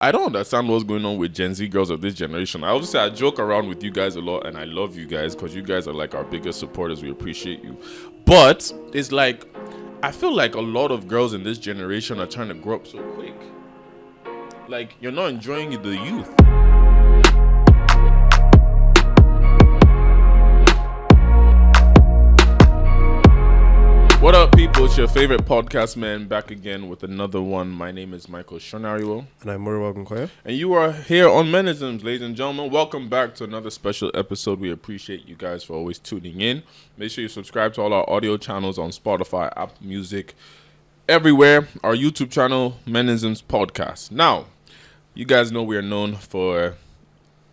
I don't understand what's going on with Gen Z girls of this generation. I always say I joke around with you guys a lot, and I love you guys because you guys are like our biggest supporters. We appreciate you. But it's like, I feel like a lot of girls in this generation are trying to grow up so quick. Like, you're not enjoying the youth. What up, people? It's your favorite podcast man back again with another one. My name is Michael Shonariwo. And I'm Muriel Gunkoya. And you are here on Menisms, ladies and gentlemen. Welcome back to another special episode. We appreciate you guys for always tuning in. Make sure you subscribe to all our audio channels on Spotify, Apple Music, everywhere. Our YouTube channel, Menisms Podcast. Now, you guys know we are known for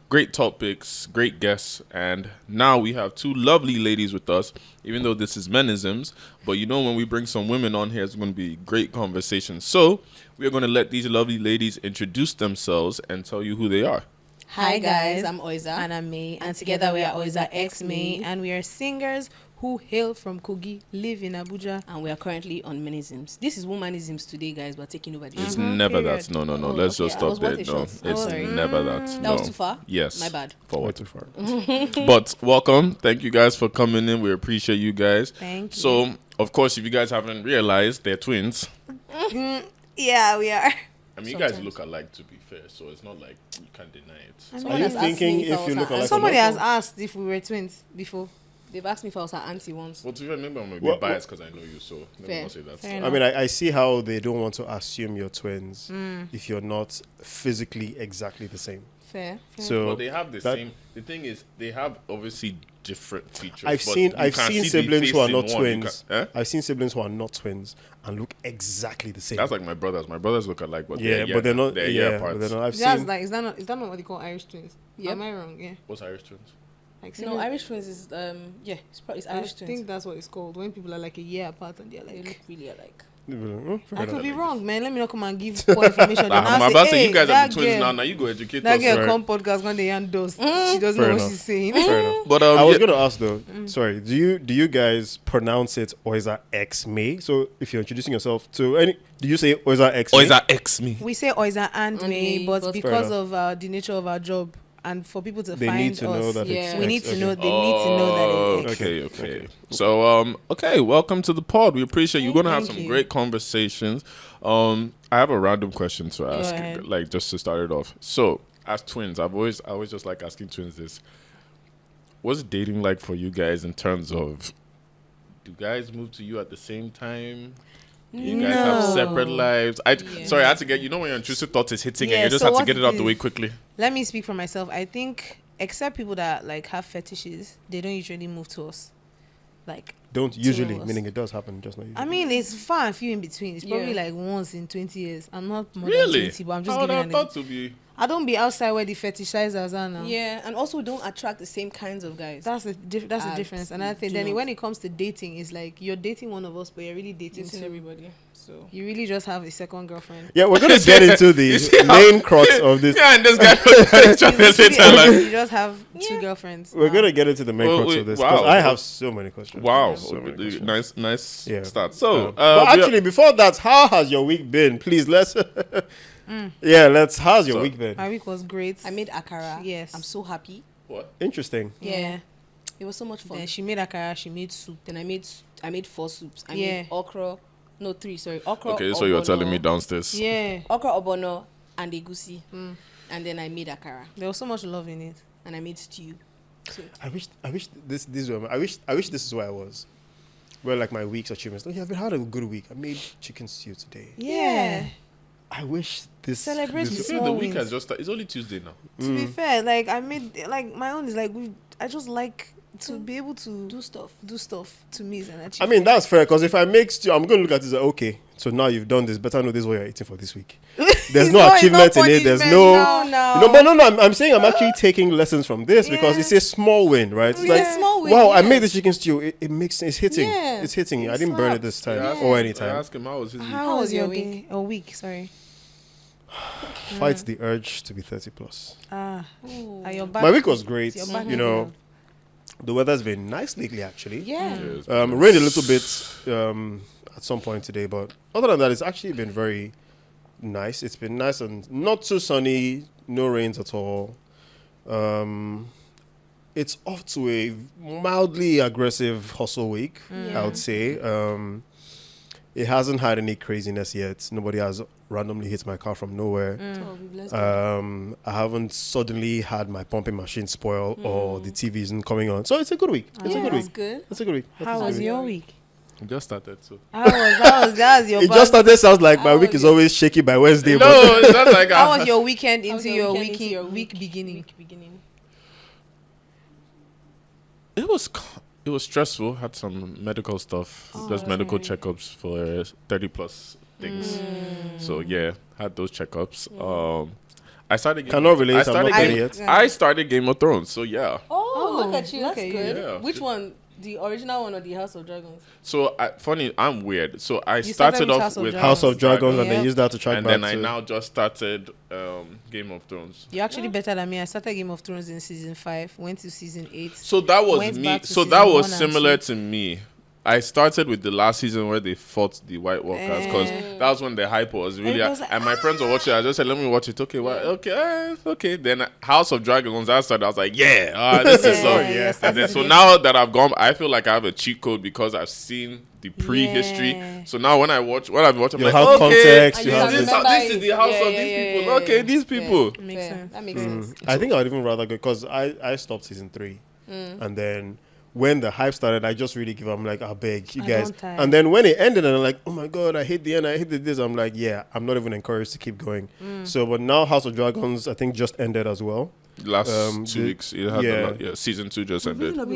great topics, great guests, and now we have two lovely ladies with us, even though this is Menisms. But you know, when we bring some women on here, it's going to be great conversation. So we are going to let these lovely ladies introduce themselves and tell you who they are. Hi guys, I'm Oiza and I'm Meyi, and together we are Oiza X Meyi, and we are singers who hail from Kogi, live in Abuja, and we are currently on Menisms. This is Womanisms today, guys. We're taking over the It's never that. No. Let's just stop there. No, it's never that. That was too far? Yes. My bad. Forward. Too far. But welcome. Thank you guys for coming in. We appreciate you guys. Thank you. So, of course, if you guys haven't realized, they're twins. Yeah, we are. I mean, you guys look alike, to be fair, so it's not like you can't deny it. Are you thinking if you look alike? Somebody has asked if we were twins before. They've asked me if I was her auntie once. Well, to be fair, maybe I'm going to be biased because I know you, so let me not say that. Fair I mean, I see how they don't want to assume you're twins if you're not physically exactly the same. Fair. So Well, they have the same. The thing is, they have obviously different features. I've but seen you can see the siblings who face are in not one. twins. I've seen siblings who are not twins and look exactly the same. That's like my brothers. My brothers look alike, but but they're not. They're But they're not. I've That's seen. like, is that not what they call Irish twins? Yep. Am I wrong? Yeah. What's Irish twins? Like, No, Irish twins is it's I Irish twins. think that's what it's called when people are like a year apart and they're They like. look really alike. I could be wrong, man. Let me not come and give poor information. I'm Now about to say, say, hey, you guys that are the twins girl- now. Now you go educate That us. girl right. come podcast when the yarn does. She doesn't Fair know enough. what she's saying. Fair enough. But I was yeah, going to ask though. Sorry, do you guys pronounce it Oiza X Meyi? So if you're introducing yourself to any, do you say Oiza X Meyi? Oiza X me. We say Oiza and And Meyi, Meyi, but but because enough. of the nature of our job and for people to They find need to us, know that Yeah. it's we X. need to Okay. know. They need to know that it's X. Okay. So, okay, welcome to the pod. We appreciate you. We're gonna have Thank some you. great conversations. I have a random question to ask, ahead. like just to start it off. So, as twins, I always just like asking twins this: what's dating like for you guys in terms of? Do guys move to you at the same time? Do you guys have No. separate lives? Sorry, I had to get. You know when your intrusive thought is hitting, and Yeah, you just so have to what get it it out the is- way quickly. Let me speak for myself. I think, except people that like have fetishes, they don't usually move to us. Like, Don't usually, us. meaning it does happen, just not usually. I mean, it's far and few in between. It's probably Yeah. like once in 20 years. I'm not more Really? than 20, but I'm just How would I giving have an thought to be? I don't be outside where the fetishizers are now. Yeah, and also we don't attract the same kinds of guys. That's the difference. And I think do then not. when it comes to dating, it's like you're dating one of us, but you're really dating Dating two. everybody. So You really just have a second girlfriend. Yeah, we're gonna get into the main crux of this. Yeah, and this guy was trying to say You to her, like, you just have two girlfriends. We're now. gonna get into the main Well, crux wait, of this wow. because I have so many questions. wow, So many questions. nice Yeah. start. So, but actually, before that, how has your week been? Please, let's. How's your week been? My week was great. I made akara. Yes. I'm so happy. what? Interesting. Yeah. It was so much fun. Then she made akara. She made soup. Then I made 4 soups. I Yeah. made okra. No, 3, sorry. Okra. Okay, so you're ogbono, telling me downstairs. Yeah. Okra obono and egusi. And then I made akara. There was so much love in it. And I made stew. So I wish this is where I was. Where like my week's achievements. Look, I've had a good week. I made chicken stew today. Yeah. I wish this Celebrate this- You with feel small the week wins. has just started. It's only Tuesday now. To be fair, like I made like my own is like I just like to be able to do stuff. do stuff to me is an I achievement. mean that's fair because if I make stew, I'm gonna look at this like, okay, so now you've done this. Better know this is what you're eating for this week. There's no achievement in it. There's no. I'm saying I'm actually taking lessons from this because Yeah. it's a small win, right? It's Yeah. like, Small win, wow, I made yes. the chicken stew. It makes it's hitting. Yeah. It's hitting. I It didn't burn it slaps. this time Yeah. or I anytime. asked him how was his week. How was your week? day? A week, sorry. Fights the urge to be 30 plus. Are your My week was great. Your back You know, the weather's been nice lately, actually. Yeah. Yes, Rained a little bit at some point today, but other than that, it's actually been very nice. It's been nice and not too sunny, no rains at all. It's off to a mildly aggressive hustle week, I would say. It hasn't had any craziness yet. Nobody has randomly hit my car from nowhere. I haven't suddenly had my pumping machine spoil or the TV isn't coming on. So it's a good week. It's a good week. Good. It's a good week. How was your week? It just started, so. That was your It just started. Sounds like my How week was is always shaky by Wednesday. No, But it's not like How was your weekend into your week beginning? It was stressful. Had some medical stuff, just medical checkups for 30 plus things. So yeah, had those checkups. I started. Cannot relate. I'm not there yet. I started Game of Thrones. So yeah. Oh, look at you. That's good. Yeah. Which one? The original one or the House of Dragons? So funny, I'm weird. So I You started started with off with House of Dragons, and Yeah. then use that to track and back then I to. now just started Game of Thrones. You're actually better than me. I started Game of Thrones in season 5, went to season 8. So that was Went me. back to So season that was 1 and similar 2. to me. I started with the last season where they fought the White Walkers because that was when the hype was really. Everybody was like, and my friends were watching. I just said, "Let me watch it." Okay, well, okay. Then House of Dragons. I started. I was like, "Yeah, this is so." Yeah. And then so now that I've gone, I feel like I have a cheat code because I've seen the prehistory. Yeah. So now when I've watched, I'm You like, have okay, context, you have this, remember this is it. the house Yeah, of these yeah, people. yeah, Okay, yeah. these people. Makes Fair. sense. That makes sense. I think I would even rather go because I stopped season 3, and then when the hype started, I just really give up. I'm like, I beg you I guys. don't tire. And then when it ended, and I'm like, oh my god, I hate the end. I hate this. I'm like, yeah, I'm not even encouraged to keep going. So, but now House of Dragons, I think, just ended as well. Last 2 weeks, it had season 2 just ended. I've not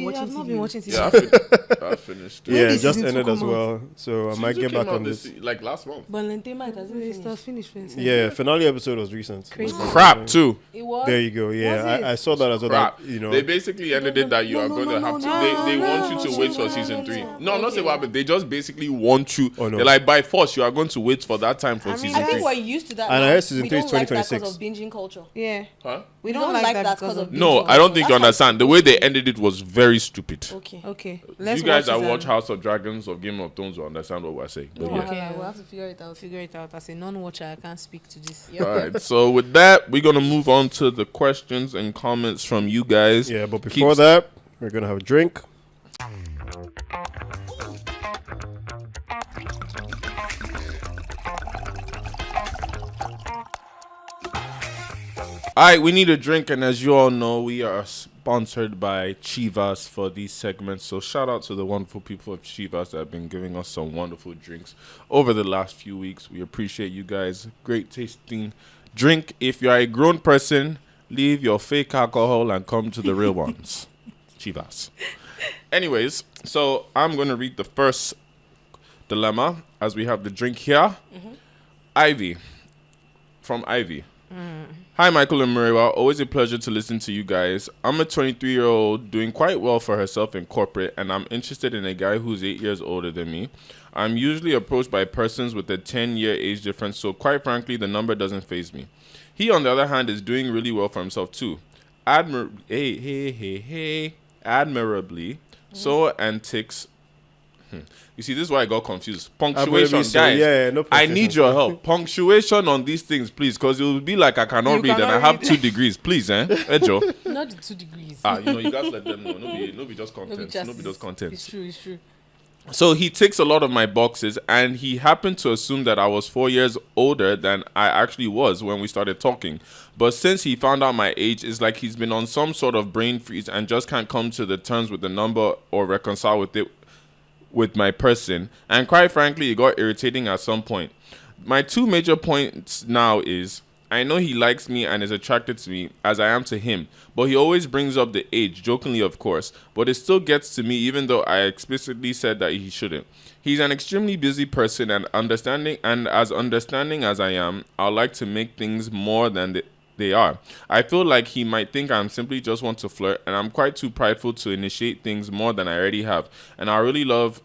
been watching TV. Yeah, I finished. Yeah, did just season 2 ended as come out? well. So I might Season get two came back out on this. like last month. But Lentema, it hasn't Finish finished. first. Yeah, finale episode was recent. Crazy. Crap too. It was. There you go. Yeah, Was it? I saw that as well. Crap. That, you know, They basically ended it that you are going to have to. They want you to wait for season 3. No, I'm not saying what happened. They just basically want you. Oh, no. They're like, by force, you are going to wait for that time for season I think 3. we're used to that. And I now. heard season We 3 is don't like that 2026. because of binging culture. Yeah. Huh? We don't like that because of No, I don't think you understand. The way they ended it was very stupid. Okay. Okay. You guys that watch House of Dragons or Game of Thrones will understand what we're saying. But No, yeah. okay. We'll have to figure it out. Figure it out. As a non-watcher, I can't speak to this. All right. So with that, we're gonna move on to the questions and comments from you guys. yeah. But before that, we're gonna have a drink. All right, we need a drink, and as you all know, we are sponsored by Chivas for these segments. So shout out to the wonderful people of Chivas that have been giving us some wonderful drinks over the last few weeks. We appreciate you guys. Great tasting drink. If you are a grown person, leave your fake alcohol and come to the real ones. Chivas. Anyways, so I'm going to read the first dilemma as we have the drink here. Ivy. From Ivy. Hi, Michael and Mariwa. Always a pleasure to listen to you guys. I'm a 23-year-old doing quite well for herself in corporate, and I'm interested in a guy who's 8 years older than me. I'm usually approached by persons with a 10-year age difference, so quite frankly, the number doesn't faze me. He, on the other hand, is doing really well for himself too. Admirably. So and ticks. You see, this is why I got confused. Punctuation, Admirably so, guys. yeah, no I punctuation. need your help. Punctuation on these things, please, because it will be like I cannot You read and I cannot have read. 2 degrees. Please, Ejo. Not the 2 degrees. You guys let them know. No be just content. No be just content. It's true. So he ticks a lot of my boxes, and he happened to assume that I was 4 years older than I actually was when we started talking. But since he found out my age, it's like he's been on some sort of brain freeze and just can't come to the terms with the number or reconcile with it with my person. And quite frankly, it got irritating at some point. My 2 major points now is I know he likes me and is attracted to me as I am to him, but he always brings up the age, jokingly of course, but it still gets to me even though I explicitly said that he shouldn't. He's an extremely busy person and as understanding as I am, I like to make things more than they are. I feel like he might think I'm simply just want to flirt, and I'm quite too prideful to initiate things more than I already have. And I really love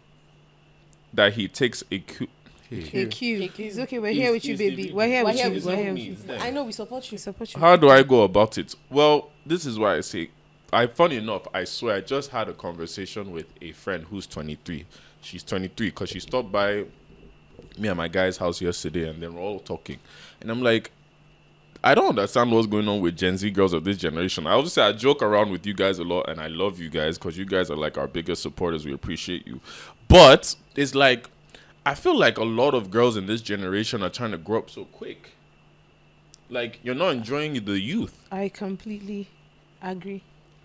that he takes a AQ. It's okay. We're here with you, baby. We're here with you. We're here with you. I know we support you. We support you. How do I go about it? Well, this is why I say, funny enough, I swear, I just had a conversation with a friend who's 23. She's 23 because she stopped by me at my guy's house yesterday, and then we're all talking, and I'm like, I don't understand what's going on with Gen Z girls of this generation. I obviously I joke around with you guys a lot, and I love you guys because you guys are like our biggest supporters. We appreciate you, but it's like I feel like a lot of girls in this generation are trying to grow up so quick. Like you're not enjoying the youth. I completely agree.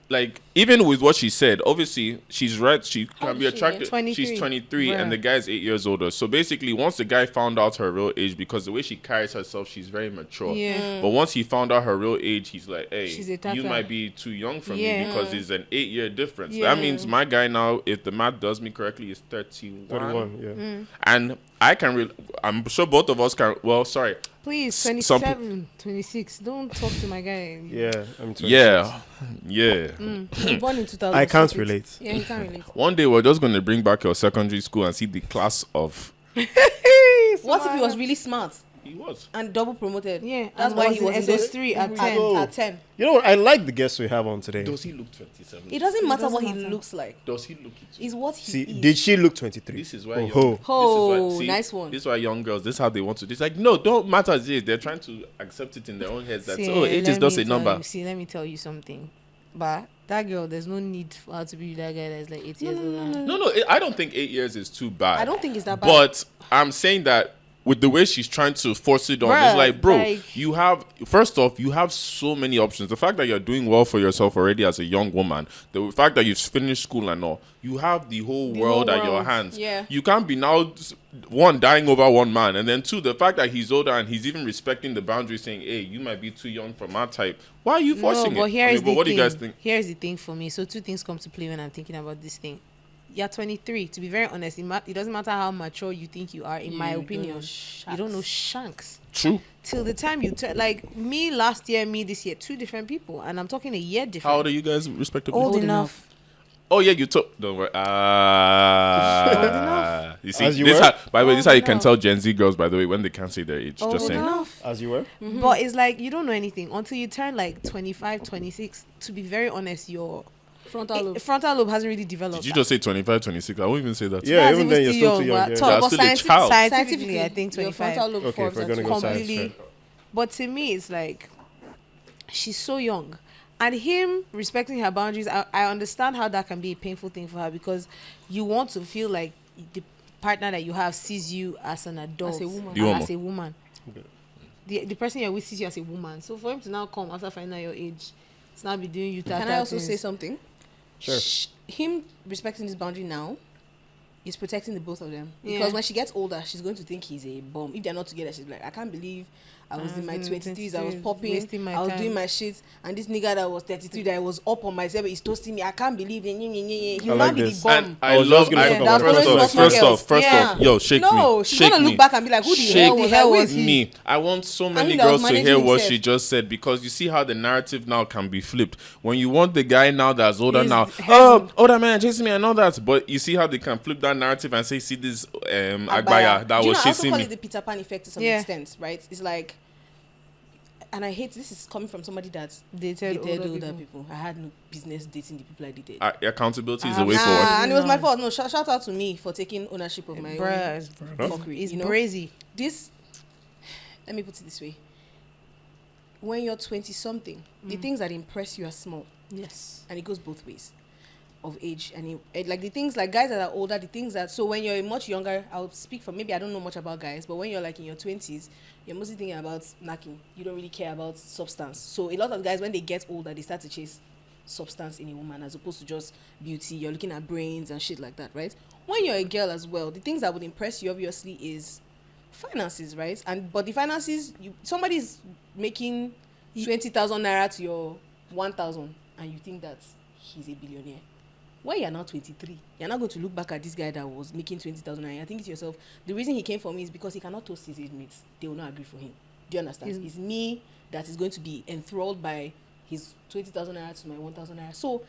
Like even with what she said, obviously she's right. She How can be old is she again? attracted. 23. She's 23, Bruh. and the guy's 8 years older. So basically, once the guy found out her real age, because the way she carries herself, she's very mature. Yeah. But once he found out her real age, he's like, She's a "Hey, tata. you might be too young for me Yeah. because it's an 8-year difference." Yeah. That means my guy now, if the math does me correctly, is 31. 31, yeah. And I can. I'm sure both of us can. Well, sorry. Please, Some 27, 26. Don't talk to my guy. Yeah, I'm 26. Yeah. Yeah. He was born in 2000. I can't relate. Yeah, he can't relate. One day we're just going to bring back your secondary school and see the class of. What if he was really smart He was. and double promoted? Yeah, That's and why was he was in in those SS3 at 10. Oh. At 10. You know what? I like the guests we have on today. Does he look 27? It doesn't matter doesn't what he matter. looks like. Does he look it? It's what he See, is. did she look 23? This is why. Oh, young, ho. Oh, this is why, nice one. This is why young girls. This is how they want to. It's like no, don't matter age. They're trying to accept it in their own heads. That See, age let is just me a tell number. you- see, let me tell you something. But that girl, there's no need for her to be with that guy that's like 8 years old. No. I don't think 8 years is too bad. I don't think it's that bad. But I'm saying that with the way she's trying to force it on, it's Bruh, like, bro, like- you have, first off, you have so many options. The fact that you're doing well for yourself already as a young woman, the fact that you've finished school and all, you have the whole world at your world, hands. yeah. You can't be now, one, dying over one man, and then two, the fact that he's older and he's even respecting the boundaries, saying, hey, you might be too young for my type. Why are you forcing No, but it? here's but the what thing. do you guys think? Here's the thing for me. So two things come to play when I'm thinking about this thing. You're 23. To be very honest, it doesn't matter how mature you think you are. In my opinion, you don't know shanks. True. Till the time you turn, like me last year, me this year, two different people, and I'm talking a year difference. How old are you guys, respectively? Old Old enough. Oh yeah, you took. Don't worry. enough. You see, As you this were? how, by the way, this is how you can enough. tell Gen Z girls. By the way, when they can't say their age, Old just saying. enough. As you were? But it's like you don't know anything until you turn like 25, 26. To be very honest, your Frontal lobe. frontal lobe hasn't really developed. Did you just say 25, 26? I won't even say that. Yeah, That's even then you're still too young. but Yeah. talk- You're but still a scientific- child. Scientifically, I think your 25. frontal lobe Okay, if forms we're at gonna go science, completely. fair. But to me, it's like she's so young, and him respecting her boundaries. I understand how that can be a painful thing for her because you want to feel like the partner that you have sees you as an adult, As a woman. The woman. as a woman. The person you're with sees you as a woman. So for him to now come after finding out your age, it's now be doing you. Can I also say something? Sure. Him respecting his boundary now is protecting the both of them. Yeah. Because when she gets older, she's going to think he's a bum. If they're not together, she's like, I can't believe I was in my 23s, I was popping, wasting my I was time. doing my shit, and this nigga that was 33 that was up on myself is toasting me. I can't believe it. He'll I not like be this. the bum. And I I was love. just gonna I, talk about first small off, small first girls. off, first Yeah. off, yo, shake me. No, she's shake gonna me. look back and be like, who the hell was I with? Me. I want so many he that was girls to hear managing what himself. she just said because you see how the narrative now can be flipped. When you want the guy now that's older He's now, heavy. oh, older man chasing me and all that. But you see how they can flip that narrative and say, see this Agbaya that Do you was know, I also chasing call me. it the Peter Pan effect to some Yeah. extent, right? It's like, and I hate this is coming from somebody that Dated dated older older people. people. I had no business dating the people I dated. Accountability is I the way have- forward. And it was my No. fault. No, shout out to me for taking ownership of my Bruh, own it's, fuckery. it's You know? brazy. This, let me put it this way. When you're 20 something, the things that impress you are small. Yes. And it goes both ways of age. And like the things, like guys that are older, the things that, so when you're much younger, I'll speak for, maybe I don't know much about guys, but when you're like in your 20s, you're mostly thinking about knacking. You don't really care about substance. So a lot of guys, when they get older, they start to chase substance in a woman as opposed to just beauty. You're looking at brains and shit like that, right? When you're a girl as well, the things that would impress you obviously is finances, right? But the finances, somebody's making 20,000 naira to your 1,000 and you think that he's a billionaire. When you're now 23, you're not going to look back at this guy that was making 20,000 naira. I think to yourself, the reason he came for me is because he cannot toast his mates. They will not agree for him. Do you understand? It's me that is going to be enthralled by his 20,000 naira to my 1,000 naira. So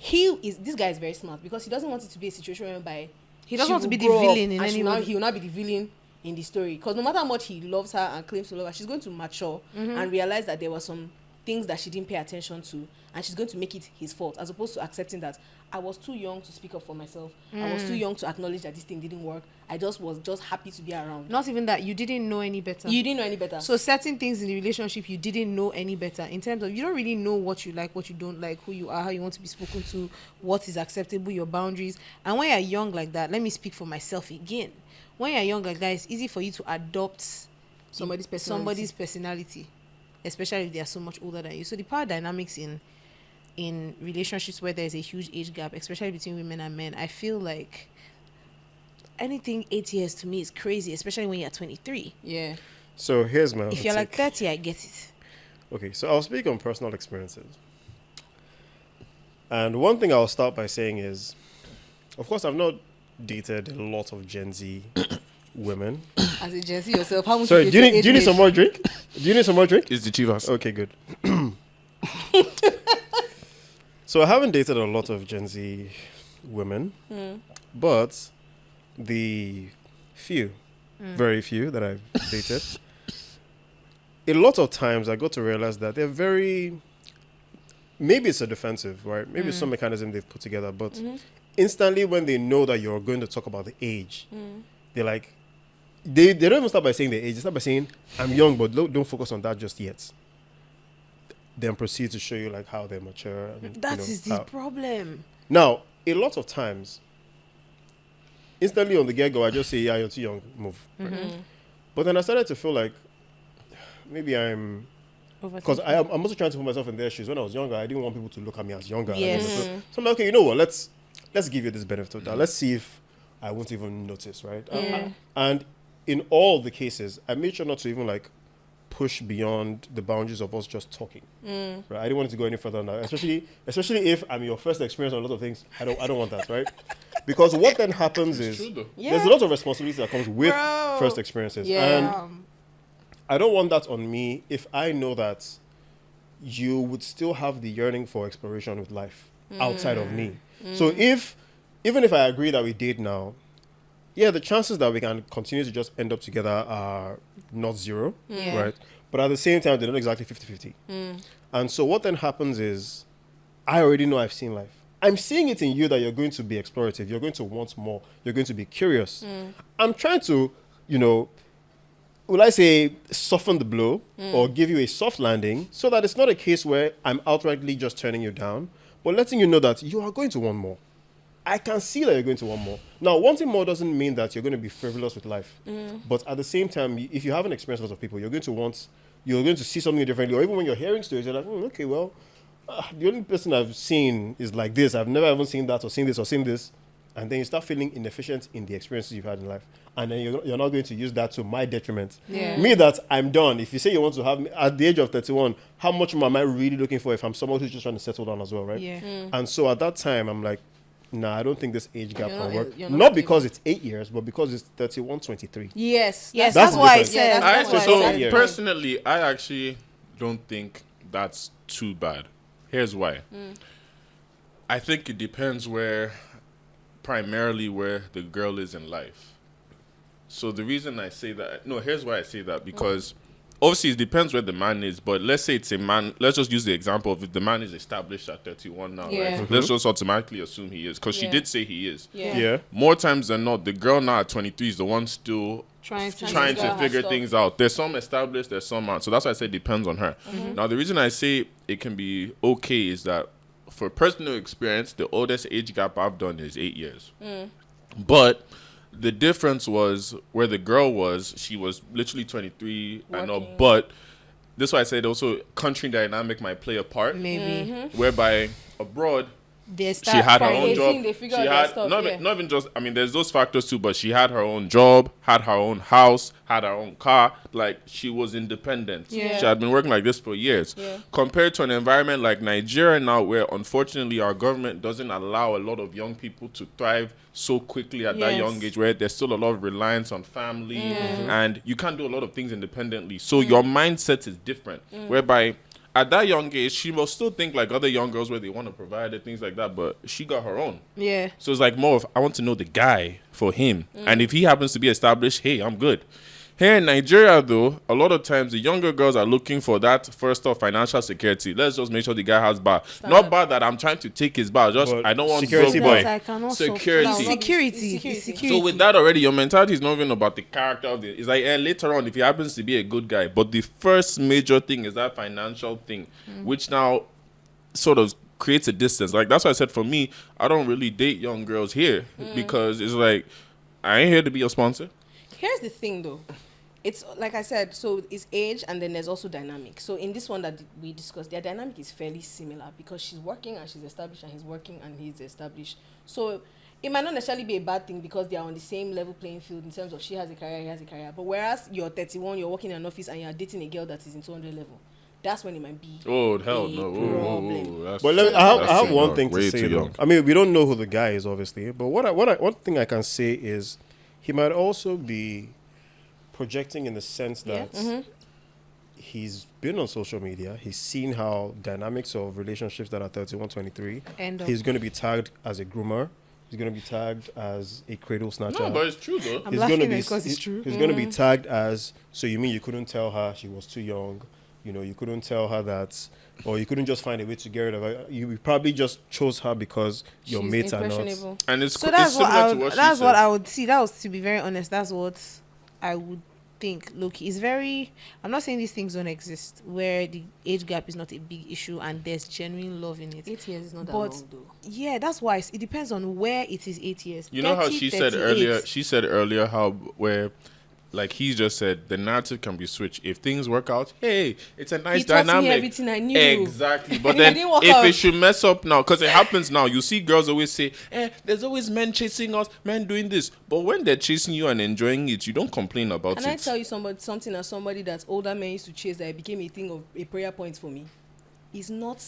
this guy is very smart because he doesn't want it to be a situation whereby He doesn't she want to will be the grow up villain in and any way. he will not be the villain in the story. Because no matter how much he loves her and claims to love her, she's going to mature and realize that there were some things that she didn't pay attention to, and she's going to make it his fault, as opposed to accepting that I was too young to speak up for myself. I was too young to acknowledge that this thing didn't work. I just was just happy to be around. Not even that, you didn't know any better. You didn't know any better. So certain things in the relationship you didn't know any better, in terms of you don't really know what you like, what you don't like, who you are, how you want to be spoken to, what is acceptable, your boundaries. And when you're young like that, let me speak for myself again. When you're young like that, it's easy for you to adopt Somebody's personality, especially if they are so much older than you. So the power dynamics in relationships where there's a huge age gap, especially between women and men, I feel like anything 8 years to me is crazy, especially when you're 23. Yeah. So here's my If you're like 30, I get it. Okay, so I'll speak on personal experiences. And one thing I'll start by saying is, of course, I've not dated a lot of Gen Z women. As a Gen Z yourself, how much Sorry, do you need some more drink? Do you need some more drink? It's the Chivas. Okay, good. So I haven't dated a lot of Gen Z women, but the few, very few that I've dated, a lot of times I got to realize that they're very, maybe it's a defensive, right? Maybe it's some mechanism they've put together, but instantly when they know that you're going to talk about the age, they're like, they don't even start by saying the age. They start by saying, I'm young, but don't focus on that just yet. Then proceed to show you like how they're mature. And, That is the problem. Now, a lot of times, instantly on the get-go, I just say, yeah, you're too young, move. Right? But then I started to feel like maybe I'm... Because I'm also trying to put myself in their shoes. When I was younger, I didn't want people to look at me as younger. Yes. So I'm like, okay, you know what? Let's give you this benefit of that. Let's see if I won't even notice, right? And in all the cases, I made sure not to even like push beyond the boundaries of us just talking. Right? I didn't want it to go any further than that. Especially if I'm your first experience on a lot of things. I don't want that, right? Because what then happens is there's a lot of responsibility that comes with first experiences. And I don't want that on me if I know that you would still have the yearning for exploration with life outside of me. So even if I agree that we date now, the chances that we can continue to just end up together are not zero, right? But at the same time, they're not exactly 50-50. And so what then happens is, I already know I've seen life. I'm seeing it in you that you're going to be explorative. You're going to want more. You're going to be curious. I'm trying to, will I say, soften the blow or give you a soft landing so that it's not a case where I'm outrightly just turning you down, but letting you know that you are going to want more. I can see that you're going to want more. Now, wanting more doesn't mean that you're going to be frivolous with life. But at the same time, if you haven't experienced lots of people, you're going to see something differently. Or even when you're hearing stories, you're like, okay, well, the only person I've seen is like this. I've never even seen that or seen this or seen this. And then you start feeling inefficient in the experiences you've had in life. And then you're not going to use that to my detriment. Me, that I'm done. If you say you want to have me at the age of 31, how much more am I really looking for if I'm someone who's just trying to settle down as well, right? And so at that time, I'm like, nah, I don't think this age gap can work. Not because it's 8 years, but because it's 31, 23. Yes, that's why I said. Personally, I actually don't think that's too bad. Here's why. I think it depends primarily where the girl is in life. So the reason I say that, here's why I say that, because obviously it depends where the man is, but let's say it's a man, let's just use the example of if the man is established at 31 now, right? Let's just automatically assume he is, because she did say he is. More times than not, the girl now at 23 is the one still trying to figure things out. There's some established, there's some out. So that's why I say it depends on her. Now, the reason I say it can be okay is that for personal experience, the oldest age gap I've done is 8 years. But the difference was where the girl was, she was literally 23, I know, but this is why I said also country dynamic might play a part. Maybe. Whereby abroad, she had her own job. She had not even just, there's those factors too, but she had her own job, had her own house, had her own car. Like, she was independent. She had been working like this for years. Compared to an environment like Nigeria now, where unfortunately our government doesn't allow a lot of young people to thrive so quickly at that young age, where there's still a lot of reliance on family and you can't do a lot of things independently. So your mindset is different, whereby at that young age, she will still think like other young girls where they want to provide and things like that, but she got her own. So it's like more of, I want to know the guy for him. And if he happens to be established, hey, I'm good. Here in Nigeria, though, a lot of times the younger girls are looking for that first off financial security. Let's just make sure the guy has bar. Not bad that I'm trying to take his bar. Just But I don't want security broke boy. bar. I cannot Security. It's No, security. it's It's security. security. So with that already, your mentality is not even about the character of the. It's like later on, if he happens to be a good guy, but the first major thing is that financial thing, which now sort of creates a distance. Like that's why I said for me, I don't really date young girls here because it's like I ain't here to be your sponsor. Here's the thing, though. It's like I said, so it's age and then there's also dynamic. So in this one that we discussed, their dynamic is fairly similar because she's working and she's established and he's working and he's established. So it might not necessarily be a bad thing because they are on the same level playing field in terms of she has a career, he has a career. But whereas you're 31, you're working in an office and you're dating a girl that is in 200 level, that's when it might be. Oh hell a no! problem. That's, But I have one thing to way say too though. young. I mean, we don't know who the guy is, obviously. But one thing I can say is he might also be projecting in the sense Yeah. that he's been on social media. He's seen how dynamics of relationships that are 31, 23. End of. He's going to be tagged as a groomer. He's going to be tagged as a cradle snatcher. No, but it's true though. I'm He's laughing gonna be because it's true. He's going to be tagged as, so you mean you couldn't tell her she was too young? You know, you couldn't tell her that, or you couldn't just find a way to get rid of her. You probably just chose her because your She's mates are not. impressionable. And it's So it's that's what similar I to would, what she that's said. what I would see. That was, to be very honest, that's what I would think. Look, it's very. I'm not saying these things don't exist where the age gap is not a big issue and there's genuine love in it. 8 years is not that But long, though. yeah, that's why it depends on where it is. 8 years. You know how 30, she said 38. earlier? She said earlier how where, like he just said, the narrative can be switched. If things work out, hey, it's a nice He taught me dynamic. everything I knew. Exactly. But It then didn't work if out. it should mess up now, because it happens now, you see girls always say, there's always men chasing us, men doing this. But when they're chasing you and enjoying it, you don't complain about Can it. I tell you something as somebody that older men used to chase that it became a thing of a prayer point for me? It's not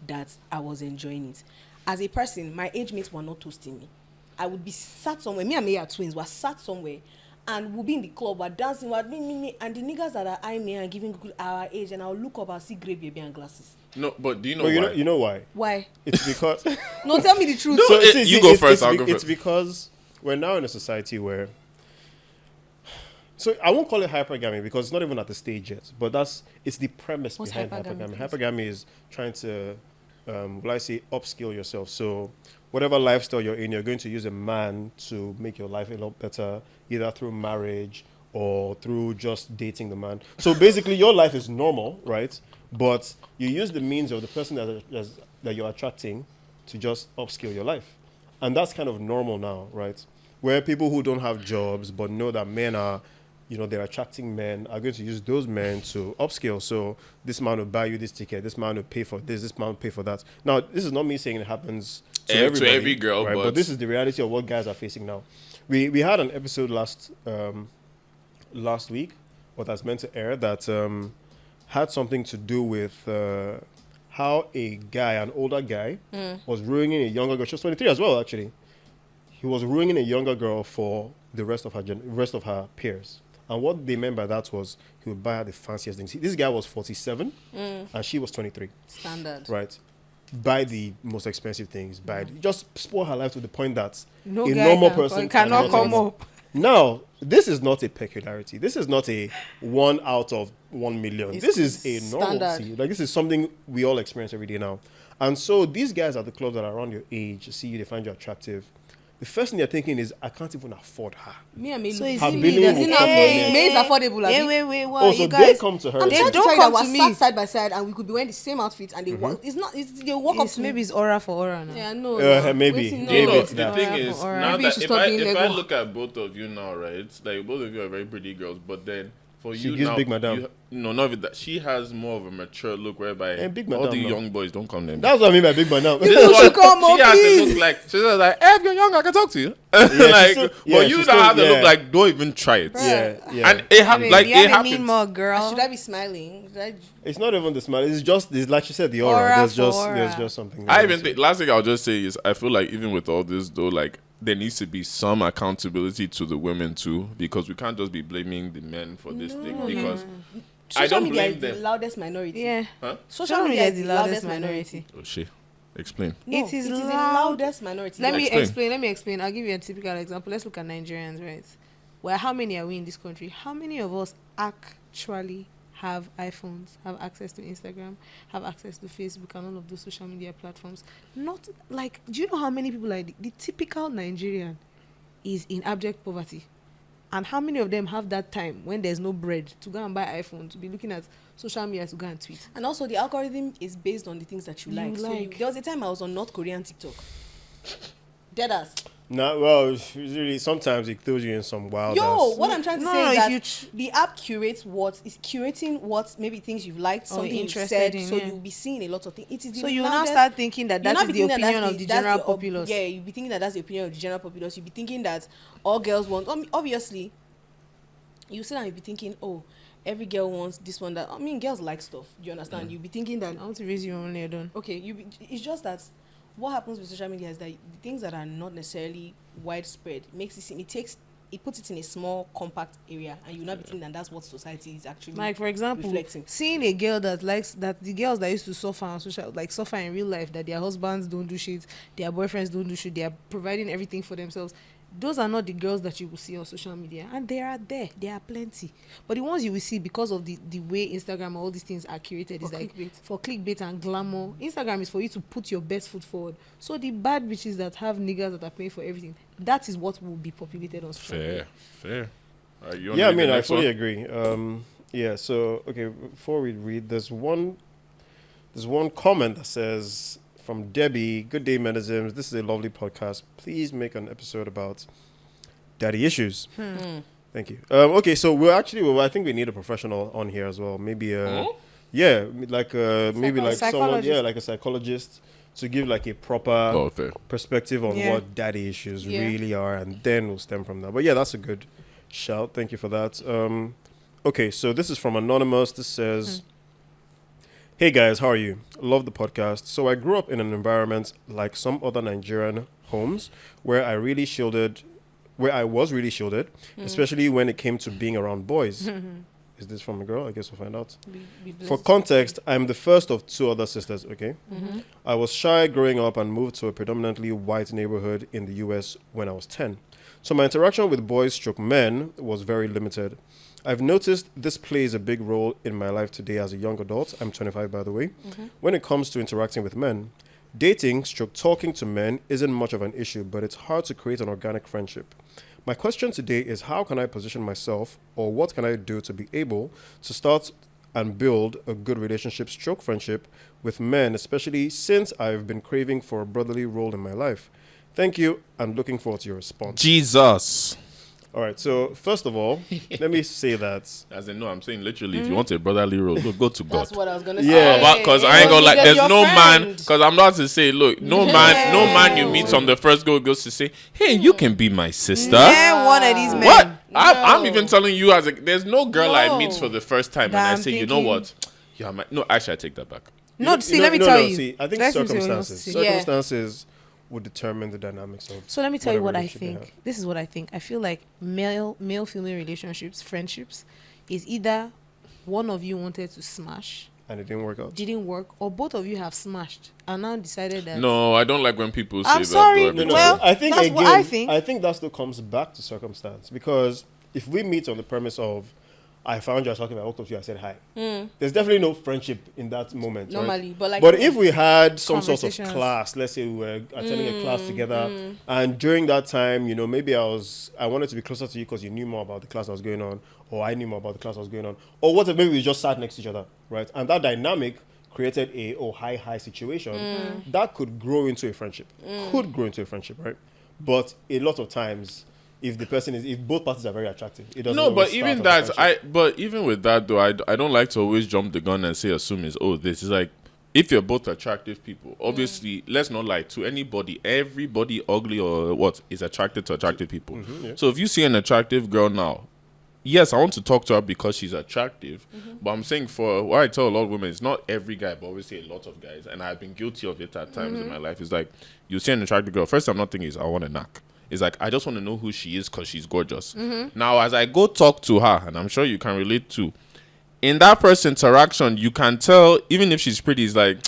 that I was enjoying it. As a person, my age mates were not toasting me. I would be sat somewhere. Me and Meyi are twins. We're sat somewhere. And we'll be in the club, we're dancing, we're me, and the niggas that are eyeing me and giving good our age, and I'll look up, I'll see grey baby and glasses. No, but do you know But why? you know why? Why? It's because No, tell me the truth. No, you go first, I'll go It's first. because we're now in a society where. So I won't call it hypergamy because it's not even at the stage yet. But it's the premise What's behind hypergamy, hypergamy. please? Hypergamy is trying to, will I say, upskill yourself. So whatever lifestyle you're in, you're going to use a man to make your life a lot better, either through marriage or through just dating the man. So basically, your life is normal, right? But you use the means of the person that you're attracting to just upskill your life. And that's kind of normal now, right? Where people who don't have jobs but know that men are, they're attracting men, are going to use those men to upskill. So this man will buy you this ticket, this man will pay for this man will pay for that. Now, this is not me saying it happens to everybody, every girl, right? but But this is the reality of what guys are facing now. We had an episode last week, or that's meant to air, that had something to do with how a guy, an older guy, was ruining a younger girl. She was 23 as well, actually. He was ruining a younger girl for the rest of her peers. And what they meant by that was he would buy her the fanciest things. This guy was 47 and she was 23. Standard. Right. Buy the most expensive things. Just spoil her life to the point that No a guy normal can- person cannot come even- up. Now, this is not a peculiarity. This is not a 1 out of 1 million. It's This is a normalcy. standard. Like, this is something we all experience every day now. And so these guys at the club that are around your age, see you, they find you attractive. The first thing they're thinking is, I can't even afford her. Me and Meyi So look- is Her it billing me? will Does it come not from mean? there. Meyi is affordable, Wait, abi? wait. What? Oh, so You they guys, come to her. I'm They trying to don't tell you that come we're to me. sat side by side and we could be wearing the same outfits and they walk. It's not. They walk up It's, to maybe it's aura for aura now. Yeah, no. maybe. Waiting, No, Maybe no, it's the that. thing is, Alright. now Maybe you that should if stop I being Lego. look at both of you now, right? Like both of you are very pretty girls, but then for She you gives now, big madam. not even that. She has more of a mature look, whereby Big all madam the now. young boys don't come them. That's what I mean by big man now. This People one, should come up, she has to please. look like she's like, hey, if you're young, I can talk to you. she's like, still- but yeah, you she's don't have to still- look like. Don't even try it. yeah. And it happens. Like you it have a mean happens. mug, girl. Should I be smiling? It's not even the smile. It's like she said, the aura. Aura There's for aura. just something. I there. even think last thing I'll just say is I feel like even with all this though, like there needs to be some accountability to the women too, because we can't just be blaming the men for this thing because I Social don't media blame is the them. loudest minority. Yeah. Huh? Social media is the loudest minority. Oh shit. Explain. No, It is the loud. loudest minority. Let me Explain. explain. Let me explain. I'll give you a typical example. Let's look at Nigerians, right? well, how many are we in this country? How many of us actually have iPhones, have access to Instagram, have access to Facebook and all of those social media platforms? Not like, do you know how many people, like the typical Nigerian is in abject poverty? And how many of them have that time when there's no bread to go and buy iPhone, to be looking at social media to go and tweet? And also, the algorithm is based on the things that you like. There was a time I was on North Korean TikTok. Deadass. No, well, usually sometimes it throws you in some wild. What I'm trying to say is that the app curating what maybe things you've liked, something you've said, so you'll be seeing a lot of things. It is so you will now start thinking that is the opinion of the general populace. Yeah, you'll be thinking that that's the opinion of the general populace. You'll be thinking that all girls want. Obviously, you sit and you'll be thinking, oh, every girl wants this one, that. I mean, girls like stuff. Do you understand? You'll be thinking that I want to raise you only done. Okay, it's just that. What happens with social media is that the things that are not necessarily widespread makes it seem, it puts it in a small compact area, and you not be thinking that that's what society is actually, like, for example, reflecting. Seeing a girl that likes that, the girls that used to suffer on social, like suffer in real life, that their husbands don't do shit, their boyfriends don't do shit, they are providing everything for themselves. Those are not the girls that you will see on social media, and there are plenty. But the ones you will see, because of the way Instagram and all these things are curated, is like for clickbait and glamour. Instagram is for you to put your best foot forward. So the bad bitches that have niggas that are paying for everything, that is what will be populated on social media. Fair. Yeah, I mean, I fully agree. Yeah, so okay, before we read, there's one comment that says, from Debbie, "Good day, Menisms. This is a lovely podcast. Please make an episode about daddy issues." Thank you. Okay, so I think we need a professional on here as well. Maybe yeah, like maybe like someone, like a psychologist, to give like a proper perspective on what daddy issues really are, and then we'll stem from that. But yeah, that's a good shout. Thank you for that. Okay, so this is from Anonymous. This says, "Hey guys, how are you? Love the podcast. So I grew up in an environment like some other Nigerian homes where I was really shielded, especially when it came to being around boys." Is this from a girl? I guess we'll find out. For context, I'm the first of two other sisters, okay? I was shy growing up and moved to a predominantly white neighborhood in the US when I was 10. So my interaction with boys/men was very limited. I've noticed this plays a big role in my life today as a young adult. I'm 25, by the way. When it comes to interacting with men, dating/talking to men isn't much of an issue, but it's hard to create an organic friendship. My question today is, how can I position myself, or what can I do to be able to start and build a good relationship/friendship with men, especially since I've been craving for a brotherly role in my life? Thank you, and looking forward to your response. Jesus. All right, so first of all, let me say that. As in, no, I'm saying literally, if you want a brotherly role, look, go to God. That's what I was gonna say. Yeah. Because I ain't gonna like, there's no man, because I'm not to say, look, no man you meet from the first go goes to say, hey, you can be my sister. Yeah, one of these men. What? I'm even telling you, there's no girl I meet for the first time and I say, you know what? Yeah, no, actually, I take that back. Let me tell you. See, I think circumstances would determine the dynamics of. So let me tell you what I think. This is what I think. I feel like male-female relationships, friendships, is either one of you wanted to smash and it didn't work out. Didn't work, or both of you have smashed and now decided that. No, I don't like when people say I'm sorry. that. Well, I think that's again, what I think. I think that still comes back to circumstance, because if we meet on the premise of, I found you, I was talking, I walked up to you, I said hi. There's definitely no friendship in that moment. Normally, right? But if we had some sort of class, let's say we were attending a class together, and during that time, maybe I wanted to be closer to you because you knew more about the class that was going on, or I knew more about the class that was going on, or whatever, maybe we just sat next to each other, right? And that dynamic created a high situation that could grow into a friendship. Right? But a lot of times, if both parties are very attractive, it doesn't. No, but even that, even with that though, I don't like to always jump the gun and assume this is like, if you're both attractive people, obviously, let's not lie to anybody. Everybody, ugly or what, is attracted to attractive people. So if you see an attractive girl now, yes, I want to talk to her because she's attractive. But I'm saying, for what I tell a lot of women, it's not every guy, but obviously a lot of guys, and I've been guilty of it at times in my life. It's like, you see an attractive girl, first I'm not thinking is I want to knock. It's like, I just want to know who she is because she's gorgeous. Now, as I go talk to her, and I'm sure you can relate to, in that first interaction, you can tell, even if she's pretty, it's like,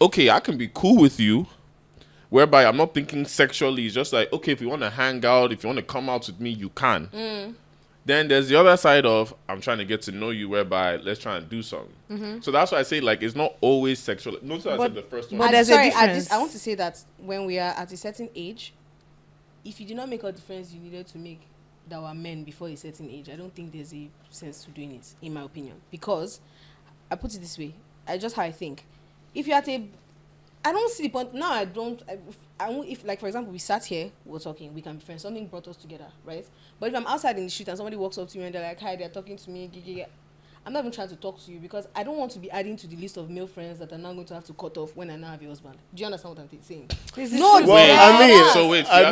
okay, I can be cool with you, whereby I'm not thinking sexually. It's just like, okay, if you want to hang out, if you want to come out with me, you can. Then there's the other side of I'm trying to get to know you, whereby let's try and do something. So that's why I say like it's not always sexual. Notice I said the first one. But there's a difference. I want to say that when we are at a certain age, if you did not make all the difference you needed to make that were men before a certain age, I don't think there's a sense to doing it, in my opinion. Because I put it this way, just how I think. If you're at a, I don't see the point. Now I don't. If like for example we sat here, we're talking, we can be friends. Something brought us together, right? But if I'm outside in the street and somebody walks up to me and they're like, "Hi," they're talking to me, I'm not even trying to talk to you because I don't want to be adding to the list of male friends that are now going to have to cut off when I now have a husband. Do you understand what I'm saying? No, Wait, I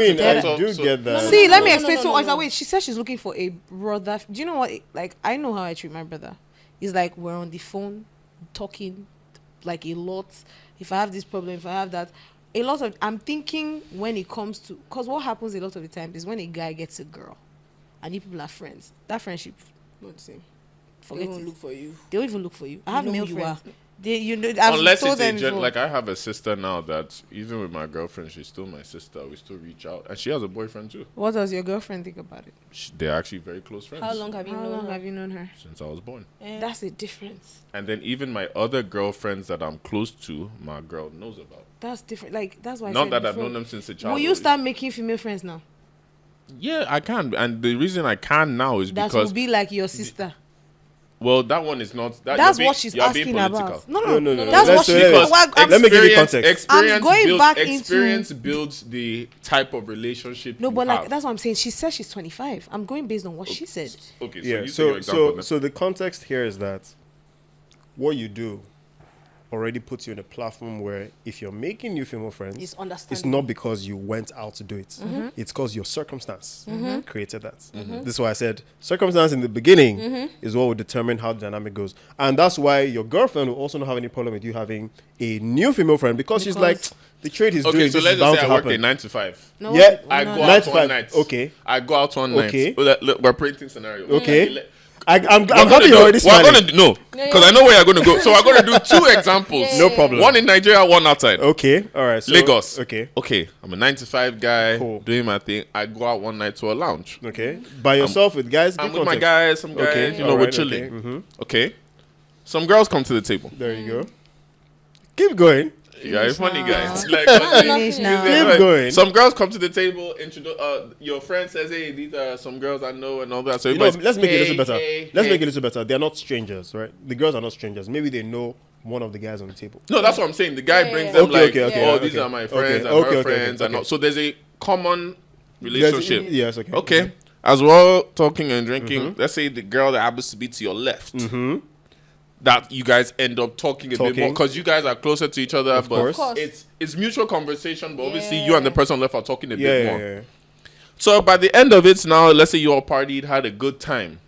do get that. See, let me explain. no, So, no, no. wait, she said she's looking for a brother. Do you know what? Like, I know how I treat my brother. It's like we're on the phone talking like a lot. If I have this problem, if I have that, a lot of, I'm thinking when it comes to, because what happens a lot of the time is when a guy gets a girl and you people are friends, that friendship, not the same. They won't look for you. They don't even look for you. I have know male who you friends. are. Unless told it's a them before. like I have a sister now that even with my girlfriend, she's still my sister. We still reach out, and she has a boyfriend too. What does your girlfriend think about it? They're actually very close friends. How long have you How known long her? have you known her? Since I was born. That's a difference. And then even my other girlfriends that I'm close to, my girl knows about. That's different. Like, that's why I Not said that I've before. known them since a child. Will you start making female friends now? Yeah, I can. And the reason I can now is That because will be like your sister. well, that one is not. That's you're what she's you're being asking political. about. No. No. That's what Let's- she. let's- Well, I'm- let me give you context. Experience I'm going builds, back into- experience builds the type of relationship. No, you but like have. that's what I'm saying. She says she's 25. I'm going based on what she said. Okay, so Yeah. you take your example. then. So the context here is that what you do already puts you in a platform where if you're making new female friends, It's understandable. it's not because you went out to do it. It's because your circumstance created that. This is why I said circumstance in the beginning is what will determine how the dynamic goes. And that's why your girlfriend will also not have any problem with you having a new female friend because she's like, the trade he's Okay, doing, so this let's is just bound say to I work a happen. 9 to 5. No, Yeah, I no, go no. 9 out to one 5. night. Okay. I go out one night. Okay. Look, we're painting scenario. Okay. I'm We're happy gonna you're do- already We're smiling. gonna no, because I know where you're gonna go. So we're gonna do 2 examples. No problem. One in Nigeria, one outside. Okay, all right. So, Lagos. Okay, Okay, I'm a 9 to 5 guy Cool. doing my thing. I go out one night to a lounge. okay. By yourself with guys? I'm Give with my context. guys, some guys, Okay, you know, we're alright, chilling. okay, mhm. Okay. Some girls come to the table. There you go. Keep going. Yeah, it's funny now. guys. Like, Finish now. Keep going. Some girls come to the table, your friend says, hey, these are some girls I know and all that. So You know, everybody's, let's make it a hey, little better. hey, Let's hey. make it a little better. They're not strangers, right? The girls are not strangers. Maybe they know one of the guys on the table. No, that's what I'm saying. The guy Yeah, brings yeah, them yeah. like, Okay, okay, oh, okay. these are my Okay, friends and okay, her okay, friends okay, and all. okay. So there's a common relationship. Yes, okay. Okay. As well, talking and drinking. Let's say the girl that happens to be to your left. That you guys end up talking a bit more Talking. because you guys are closer to each other. Of but course. Of course. it's mutual conversation. But obviously, Yeah. you and the person left are talking a Yeah, bit yeah, more. yeah. So by the end of it, now let's say you all partied, had a good time,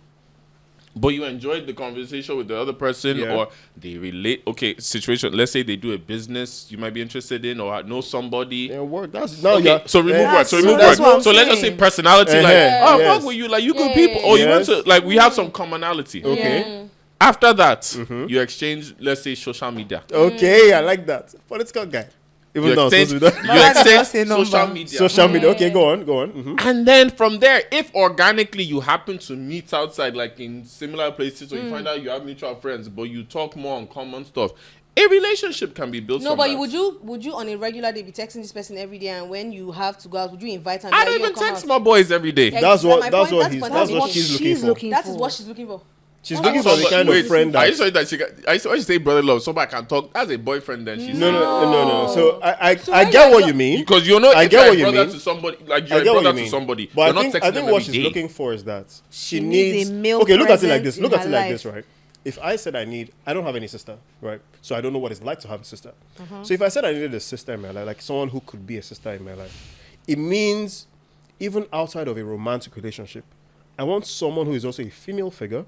but you enjoyed the conversation with the other person, Yeah. or they relate. Okay, situation. Let's say they do a business you might be interested in, or know somebody. Yeah, work. That's now. Okay, you're- so remove eh, work. So so remove that's work. what I'm So let's just say saying. personality. Like, Uh-huh, oh, yes. fuck with you. Like, you good Yeah, people. yeah, Or you yes. went to, like, we have some commonality. Okay. After that, you exchange, let's say, social media. Okay, I like that. Political guy. Even You though I'm supposed exchange, to be done. you That's exchange just a number. social media. Social media. Okay, go on. Mhm. And then from there, if organically you happen to meet outside, like in similar places, or you find out you have mutual friends, but you talk more on common stuff, a relationship can be built. No, from but that. would you on a regular day be texting this person every day, and when you have to go out, would you invite her? I Like, don't yo, even come text out? my boys every day. Yeah, That's what. my That's point, what he's. point. That's what she's looking for. That is what she's looking for. She's That's looking for the what kind of friend I that. used to say that she got. I used to say brother love. Somebody can talk as a boyfriend. Then she's No. So I when get you're what your- you mean. because you know I if get you're what a you brother mean. to somebody, like I you're a get what brother you to mean. somebody. But You're I not think texting them what every she's day. looking for is that she needs needs. a male Okay, look at it like presence this. in Look at her it like life. this, right? If I said I don't have any sister, right? So I don't know what it's like to have a sister. So if I said I needed a sister in my life, like someone who could be a sister in my life, it means even outside of a romantic relationship, I want someone who is also a female figure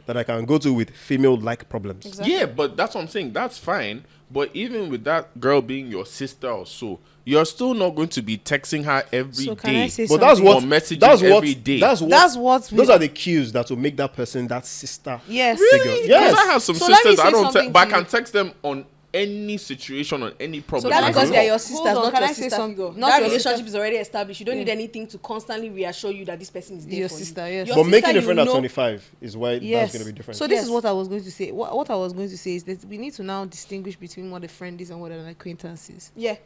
that I can go to with female-like problems. Exactly. Yeah, but that's what I'm saying. That's fine. But even with that girl being your sister or so, you're still not going to be texting her every So day. can I say But that's something? what. Or messaging That's what. every day. That's what. That's what we- Those are the cues that will make that person that sister. Yes. Figure. Because Yes. I have some So let me sisters I say don't something text, but I to can you. text them on any situation or any problem. So that's because you they're know. your sisters, Hold on, not can your I say sister something? figure. Not That your relationship sister- is already established. You don't need Yeah. anything to constantly reassure you that this person is there Your for sister, you. yes. Your But sister, making a you friend at know- 25 is why Yes. that's going to be different. So this Yes. is what I was going to say. What I was going to say is that we need to now distinguish between what a friend is and what an acquaintance is. Yeah.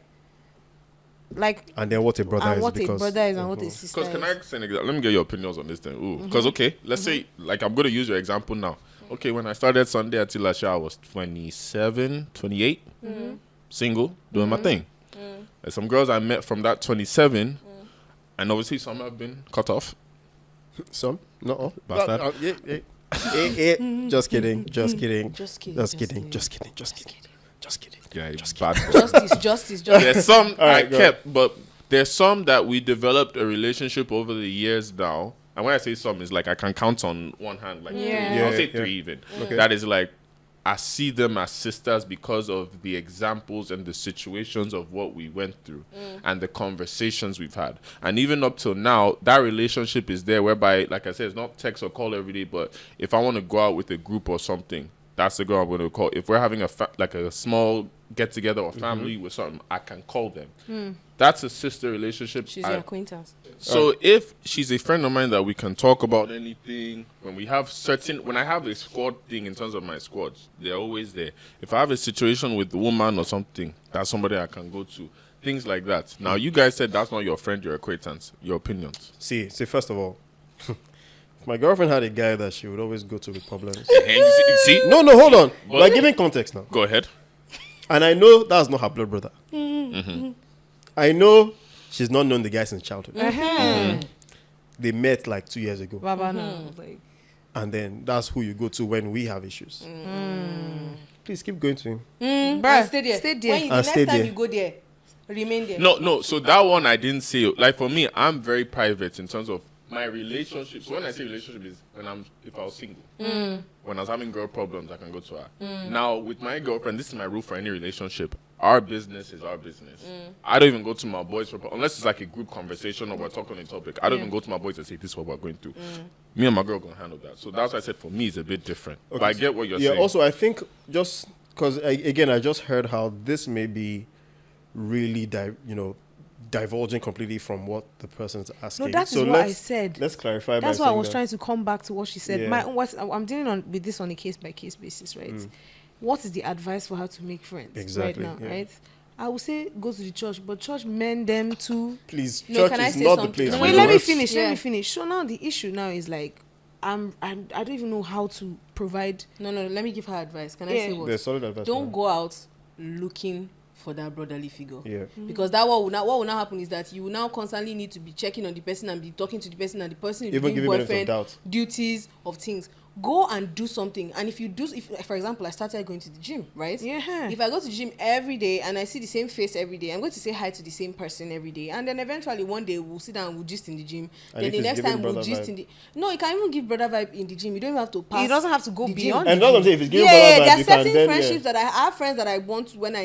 Like, and then what a brother and is. what a because, brother is and what a Mhm. sister Because is. can I say an example? Let me get your opinions on this thing. Because okay, let's say like I'm gonna use your example now. Okay, when I started Sunday at Tilasha, I was 27, 28, single, doing my thing. And some girls I met from that 27, and obviously some have been cut off. Some? No. Bastard. Just kidding. Just kidding. Just kidding. Just kidding. Just kidding. Just kidding. Just kidding. Yeah, Just bad. Justice. There's some I right, go kept, but there's some that we developed a relationship over the years now. And when I say some, it's like I can count on one hand, like three. Yeah. I'll say Yeah. 3 even. Okay. That is like I see them as sisters because of the examples and the situations of what we went through and the conversations we've had. And even up till now, that relationship is there whereby, like I said, it's not text or call every day, but if I want to go out with a group or something, that's the girl I'm going to call. If we're having a small get together or family with something, I can call them. That's a sister relationship. She's your acquaintance. So if she's a friend of mine that we can talk about anything, when I have a squad thing in terms of my squads, they're always there. If I have a situation with a woman or something, that's somebody I can go to. Things like that. Now, you guys said that's not your friend, your acquaintance. Your opinions. See, first of all, if my girlfriend had a guy that she would always go to with problems. And you see? No, hold on. We're giving context now. Go ahead. And I know that's not her blood brother. I know she's not known the guy since childhood. They met like 2 years ago. Baba now, like, And then that's who you go to when we have issues. Please keep going to him. And stay there. Stay there. When you, the And next stay time there. you go there, remain there. No. So that one I didn't say. Like for me, I'm very private in terms of my relationships. When I say relationship is if I was single. When I was having girl problems, I can go to her. Now with my girlfriend, this is my rule for any relationship. Our business is our business. I don't even go to my boys unless it's like a group conversation or we're talking on a topic. I don't even go to my boys and say this is what we're going through. Me and my girl gonna handle that. So that's why I said for me it's a bit different. But I get what you're saying. Yeah, also, I think just because, again, I just heard how this may be really, divulging completely from what the person's asking. no, that is So what I let's- said. Let's clarify. That's by why I saying was that. trying to come back to what she said. Yeah. I'm dealing with this on a case by case basis, right? What is the advice for how to make friends Exactly, right now, yeah. right? I would say go to the church, but church men them too. Please, No, church can I is say not the something? place. No, for Wait, the let me worst. finish. Yeah. Let me finish. So now the issue now is like, I don't even know how to provide. No, let me give her advice. Can I Yeah. say what? There's solid advice. Don't for go out looking for that brotherly figure. her. Yeah. Because that what will now happen is that you will now constantly need to be checking on the person and be talking to the person, and the person will Even be giving doing benefit of boyfriend doubt. duties of things. Go and do something. And if for example, I started going to the gym, right? Yeah. If I go to the gym every day and I see the same face every day, I'm going to say hi to the same person every day, and then eventually one day we'll sit down and we'll gist in the gym. And Then if the it's next giving time we'll brother gist vibe. in the. No, you can even give brother vibe in the gym. You don't even have to pass. It doesn't have to go the gym. beyond. And that's what I'm saying. If it's giving Yeah, brother there vibe, are you can certain then, friendships that I have friends that I want when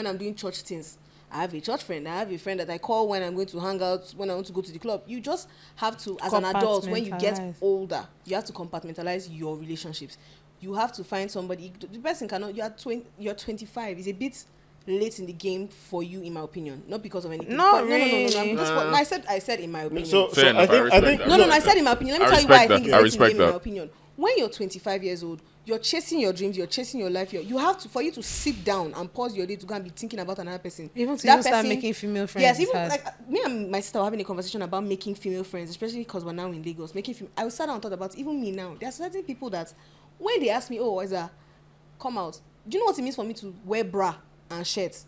I'm doing church things. I have a church friend. I have a friend that I call when I'm going to hang out, when I want to go to the club. You just have to, as an adult, when you get Compartmentalize. older, you have to compartmentalize your relationships. You have to find somebody. The person cannot. You're 25. It's a bit late in the game for you, in my opinion. Not because of anything. Not No. really. No, I said in my opinion. So Fair enough, I I respect think that. No, I said in my opinion. Let me I tell you why I respect think that. I it's late in the respect game, in my that. opinion. When you're 25 years old, you're chasing your dreams, you're chasing your life. You have to, for you to sit down and pause your day to go and be thinking about another person. Even to That even start person- making female friends. Yes, is even hard. like me and my sister were having a conversation about making female friends, especially because we're now in Lagos. I was sat down and thought about even me now. There are certain people that when they ask me, "Oh, Oiza, come out," do you know what it means for me to wear bra and shirts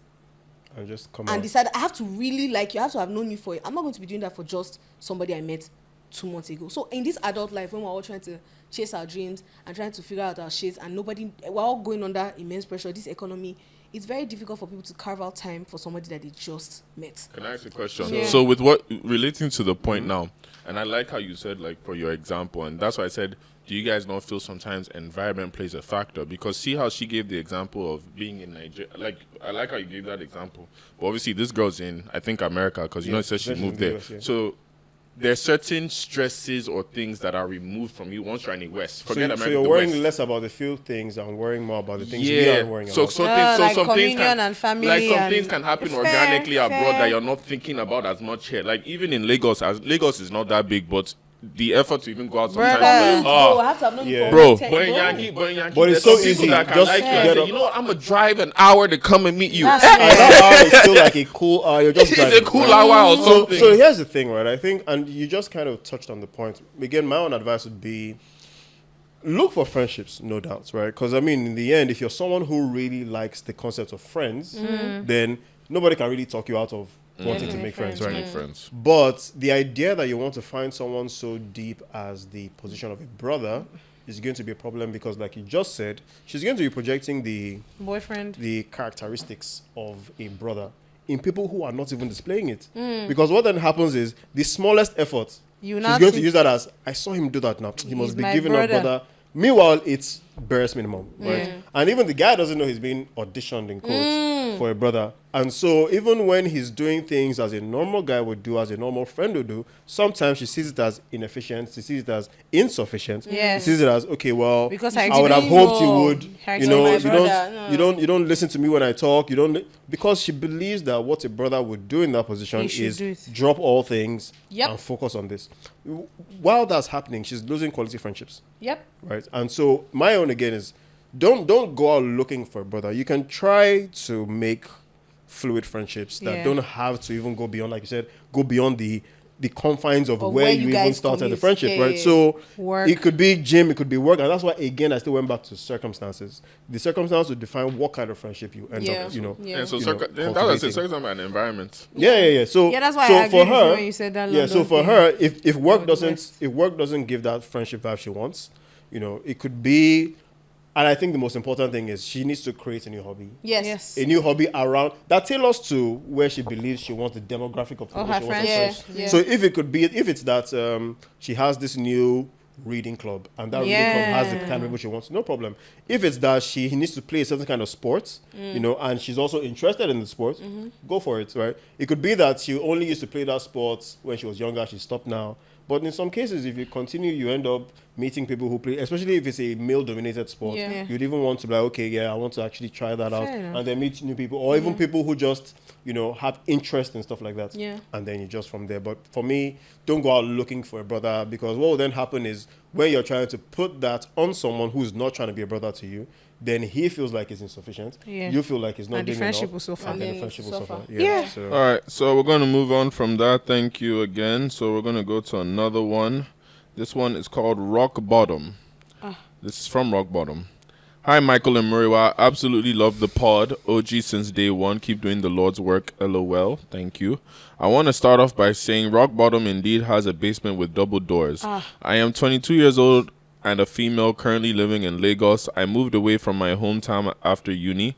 I'll just come and out. decide I have to really like you? I have to have known you for it. I'm not going to be doing that for just somebody I met 2 months ago. So in this adult life, when we're all trying to chase our dreams and trying to figure out our shit, and we're all going under immense pressure, this economy, it's very difficult for people to carve out time for somebody that they just met. Can I ask a question? Yeah. So with what relating to the point now, and I like how you said like for your example, and that's why I said, do you guys not feel sometimes environment plays a factor? Because see how she gave the example of being in Nigeria. Like I like how you gave that example. But obviously this girl's in I think America because you know it says she especially moved in the there. US, yeah. So there's certain stresses or things that are removed from you once you're in the West. Forget So America, you're the worrying West. less about the few things and worrying more about the things we are worrying So about. some like things communion can and family like some and- things can happen Fair, organically abroad fair. that you're not thinking about as much here. Like even in Lagos, as Lagos is not that big, but the effort to even go out sometimes. Brother. Bro, I have to have known you Yeah. for Bro, almost 10 but in bro. Yankee, But there's it's so some people easy. that can Just like you get and say, up. you know what, I'm gonna drive an hour to come and meet you. That's And fair. that hour is still like a cool hour. You're just It's a driving. cool right? hour or something. So here's the thing, right? I think, and you just kind of touched on the point. Again, my own advice would be look for friendships, no doubt, right? Because I mean, in the end, if you're someone who really likes the concept of friends, then nobody can really talk you out of wanting to make friends, right? Make friends. But the idea that you want to find someone so deep as the position of a brother is going to be a problem because, like you just said, she's going to be projecting the Boyfriend. characteristics of a brother in people who are not even displaying it. Because what then happens is the smallest effort, You she's not going to see- use that as, I saw him do that now. He He's must be my giving brother. up brother. Meanwhile, it's barest minimum, right? And even the guy doesn't know he's being auditioned in quotes for a brother. And so even when he's doing things as a normal guy would do, as a normal friend would do, sometimes she sees it as inefficient, she sees it as insufficient. Yes. She sees it as, okay, well, Because I I would have explain hoped you more. would. Her You know, my you brother, you don't listen to me when I talk. You don't, because she believes that what a brother would do in that position He should is do it. drop all things Yep. and focus on this. While that's happening, she's losing quality friendships, Yep. right? And so my own again is don't go out looking for a brother. You can try to make fluid friendships that Yeah. don't have to even go beyond, like you said, go beyond the confines of Of where where you you even guys started the commute. friendship, Yeah, right? yeah, So Work. it could be gym, it could be work, and that's why again I still went back to circumstances. The circumstance would define what kind of friendship you end Yeah. up, you know. Yeah. And so you know, that's what I said, cultivating. circumstance and environment. Yeah. So Yeah, that's why so I for agreed with you her, when you said that yeah. So London for thing. her, if work Out doesn't west. if work doesn't give that friendship vibe she wants, you know, it could be. And I think the most important thing is she needs to create a new hobby. Yes. A new hobby around that tailors to where she believes she wants the demographic of people her she wants to friends. serve. Yeah. So if it could be, if it's that she has this new reading club and that reading club has the kind of people she wants, no problem. If it's that he needs to play a certain kind of sport, you know, and she's also interested in the sport, go for it, right? It could be that she only used to play that sport when she was younger, she stopped now. But in some cases, if you continue, you end up meeting people who play, especially if it's a male-dominated sport. Yeah. You'd even want to be like, okay, yeah, I want to actually try that out, Fair enough. and then meet new people, or even people who just, you know, have interest in stuff like that. Yeah. And then you just from there. But for me, don't go out looking for a brother, because what will then happen is when you're trying to put that on someone who's not trying to be a brother to you, then he feels like it's insufficient. Yeah. You feel like it's not And the doing friendship enough, will suffer. and then And the then friendship will it'll suffer. suffer. Yeah. So. All right, so we're going to move on from that. Thank you again. So we're going to go to another one. This one is called Rock Bottom. This is from Rock Bottom. Hi, Michael and Muriwa. Absolutely love the pod. OG since day one. Keep doing the Lord's work. LOL. Thank you. I want to start off by saying Rock Bottom indeed has a basement with double doors. I am 22 years old and a female currently living in Lagos. I moved away from my hometown after uni.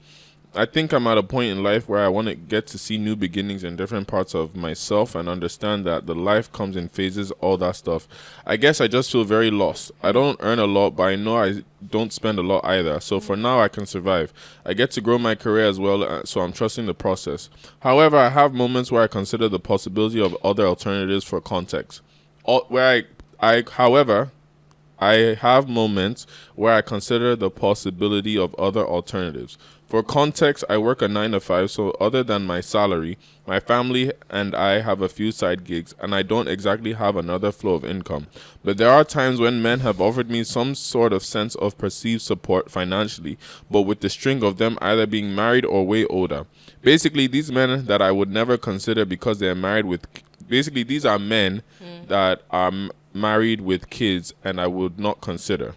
I think I'm at a point in life where I want to get to see new beginnings in different parts of myself and understand that the life comes in phases, all that stuff. I guess I just feel very lost. I don't earn a lot, but I know I don't spend a lot either. So for now, I can survive. I get to grow my career as well, so I'm trusting the process. However, I have moments where I consider the possibility of other alternatives for context. However, I have moments where I consider the possibility of other alternatives. For context, I work a 9 to 5, so other than my salary, my family and I have a few side gigs, and I don't exactly have another flow of income. But there are times when men have offered me some sort of sense of perceived support financially, but with the string of them either being married or way older. Basically, these men that I would never consider because they are married with... Basically, these are men that are married with kids and I would not consider.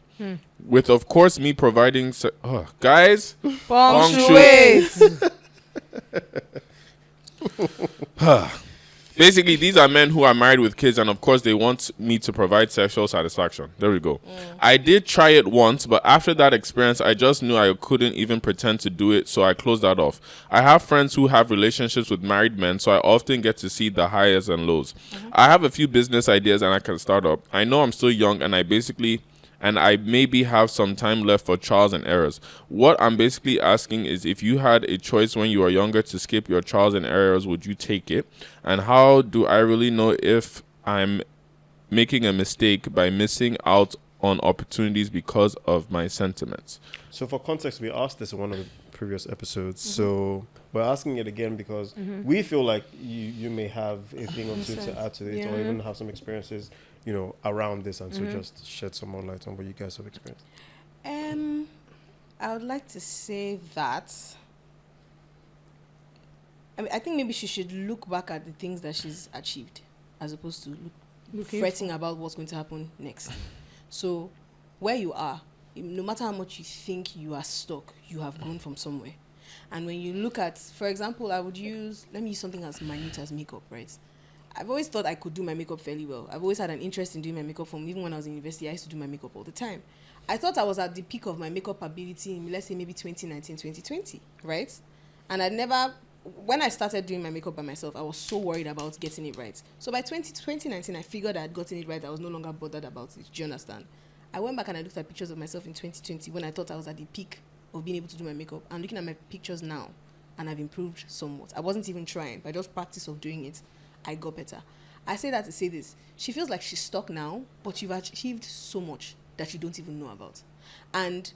With, of course, me providing... guys... Punctuate. Basically, these are men who are married with kids, and of course, they want me to provide sexual satisfaction. There we go. I did try it once, but after that experience, I just knew I couldn't even pretend to do it, so I closed that off. I have friends who have relationships with married men, so I often get to see the highs and lows. I have a few business ideas, and I can start up. I know I'm still young, and I maybe have some time left for trials and errors. What I'm basically asking is if you had a choice when you were younger to skip your trials and errors, would you take it? And how do I really know if I'm making a mistake by missing out on opportunities because of my sentiments. So for context, we asked this in one of the previous episodes. So we're asking it again because we feel like you may have a thing or two to add to it, or even have some experiences, around this, and so just shed some more light on what you guys have experienced. I would like to say that. I think maybe she should look back at the things that she's achieved, as opposed to fretting about what's going to happen next. So, where you are, no matter how much you think you are stuck, you have grown from somewhere. And when you look at, for example, let me use something as minute as makeup, right? I've always thought I could do my makeup fairly well. I've always had an interest in doing my makeup from even when I was in university. I used to do my makeup all the time. I thought I was at the peak of my makeup ability in, let's say, maybe 2019, 2020, right? And when I started doing my makeup by myself, I was so worried about getting it right. So by 2019, I figured I had gotten it right. I was no longer bothered about it. Do you understand? I went back and I looked at pictures of myself in 2020 when I thought I was at the peak of being able to do my makeup. I'm looking at my pictures now, and I've improved somewhat. I wasn't even trying. By just practice of doing it, I got better. I say that to say this. She feels like she's stuck now, but you've achieved so much that you don't even know about. And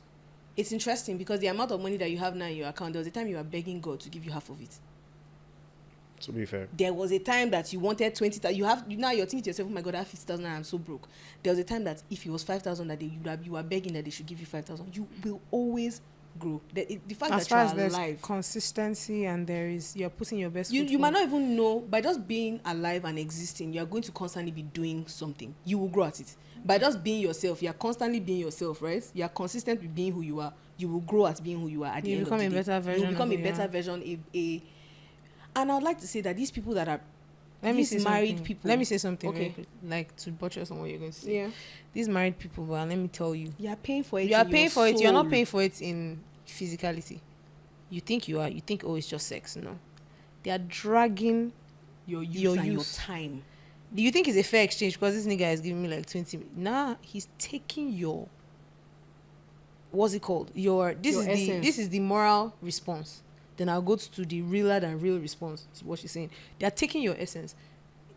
it's interesting because the amount of money that you have now in your account, there was a time you were begging God to give you half of it. To be fair, there was a time that you wanted 20,000. Now you're thinking to yourself, oh my God, I have 50,000 and I'm so broke. There was a time that if it was 5,000 that you were begging that they should give you 5,000. You will always grow. The fact As that far you're as there's alive, consistency and you're putting your best. you might not even know, by just being alive and existing, you are going to constantly be doing something. You will grow at it. By just being yourself, you are constantly being yourself, right? You are consistent with being who you are. You will grow at being who you are. At the end of the day, you become a better version. And I would like to say that these people that are married people. Let me say something. Okay. Like to buttress on what you're going to say. Yeah. These married people, well, let me tell you. You are paying for it. You are paying for it. You're not soul. paying for it in physicality. You think you are. You think, oh, it's just sex. No. They are dragging your your time. Do you think it's a fair exchange? Because this nigga is giving me like 20. Nah, he's taking your. What's it called? This is the moral response. Then I'll go to the realer than real response to what she's saying. They are taking your essence.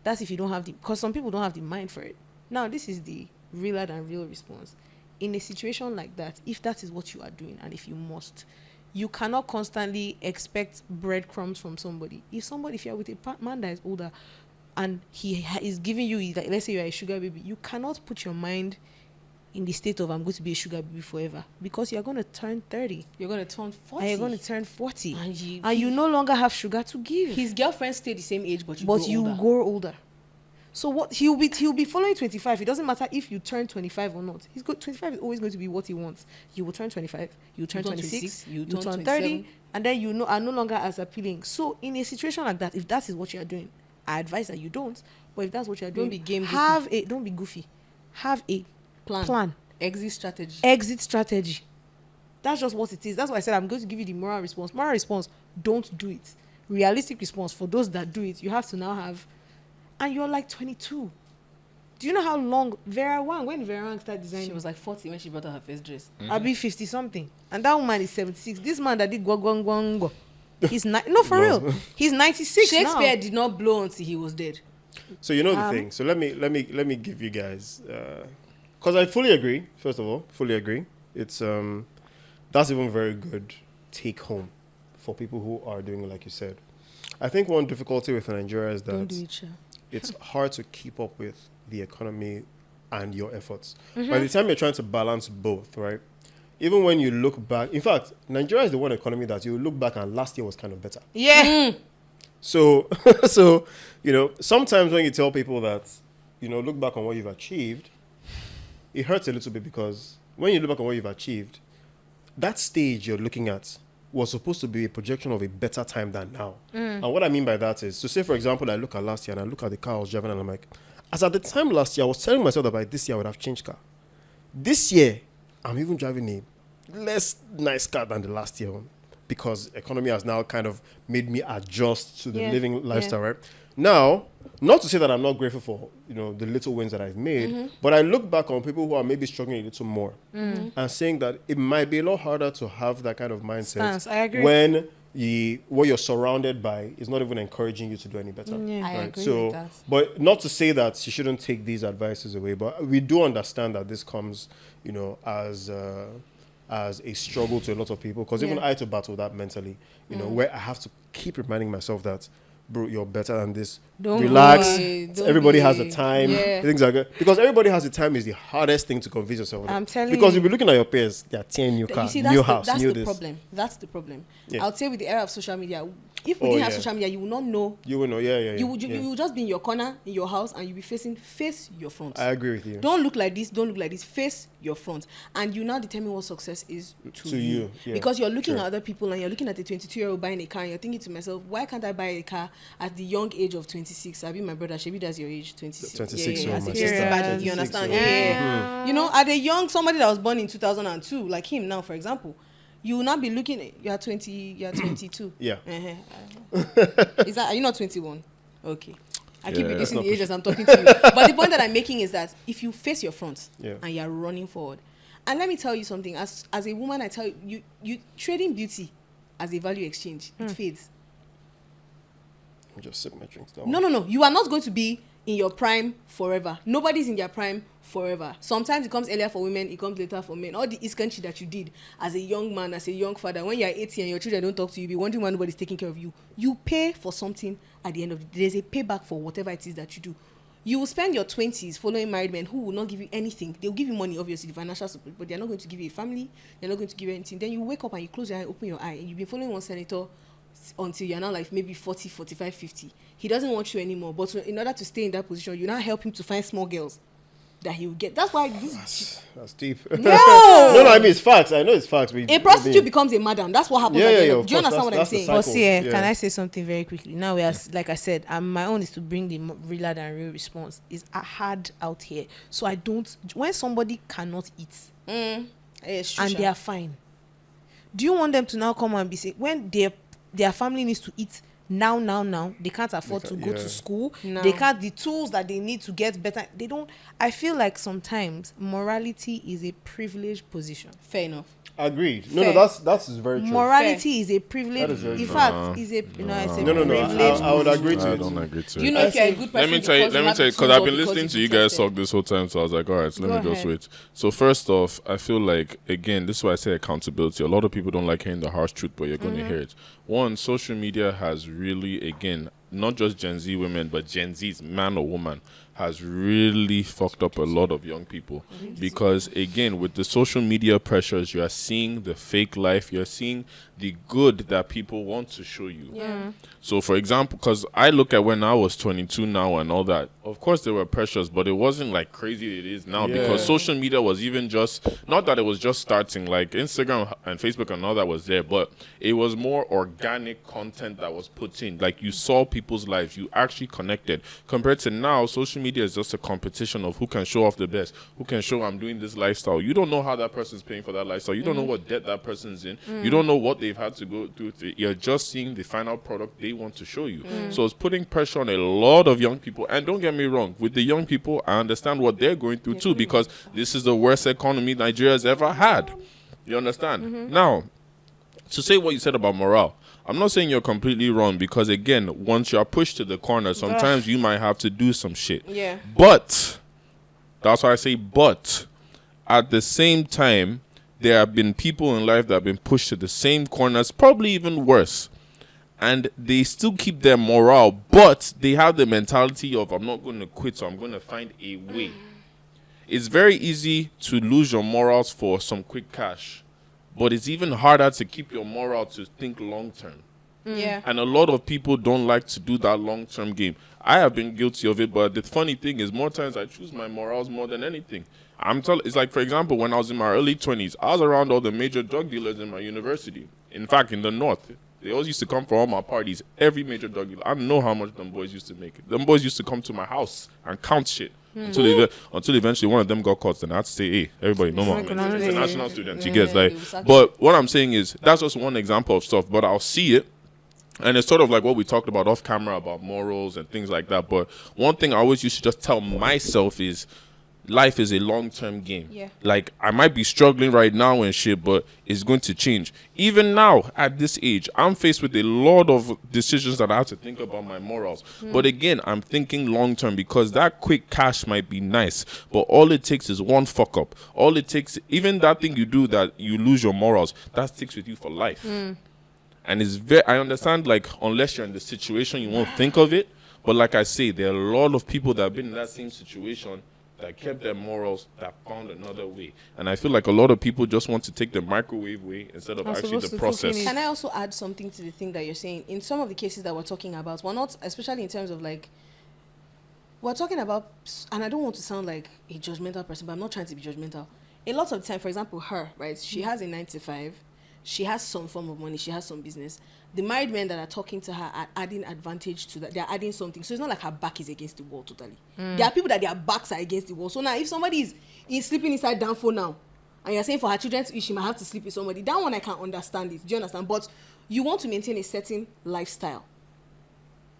That's if you don't have because some people don't have the mind for it. Now, this is the realer than real response. In a situation like that, if that is what you are doing, and if you must, you cannot constantly expect breadcrumbs from somebody. If you're with a man that is older, and he is giving you, like, let's say you're a sugar baby, you cannot put your mind in the state of I'm going to be a sugar baby forever, because you're going to turn 30. You're going to turn 40. And you're going to turn 40. And you no longer have sugar to give. His girlfriends stay the same age, but you grow older. So what he'll be following 25. It doesn't matter if you turn 25 or not. 25 is always going to be what he wants. You will turn 25, you turn 26, you turn 30, and then are no longer as appealing. So in a situation like that, if that is what you are doing, I advise that you don't. But if that's what you are doing, don't be goofy. Have a plan. Exit strategy. That's just what it is. That's why I said I'm going to give you the moral response. Moral response, don't do it. Realistic response, for those that do it, you have to now have. And you're like 22. Do you know how long when Vera Wang started designing? She was like 40 when she bought her first dress. I'll be 50 something. And that woman is 76. This man that did go. He's no, for real. He's 96 Shakespeare now. did not blow until he was dead. So you know the thing. So let me give you guys, because I fully agree. First of all, fully agree. It's that's even very good take home for people who are doing it, like you said. I think one difficulty with Nigeria is that Don't do it, sure. It's hard to keep up with the economy and your efforts. By the time you're trying to balance both, right? Even when you look back, in fact, Nigeria is the one economy that you look back and last year was kind of better. Yeah. So, sometimes when you tell people that, look back on what you've achieved, it hurts a little bit, because when you look back on what you've achieved, that stage you're looking at was supposed to be a projection of a better time than now. And what I mean by that is, so say, for example, I look at last year and I look at the car I was driving and I'm like, as at the time last year, I was telling myself that by this year I would have changed car. This year, I'm even driving a less nice car than the last year one, because economy has now kind of made me adjust to the living lifestyle, right? Now, not to say that I'm not grateful for, the little wins that I've made, but I look back on people who are maybe struggling a little more and saying that it might be a lot harder to have that kind of mindset. Stance, I agree. When what you're surrounded by is not even encouraging you to do any better. Yeah. I agree So, with that. but not to say that she shouldn't take these advices away, but we do understand that this comes, as a struggle to a lot of people. Because even Yeah. I had to battle that mentally, where I have to keep reminding myself that, bro, you're better than this. Don't Relax. be- don't Everybody be- has a time. yeah. Things like that. Because everybody has a time is the hardest thing to convince yourself. I'm telling because you. you'll be looking at your peers, they're 10 new You cars, see, new that's house, that's new the this. problem. That's the problem. Yeah. I would say with the era of social media, if we Oh, didn't have yeah. social media, you will not know. You will know, yeah. You would yeah. you would just be in your corner in your house and you'll be face your front. I agree with you. Don't look like this. Don't look like this. Face your front, and you now determine what success is to you. yeah. Because you're looking Sure. at other people and you're looking at a 22-year-old buying a car, and you're thinking to myself, why can't I buy a car at the young age of 26? I be my brother. Shebi, that's your age, 26. 26, Yeah, oh, as my a sister, sister, but you 26, understand? oh. Yeah. You know, at a young somebody that was born in 2002, like him now, for example. You will not be looking at, you are 22. Yeah. Is that, are you not 21? Okay. I keep Yeah. reducing the age as I'm talking to you. But the point that I'm making is that if you face your front Yeah. and you're running forward, and let me tell you something, as a woman, I tell you, you trading beauty as a value exchange, it fades. Let me just sip my drinks now. No. You are not going to be in your prime forever. Nobody's in their prime forever. Sometimes it comes earlier for women, it comes later for men. All the iskanchi that you did as a young man, as a young father, when you're 80 and your children don't talk to you, you be wondering why nobody's taking care of you. You pay for something at the end of the day. There's a payback for whatever it is that you do. You will spend your 20s following married men who will not give you anything. They'll give you money, obviously, financial support, but they're not going to give you a family. They're not going to give you anything. Then you wake up and you close your eye, open your eye, and you've been following one senator until you're now like maybe 40, 45, 50. He doesn't want you anymore. But in order to stay in that position, you now help him to find small girls that he will get. That's why this. That's deep. No! no, I mean, it's facts. I know it's facts. A prostitute becomes a madam. That's what happens. Yeah, at the yeah, end yeah, of- of Do you course. understand what I'm That's the saying? cycle. But see, Yeah. can I say something very quickly? Now we are, like I said, my own is to bring the realer than real response. Is hard out here, so I don't. When somebody cannot eat It's true, and sha. they are fine, do you want them to now come and be saying when their family needs to eat now they can't afford to go yeah. to school, No. they can't, the tools that they need to get better, they don't. I feel like sometimes morality is a privileged position. Fair enough. Agreed. Fair. No, that's very true. Morality is a privilege. That is very In true. fact, is a it's a No, privilege. I would agree to I it. don't agree to You it. know if you're a good person. Let me tell you, because I've been listening listening to you guys talk this whole time, so I was like, all right, so let Go me just ahead. wait. So first off, I feel like, again, this is why I say accountability. A lot of people don't like hearing the harsh truth, but you're going to hear it. One, social media has really, again, not just Gen Z women, but Gen Z's man or woman has really fucked up a lot of young people. Because, again, with the social media pressures, you are seeing the fake life, you're seeing the good that people want to show you. Yeah. So, for example, because I look at when I was 22 now and all that, of course there were pressures, but it wasn't like crazy it is now Yeah. because social media was even just, not that it was just starting, like Instagram and Facebook and all that was there, but it was more organic content that was put in. Like you saw people's lives, you actually connected. Compared to now, social media is just a competition of who can show off the best, who can show I'm doing this lifestyle. You don't know how that person's paying for that lifestyle. You don't know what debt that person's in. You don't know what they've had to go through. You're just seeing the final product they want to show you. So it's putting pressure on a lot of young people. And don't get me wrong, with the young people, I understand what they're going through too, because this is the worst economy Nigeria's ever had. You understand? Now, to say what you said about morale, I'm not saying you're completely wrong, because again, once you're pushed to the corner, sometimes you might have to do some shit. Yeah. But that's why I say but. At the same time, there have been people in life that have been pushed to the same corners, probably even worse. And they still keep their morale, but they have the mentality of, I'm not going to quit, so I'm going to find a way. It's very easy to lose your morals for some quick cash, but it's even harder to keep your moral to think long term. Yeah. And a lot of people don't like to do that long-term game. I have been guilty of it, but the funny thing is more times I choose my morals more than anything. It's like, for example, when I was in my early 20s, I was around all the major drug dealers in my university. In fact, in the north, they always used to come for all my parties. Every major drug dealer. I know how much them boys used to make. Them boys used to come to my house and count shit. Until eventually one of them got caught, and I had to say, hey, everybody, no more. International students, you get they like. will sack But what I'm saying is, that's just one example of stuff, but I'll see it. And it's sort of like what we talked about off camera about morals and things like that. But one thing I always used to just tell myself is, life is a long-term game. Yeah. Like, I might be struggling right now and shit, but it's going to change. Even now, at this age, I'm faced with a lot of decisions that I have to think about my morals. But again, I'm thinking long-term, because that quick cash might be nice, but all it takes is one fuck up. All it takes, even that thing you do that you lose your morals, that sticks with you for life. And it's very, I understand, like, unless you're in the situation, you won't think of it. But like I say, there are a lot of people that have been in that same situation that kept their morals, that found another way. And I feel like a lot of people just want to take the microwave way instead of I'm actually supposed the to process. cook in Can I also add something to the thing that you're saying? In some of the cases that we're talking about, we're not, especially in terms of like, we're talking about, and I don't want to sound like a judgmental person, but I'm not trying to be judgmental. A lot of the time, for example, her, right? She has a 9 to 5. She has some form of money. She has some business. The married men that are talking to her are adding advantage to that. They're adding something. So it's not like her back is against the wall totally. There are people that their backs are against the wall. So now if somebody is sleeping inside down for now, and you're saying for her children to eat, she might have to sleep with somebody, that one I can understand it. Do you understand? But you want to maintain a certain lifestyle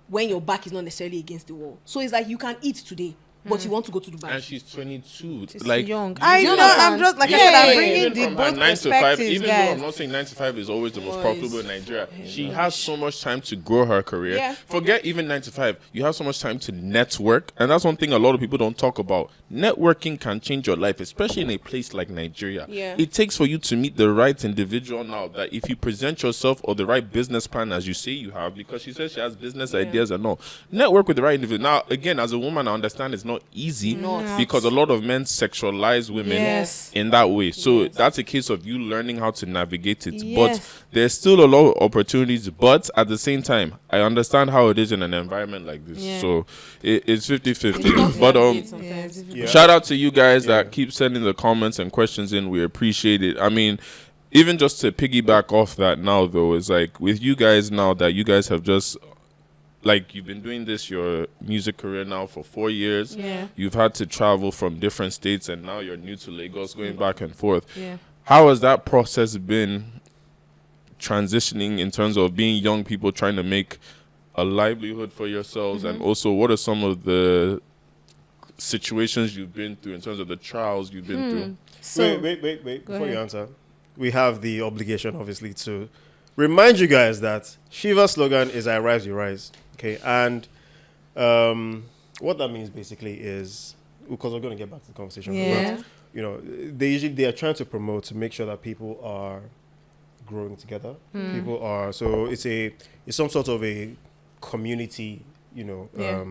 when your back is not necessarily against the wall. So it's like you can eat today, but you want to go to Dubai. And she's 22. She's like, young. you I know, know. I'm just like I said. I'm bringing even the from her both 9 to 5, perspectives, even though I'm guys. not saying 9 to 5 is always the most Boys. profitable in Nigeria, she has so much time to grow her career. Yeah. Forget even 9 to 5. You have so much time to network, and that's one thing a lot of people don't talk about. Networking can change your life, especially in a place like Nigeria. Yeah. It takes for you to meet the right individual now, that if you present yourself or the right business plan as you say you have, because she says she has business ideas and all, network with the right individual. Now, again, as a woman, I understand it's not easy Not. because a lot of men sexualize women Yes. in that way. So Yes. that's a case of you learning how to navigate it. Yes. But there's still a lot of opportunities. But at the same time, I understand how it is in an environment like this. Yeah. So it's 50-50. It's But sometimes. Yeah. shout out to you guys that Yeah. keep sending the comments and questions in. We appreciate it. I mean, even just to piggyback off that now, though, is like with you guys now that you guys have just, like, you've been doing this, your music career now for 4 years. Yeah. You've had to travel from different states, and now you're new to Lagos, going back and forth. Yeah. How has that process been transitioning in terms of being young people trying to make a livelihood for yourselves? And also, what are some of the situations you've been through in terms of the trials you've been through? So Wait. Go Before you ahead. answer, we have the obligation, obviously, to remind you guys that Shiva's slogan is "I rise, you rise." Okay, and what that means basically is, because we're going to get back to the conversation. Yeah. But, you know, they are trying to promote to make sure that people are growing together. People are, so it's some sort of a community, you know, Yeah.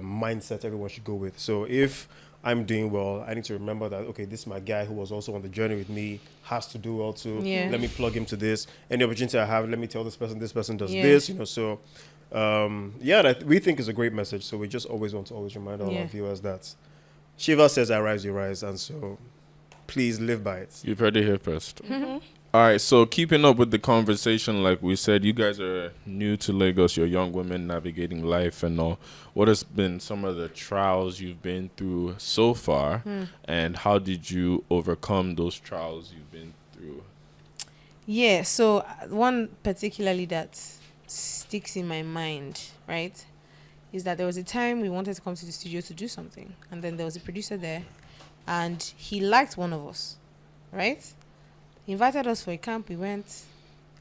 mindset everyone should go with. So if I'm doing well, I need to remember that, okay, this is my guy who was also on the journey with me, has to do well too. Yeah. Let me plug him to this. Any opportunity I have, let me tell this person does Yeah. this, you know. So we think it's a great message. So we just always want to remind all Yeah. our viewers that Shiva says, "I rise, you rise," and so please live by it. You've heard it here first. All right, so keeping up with the conversation, like we said, you guys are new to Lagos. You're young women navigating life and all. What has been some of the trials you've been through so far, and how did you overcome those trials you've been through? Yeah, so one particularly that sticks in my mind, right, is that there was a time we wanted to come to the studio to do something, and then there was a producer there, and he liked one of us, right? He invited us for a camp. We went.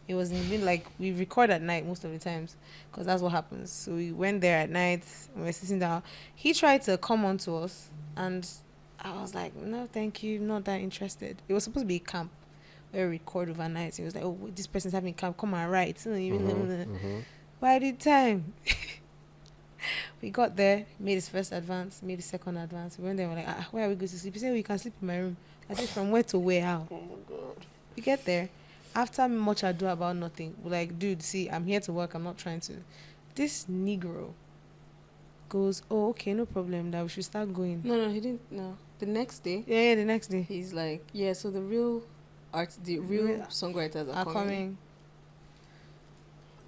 It was in like we record at night most of the times, because that's what happens. So we went there at night. We were sitting down. He tried to come on to us, and I was like, "No, thank you, not that interested." It was supposed to be a camp where we record overnight. He was like, "Oh, this person's having camp. Come and write." By the time we got there, made his first advance, made his second advance. We went there. We're like, "Where are we going to sleep?" He said, "We can sleep in my room." I said, "From where to where? How?" Oh my god. We get there. After much ado about nothing, we're like, "Dude, see, I'm here to work. I'm not trying to." This Negro goes, "Oh, okay, no problem. That we should start going." No, he didn't. No, the next day, Yeah, the next day he's like, yeah. So the real Real songwriters are coming.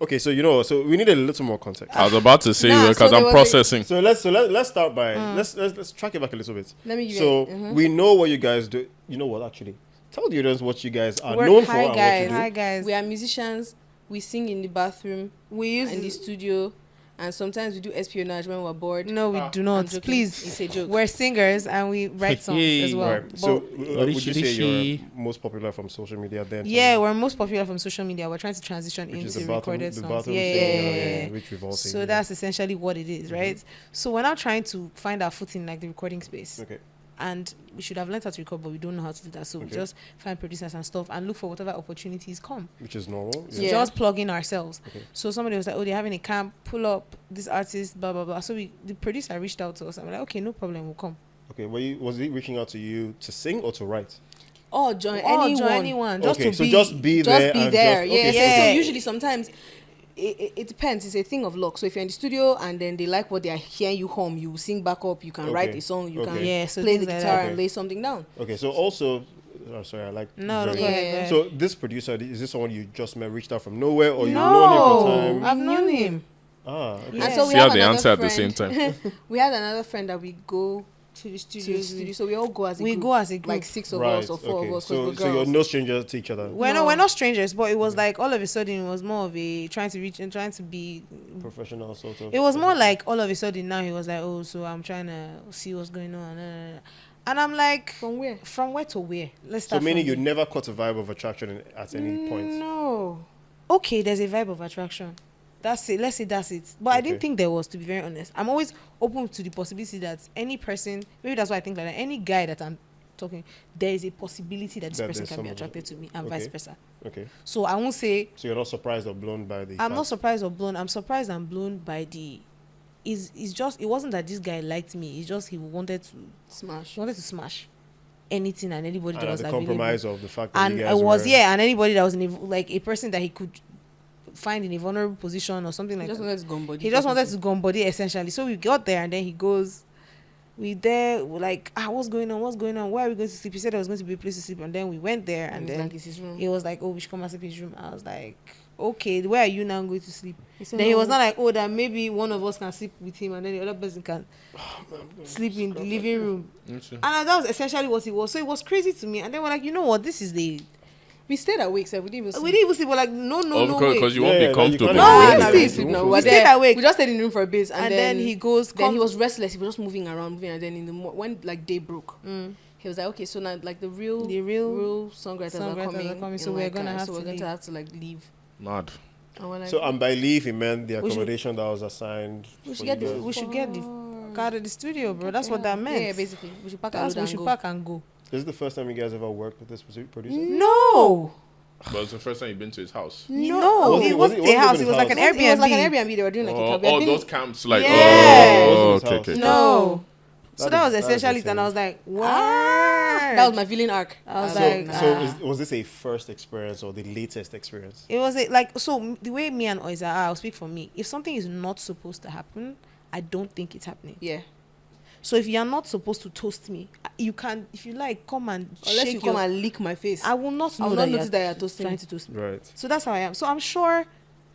Okay, so you know, so we need a little more context. I was about to say Nah, because so there I'm was processing. So let's start by let's track it back a little bit. Let me give So you. we know what you guys do. You know what, actually, tell the audience what you guys are We're- known for hi, and guys. what you do. Hi guys. We are musicians. We sing in the bathroom, We use in the studio, And sometimes we do espionage when we're bored. No, we do I'm not. joking. Please, It's a joke. we're singers and we write songs as well. Right. So, But would you say Rishi. you're most popular from social media then? yeah, we're most popular from social media. We're trying to transition Which is into the bottom, recorded the songs. bottom Yeah, thing, yeah. which we've all seen. So yeah. that's essentially what it is, right? So we're now trying to find our foot in like the recording space. Okay. And we should have learned how to record, but we don't know how to do that. So we Okay. just find producers and stuff and look for whatever opportunities come. Which is normal. Yeah. Just plug in ourselves. Okay. So somebody was like, oh, they're having a camp, pull up this artist, blah, blah, blah. So the producer reached out to us. I'm like, okay, no problem, we'll come. Okay. Was he reaching out to you to sing or to write? Or join Oh, anyone. join anyone. Just Okay, to so be, just be Just there. be and there. Just, Yeah. okay. Yeah. So usually sometimes it depends. It's a thing of luck. So if you're in the studio and then they like what they are hearing you hum, you sing back up. You can write Okay. a song. You can Okay. Yeah, so play the things like guitar that. and Okay. lay something down. Okay. So also, sorry, I like. No, very- go ahead, Yeah. go ahead. So this producer, is this someone you just met, reached out from nowhere, or you've known him for time? I've known him. Ah. Okay. Yeah. And so we See how have they another answer at the friend- same time. We had another friend that we go To the to studio. the studio. So we all go as a We group. go as a group. Like 6 of Right. us or 4 okay. of us. 'cause So, we're so you're girls. no strangers to each other. We're No. we're not strangers, but it was like all of a sudden it was more of a trying to reach and trying to be. Professional sort of. It was more like all of a sudden now he was like, oh, so I'm trying to see what's going on, and I'm like, From where? from where to where? Let's So start. meaning from you there. never caught a vibe of attraction at any point. No. Okay, there's a vibe of attraction. That's it. Let's say that's it. But I didn't Okay. think there was, to be very honest. I'm always open to the possibility that any person, maybe that's why I think like that, any guy that I'm talking, there is a possibility that this That person there's can be some of attracted it. to me and Okay. vice versa. Okay. So I won't say So you're not surprised or blown by the. I'm not fact- surprised or blown. I'm surprised and blown by the. It's just it wasn't that this guy liked me. It's just he wanted Smash. smash anything and anybody And that at was the available. compromise of the fact that And you I guys was were, and anybody that was in like a person that he could find in a vulnerable position or something like Just that. wanted to go on body. He just wanted to go on body essentially. So we got there and then he goes, we're like, what's going on? Where are we going to sleep? He said there was going to be a place to sleep, and then we went there and And then like, it's his room. he was like, oh, we should come and sleep in his room. I was like, okay, where are you now going to sleep? said, Then he was "No." not like, oh, that maybe one of us can sleep with him and then the other person can sleep in the living room. And that was essentially what it was. So it was crazy to me. And then we're like, you know what? This is the. We stayed awake, so we didn't even sleep. We didn't even sleep. We're like, no, way. Because you Yeah, won't yeah, be you comfortable. can't- No, we No, didn't no, stay no, asleep. no, No, no. we We were stayed there. awake. We just stayed in the room for a bit, And then he goes, Then he come. was restless. He was just moving around, and then in the when like day broke, he was like, okay, so now like the real songwriters are coming, so in, we're like, gonna have so to we're going leave. to have to like leave. Mad. And we're like, So by leave, he meant the We should- accommodation that was assigned. we for should get you the guys. We should get the fuck out of the studio, bro. That's what that meant. Yeah, basically, we should pack our That's load we and should go. pack and go. This is the first time you guys ever worked with this producer. No. But it's the first time you've been to his house. No, Was it- it was wasn't it- the was it house. in It was his like an house? Airbnb. It was like an Airbnb. They were doing like a Oh, camp. We had been- those camps, like, Yeah. oh, Wasn't okay, his okay. house. No. So That that is- was that is essentially it, and I was insane. like, what? That was my villain arc. I was So, like, was this a first experience or the latest experience? It was like so the way me and Oiza are, I'll speak for me. If something is not supposed to happen, I don't think it's happening. Yeah, So if you're not supposed to toast me, you can, if you like, come and unless shake you come your- and lick my face. I will not I know will that not notice that you're toasting trying me. to toast me. Right. So that's how I am. So I'm sure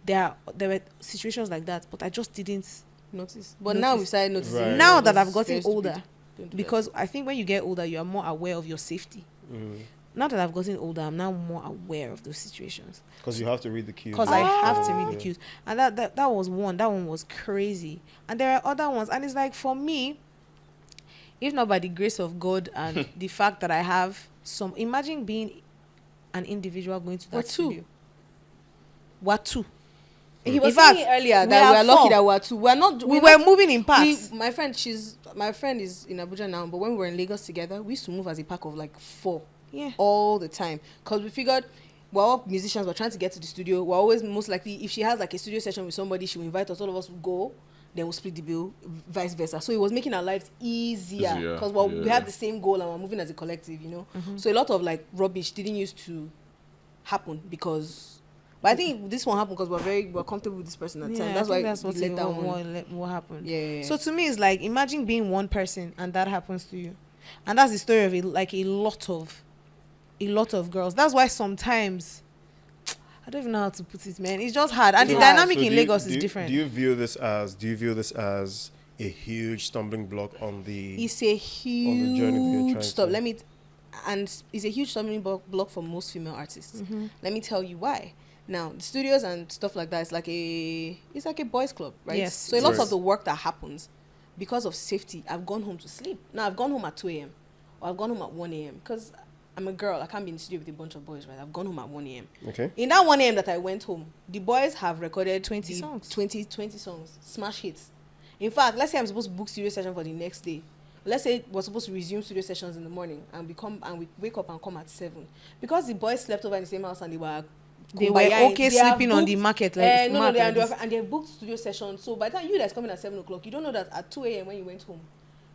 there were situations like that, but I just didn't. Notice. But now we started noticing. Right. Now that It's I've gotten very stupid. older, Don't do that. because I think when you get older, you are more aware of your safety. Now that I've gotten older, I'm now more aware of those situations. Because you have to read the cues. Because I have to read the Yeah. cues. And that was one. That one was crazy. And there are other ones. And it's like, for me, if not by the grace of God and the fact that I have some... Imagine being an individual going to that We're two. studio. We're two. He was In fact, saying earlier we that we are are lucky four. that we're two. We're not. We we're were moving in parts. My friend is in Abuja now, but when we were in Lagos together, we used to move as a pack of like 4 Yeah. all the time, because we figured we're all musicians, we're trying to get to the studio. We're always most likely, if she has like a studio session with somebody, she will invite us, all of us will go, then we'll split the bill, vice versa. So it was making our lives easier Easier, because we yeah. had the same goal and we're moving as a collective, you know. So a lot of like rubbish didn't used to happen because. But I think this one happened because we're comfortable with this person at the time. I That's think why that's what we let that one. what happened. Yeah. So to me, it's like, imagine being one person and that happens to you, and that's the story of a lot of girls. That's why sometimes I don't even know how to put it, man. It's just hard, and the hard. dynamic So in do you- Lagos do is you- different. Do you view this as a huge stumbling block on the? It's a journey that you're huge trying stop. to- Let me, and it's a huge stumbling block for most female artists. Let me tell you why. Now, the studios and stuff like that, it's like a boys' club, right? Yes. So a lot Right. of the work that happens, because of safety, I've gone home to sleep. Now, I've gone home at 2 a.m. or I've gone home at 1 a.m. because I'm a girl. I can't be in the studio with a bunch of boys, right? I've gone home at 1 a.m. Okay. In that 1 a.m. that I went home, the boys have recorded 20 the songs. 20 songs, smash hits. In fact, let's say I'm supposed to book studio session for the next day. Let's say we're supposed to resume studio sessions in the morning, and we wake up and come at 7. Because the boys slept over in the same house and they were okay they have sleeping on the booked- market. no, like this. and they booked studio sessions. So by the time you guys coming at 7 o'clock, you don't know that at 2 a.m. when you went home,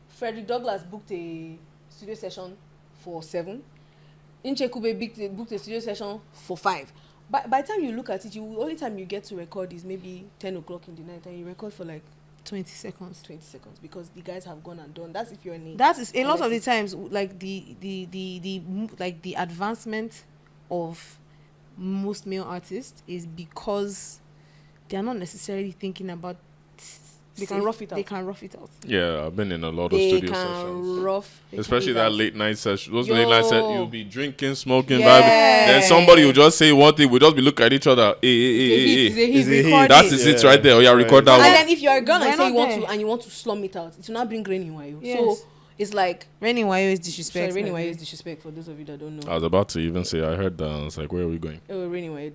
Frederick Douglass booked a studio session for 7. Inche Kube booked a studio session for 5. By the time you look at it, only time you get to record is maybe 10 o'clock in the night, and you record for like 20 seconds. 20 seconds because the guys have gone and done. That's if you're in a That is a lot of the collective. times, like the advancement of most male artists is because they are not necessarily thinking about. They can rough it out. They can rough it out. Yeah, I've been in a lot of They studio can sessions. rough, Especially it that out. late night session. Those Yo. late night sessions, you'll be drinking, smoking, Yeah. vibing. Then somebody will just say one thing. We'll just be looking at each other. Hey, hey, hey, hey, It's hey. a hit. Is it Record hit? That it. is it right there. Oh yeah, record that And one. then if you're a girl We're and say not you want there. to and you want to slum it out, it will not bring rain in Wayo. Yes. So it's like Raining Wayo is sorry, disrespect. rain in Wayo is disrespect for those of you that don't know. I was about to even say, I heard that. I was like, where are we going? Oh, rain in Wayo,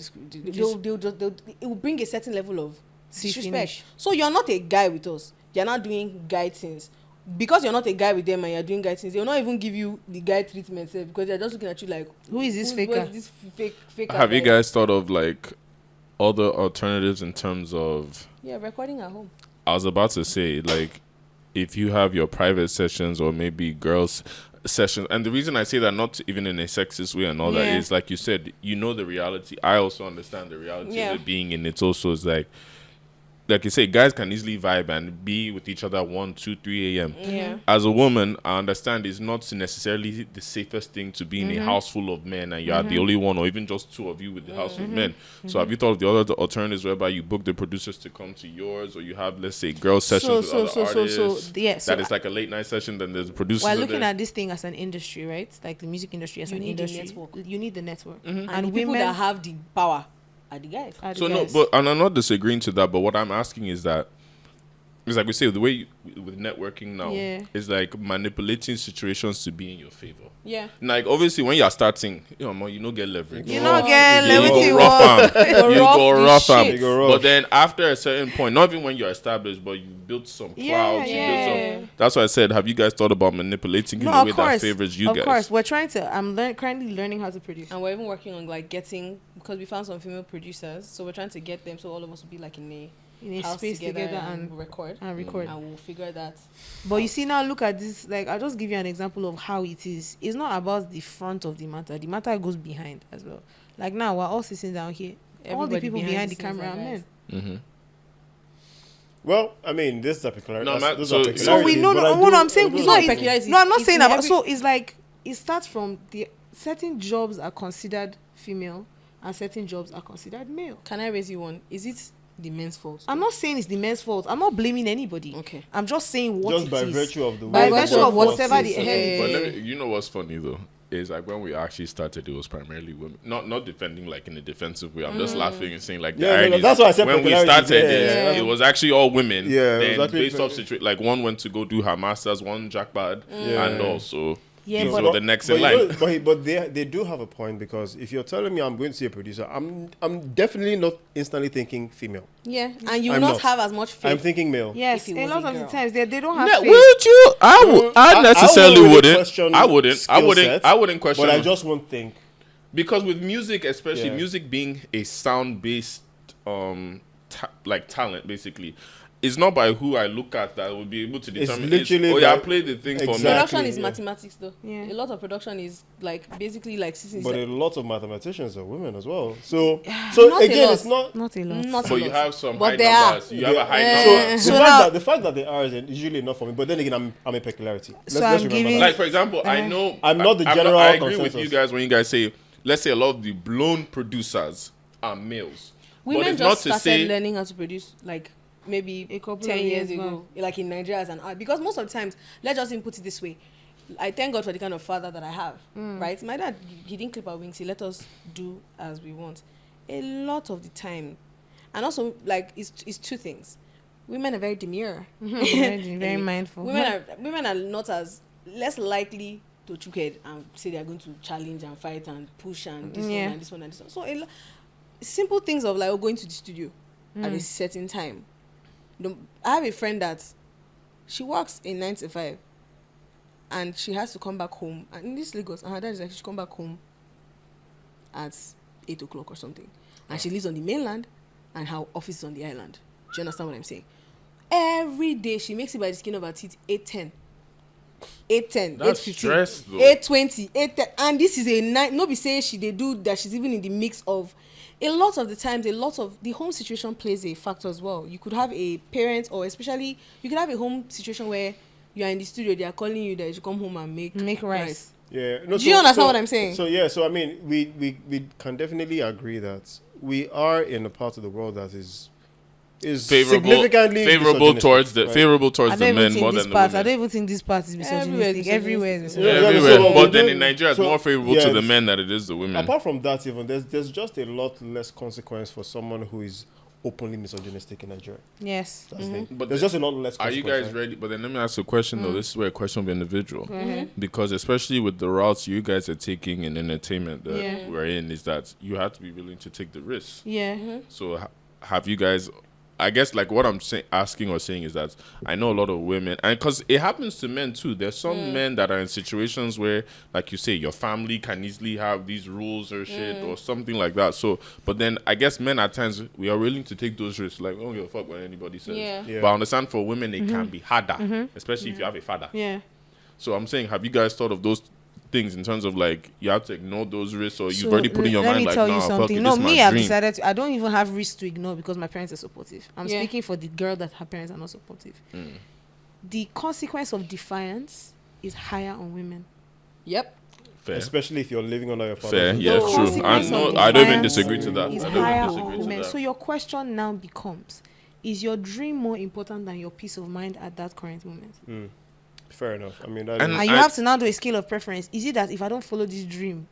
it will bring a certain level of See disrespect. finish. So you're not a guy with us. You're not doing guy things. Because you're not a guy with them and you're doing guy things, they'll not even give you the guy treatment sef, because they're just looking at you like, Who is this what faker? is this fake Have you guy? guys thought of like other alternatives in terms of? Yeah, recording at home. I was about to say, like, if you have your private sessions or maybe girls sessions, and the reason I say that, not even in a sexist way and all that, Yeah. is like you said, you know the reality. I also understand the reality Yeah. of it being in it. Also, is like you say, guys can easily vibe and be with each other 1, 2, 3 a.m. Yeah. As a woman, I understand it's not necessarily the safest thing to be in a house full of men and you are the only one, or even just 2 of you with the house with men. So have you thought of the other alternatives whereby you book the producers to come to yours, or you have, let's say, girl sessions with other artists? Yeah. So That is like a late night session. Then there's the producers. we're are looking there. at this thing as an industry, right? Like the music industry as You an need a industry. network. You need the network. And the And people women that have the power are the guys. are the So no, guys. but and I'm not disagreeing to that. But what I'm asking is that it's like we say, the way with networking now Yeah. is like manipulating situations to be in your favor. Yeah. Like obviously, when you're starting, you don't get leverage. You Oh, know, get you You go levity go one. rough am. You rough go the rough am. shit. You go rough. But then after a certain point, not even when you're established, but you built some Yeah, clouds. yeah. You built some. That's why I said, have you guys thought about manipulating in No, a of way course. that favors you Of guys? course, we're trying to. I'm currently learning how to produce. And we're even working on like getting, because we found some female producers, so we're trying to get them so all of us will be like in In a a house space together and record. and record. And we'll figure that. But you see now, look at this. Like, I'll just give you an example of how it is. It's not about the front of the matter. The matter goes behind as well. Like now, we're all sitting down here. All the Everybody people behind the scenes camera are are guys. men. Mm-hmm. Well, I mean, this is a peculiar. No, man, those so- are so So peculiarities, we know. but I What do- I'm saying, I do it's not understand. peculiarities. No, I'm not It's saying in that. every- So it's like it starts from the certain jobs are considered female and certain jobs are considered male. Can I raise you one? Is it the men's fault? I'm not saying it's the men's fault. I'm not blaming anybody. Okay. I'm just saying what Just it by is. virtue of the By way the virtue of workforce whatever is the set hell up. it But is. let me, you know what's funny though? Is like when we actually started, it was primarily women. Not defending like in a defensive way. I'm just laughing and saying like the Yeah, no, no, irony is that's why I said when we peculiarities. started Yeah, this, yeah. it was actually all women. Yeah, it then was actually based off situation, like one went to go do her masters, one jackpad, Yeah. and also Yeah, these but- were the next in you line. know, but they do have a point, because if you're telling me I'm going to see a producer, I'm definitely not instantly thinking female. Yeah. And you will I'm not not. have as much faith. I'm thinking male. Yes, If it a was lot a of the girl. times they don't have Yeah, faith. would you? I I necessarily won't really wouldn't. question I wouldn't. I skill wouldn't. sets, I wouldn't question. But I them. just won't think. Because with music, especially Yeah. music being a sound-based like talent, basically, it's not by who I look at that will be able to It's determine. literally oh yeah, I by- play the thing for me. Exactly. Production is yeah. mathematics though. Yeah. A lot of production is like basically like sitting. But a lot of mathematicians are women as well. So Not a again, lot. it's not. Not a lot. not a But you lot. have some But high they are. numbers. You have a high So, number. the, So fact now- that, the fact that they are is usually enough for me. But then again, I'm a peculiarity. So I'm giving- Like for example, I know I'm not the I general agree with consensus. you guys when you guys say, let's say a lot of the blown producers are males. but Women it's just not to started say learning how to produce like maybe A couple 10 of years years ago, like in Nigeria as an art. Because most of the times, let's just even put it this way. I thank God for the kind of father that I have, right? My dad, he didn't clip our wings. He let us do as we want. a lot of the time, and also like it's two things. Women are very demure. Very mindful. Women are not as less likely to chook head and say they are going to challenge and fight and push and this one and this one and this one. So simple things of like going to the studio at a certain time. I have a friend that she works in 9 to 5 and she has to come back home, and in this Lagos, and her dad is like, she should come back home at 8 o'clock or something, and she lives on the mainland and her office is on the island. Do you understand what I'm saying? Every day she makes it by the skin of her teeth. 8:10, 8:10, That's 8:15, stress, though. 8:20, 8:10, and this is a night. Nobody say they do that. She's even in the mix of. A lot of the times, a lot of the home situation plays a factor as well. You could have a parent, or especially you could have a home situation where you are in the studio, they are calling you that you should come home and make rice. Yeah. No, Do you understand what I'm saying? So yeah, so I mean, we can definitely agree that we are in a part of the world that is significantly favorable towards the I men more than the women. I don't even think this part is misogynistic. Everywhere. Everywhere. But then in Nigeria, it's more favorable to the men than it is the women. Apart from that, even there's just a lot less consequence for someone who is openly misogynistic in Nigeria. Yes. That's the thing. But there's just a lot less Are consequence. you guys ready? But then let me ask you a question though. This is where a question of individual, because especially with the routes you guys are taking in entertainment that we're in, is that you have to be willing to take the risk. Yeah. So have you guys? I guess like what I'm asking or saying is that I know a lot of women, and because it happens to men too. There's some men that are in situations where, like you say, your family can easily have these rules or shit or something like that. So, but then I guess men at times we are willing to take those risks. Like, don't give a fuck what anybody says. Yeah. But I understand for women it can be harder, especially if you have a father. Yeah. So I'm saying, have you guys thought of those things in terms of like you have to ignore those risks, or you've already put in your mind like, no, fuck it, No, this is me, my I've dream. decided I don't even have risks to ignore because my parents are supportive. I'm speaking for the girl that her parents are not supportive. The consequence of defiance is higher on women. Yep. Fair. Especially if you're living under your father. Fair, yeah, The true. consequence of I don't even defiance disagree to that. is I don't higher even disagree on to women. that. So your question now becomes: is your dream more important than your peace of mind at that current moment? Fair enough. I mean, And And you have to now do a scale of preference. Is it that if I don't follow this dream,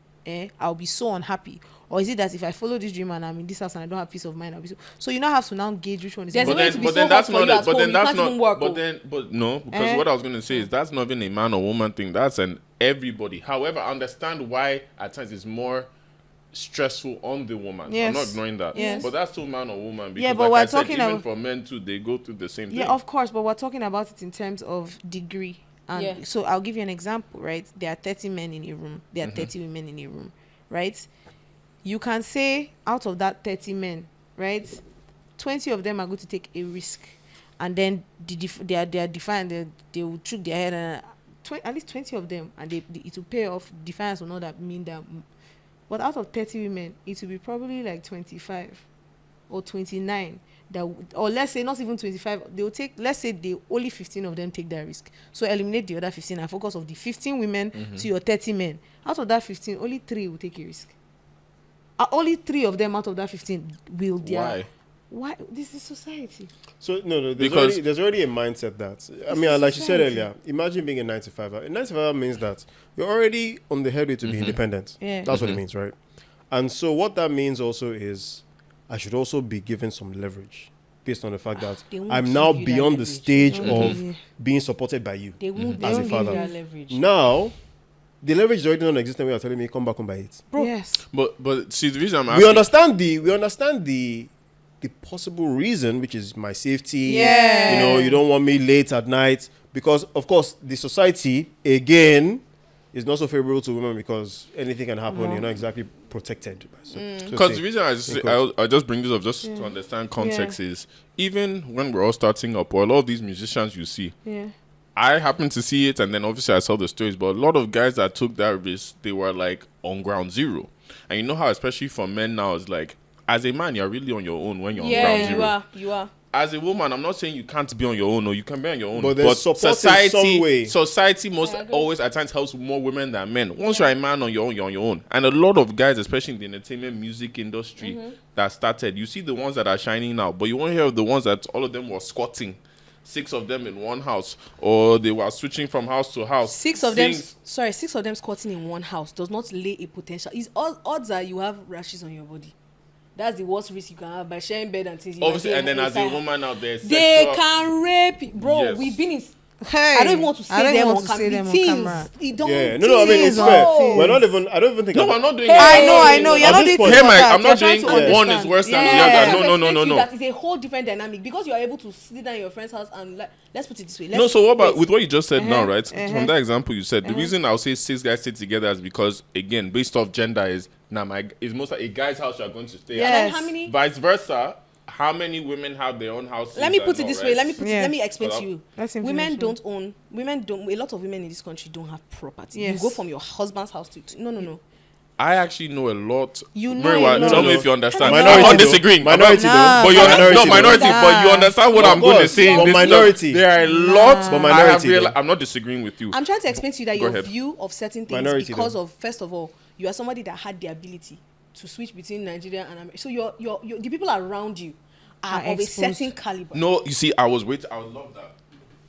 I'll be so unhappy? Or is it that if I follow this dream and I'm in this house and I don't have peace of mind, I'll be so you now have to now gauge which one is There's more. a way to be so hot for you at home, you can't even work. But no, because what I was gonna say is that's not even a man or woman thing. That's an everybody. However, I understand why at times it's more stressful on the woman. Yes. I'm not ignoring that. Yes. But that's still man or woman. Because Yeah, but like we're I said, talking even about- for men too, they go through the same thing. Yeah, of course, but we're talking about it in terms of degree. And so I'll give you an example, right? There are 30 men in a room. There are 30 women in a room, right? You can say out of that 30 men, right, 20 of them are going to take a risk. And then they are defiant. They will choke their head. And at least 20 of them, and it will pay off. Defiance will not that mean that. But out of 30 women, it will be probably like 25 or 29 that, or let's say not even 25. They will take, let's say only 15 of them take that risk. So eliminate the other 15 and focus of the 15 women to your 30 men. Out of that 15, only 3 will take a risk. Only 3 of them out of that 15 will. Why? This is society. So no, Because- there's already a mindset that I mean, like you said earlier, imagine being a 9-to-5. A 9-to-5 means that you're already on the headway to be independent. Yeah. That's what it means, right? And so what that means also is I should also be given some leverage based on the fact that They won't I'm now give you that beyond the leverage. stage They won't give of you. being supported by you They won't, as a give you father. that leverage. Now, the leverage is already non-existent when you're telling me come back home by 8. Bro, Yes. But see, the reason I'm we asking, understand the possible reason, which is my safety. Yeah. You know, you don't want me late at night because, of course, the society again is not so favorable to women because anything can happen. You're not exactly protected. because the reason I just bring this up just to understand context is even when we're all starting up, or a lot of these musicians you see, Yeah. I happened to see it, and then obviously I saw the stories. But a lot of guys that took that risk, they were like on ground zero. And you know how, especially for men now, it's like as a man, you're really on your own when you're on ground zero. You are. As a woman, I'm not saying you can't be on your own, or you can be on your own. But there's support in some way. Society most always at times helps more women than men. Once you're a man on your own, you're on your own. And a lot of guys, especially in the entertainment music industry, that started, you see the ones that are shining now, but you won't hear of the ones that all of them were squatting. 6 of them in one house, or they were switching from house to house. 6 of them squatting in one house does not lay a potential. Odds are you have rashes on your body. that's the worst risk you can have by sharing bed and things. You Obviously, might and be then as a inside- woman out there, they sexual- can rape, bro. Yes. We've been in. Hey, I don't even want to say I don't them want on to say them on camera. camera. It don't. Yeah, no, I mean it's Teens fair. on We're not teens. even. I don't even think. No, I'm not doing. Hey, I know. You're At not this doing point- Hey, things Mike, like I'm that. not You're doing trying to one is understand. worse than the Yeah, other. No. That is a whole different dynamic because you're able to sit down in your friend's house and let's put it this way. No, so what about with what you just said now, Uh-huh, right? uh-huh. From that example you said, the reason I'll say 6 guys sit together is because, again, based off gender is is most like a guy's house you're going to stay And at. then Yes. how many? Vice versa, how many women have their own houses? Let me put and it all, this right? way. Yeah. Let me explain Well, to you. That's Women information. don't. A lot of women in this country don't have property. Yes. You go from your husband's house to no. I actually know a lot. You know Very a well. lot. Tell me No. if you understand. Minority I'm not though. disagreeing. Minority Nah, though. But you Minority no though. minority, but you Nah. understand what Of I'm going to course, say. in but this minority. There are a lot. But I have minority realized. though. I'm not disagreeing with you. I'm trying to explain to you that Go your ahead. view of certain things Minority because though. of first of all, you are somebody that had the ability to switch between Nigeria and America. So your the people around you are Are of a exposed. certain caliber. No, you see, I would love that.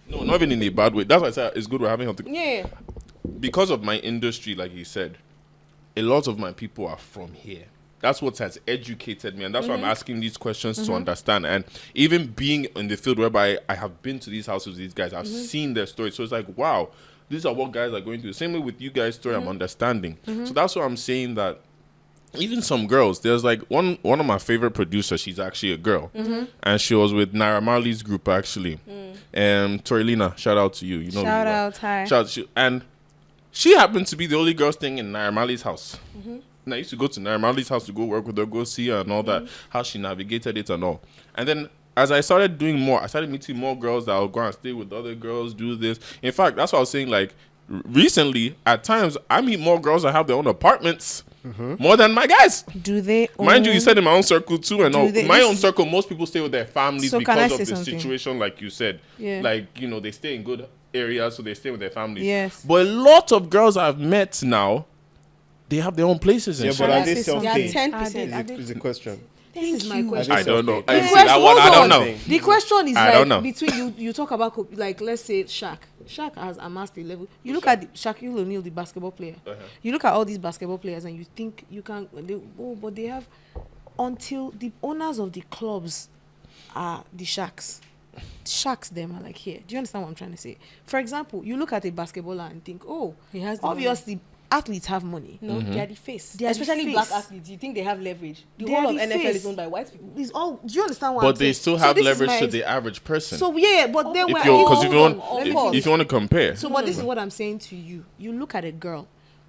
No, not even in a bad way. That's why I said it's good we're having something. Yeah. Because of my industry, like you said, a lot of my people are from here. That's what has educated me, and that's why I'm asking these questions to understand. And even being in the field whereby I have been to these houses with these guys, I've seen their stories. So it's like, wow, these are what guys are going through. Same way with you guys' story, I'm understanding. So that's why I'm saying that even some girls, there's like one of my favorite producers, she's actually a girl. And she was with Naira Marley's group, actually. Torelina, shout out to you. You know Shout who you are. out, hi. And she happened to be the only girl staying in Naira Marley's house. And I used to go to Naira Marley's house to go work with her, go see her and all that, how she navigated it and all. And then as I started doing more, I started meeting more girls that would go and stay with other girls, do this. In fact, that's what I was saying, like, recently, at times, I meet more girls that have their own apartments more than my guys. Do they Mind you, own- you said in my own circle too, and Do all. they- My this own is- circle, most people stay with their families So can I because say of the something? situation, like you said. Yeah. Like, they stay in good areas, so they stay with their families. Yes. But a lot of girls I've met now, they have their own places and Yeah, shit. but are they Say something. self-paid? They are 10%. Are they- Is a question. This is my you. question. I don't know. The I see question- that one. I hold don't on. know. The question is I don't know. between you talk about like let's say Shaq. Shaq has amassed a level. You look at Shaquille O'Neal, the basketball player. You look at all these basketball players and you think you can. But they have until the owners of the clubs are the Shaqs. Sharks them are like here. Do you understand what I'm trying to say? For example, you look at a basketballer and think, oh, He has the obviously athletes have money. No, they are the face. They are especially the black face. athletes. You think they have leverage? The They whole are of the NFL face. is owned by white people. It's all. Do you understand what? But I'm they saying? still So have this is leverage my to ex- the average person. So yeah, but then if we're you because if you hold want on, if, pause. if you want to compare, So, but this is what I'm saying to you. You look at a girl.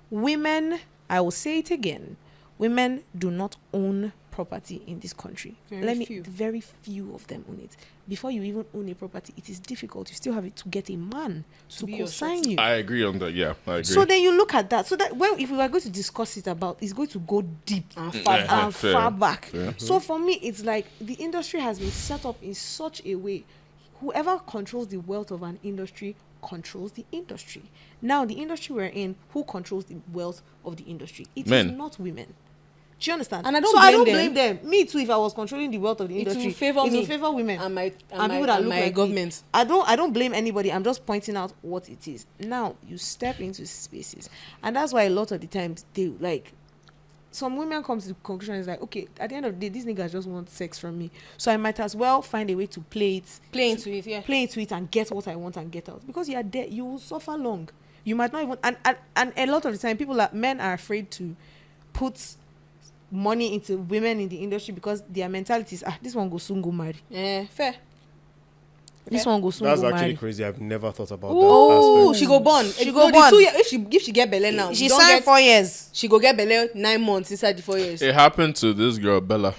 Women, I will say it again. Women do not own property in this country. Very few. Very few of them own it. Before you even own a property, it is difficult. You still have it to get a man to be your co-sign you. I agree on that. Yeah, I agree. So then you look at that. So that if we were going to discuss it about, it's going to go deep And far Yeah. back. and fair. far back. Fair. So for me, it's like the industry has been set up in such a way. Whoever controls the wealth of an industry controls the industry. Now, the industry we're in, who controls the wealth of the industry? It is Men. not women. Do you understand? And I don't so blame I don't them. blame them. Me too. If I was controlling the wealth of the It will industry, favor it me will favor women and my people that look my like me. government. I don't blame anybody. I'm just pointing out what it is. Now you step into spaces, and that's why a lot of the times they like. Some women come to the conclusion is like, okay, at the end of the day, these niggas just want sex from me, so I might as well find a way to play into it and get what I want and get out. Because you are dead, you will suffer long. You might not even and a lot of the time, men are afraid to put money into women in the industry because their mentality is this one go soon go marry. Yeah, fair. This one go soon That's go actually marry. crazy. I've never thought about Oh, that aspect. she go born. She go born. If she get belle now, She you don't signed get- 4 years. She go get belle 9 months inside the 4 years. it happened to this girl Bella.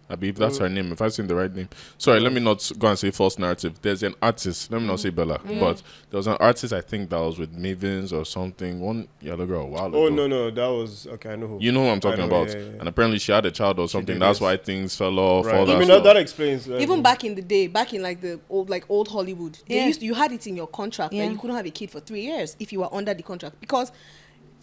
I believe that's her name. If I've seen the right name, sorry. Let me not go and say false narrative. There's an artist. Let me not say Bella, but there was an artist I think that was with Mavens or something. One yellow girl a while ago. Oh no, that was okay. I know who. You know who I'm talking know, about. yeah, yeah. And apparently she had a child or something. did, That's yes. why things fell off. Right. All that Even stuff. that explains. Even back in the day, back in like the old Hollywood, Yeah. you had it in your contract Yeah. that you couldn't have a kid for 3 years if you were under the contract because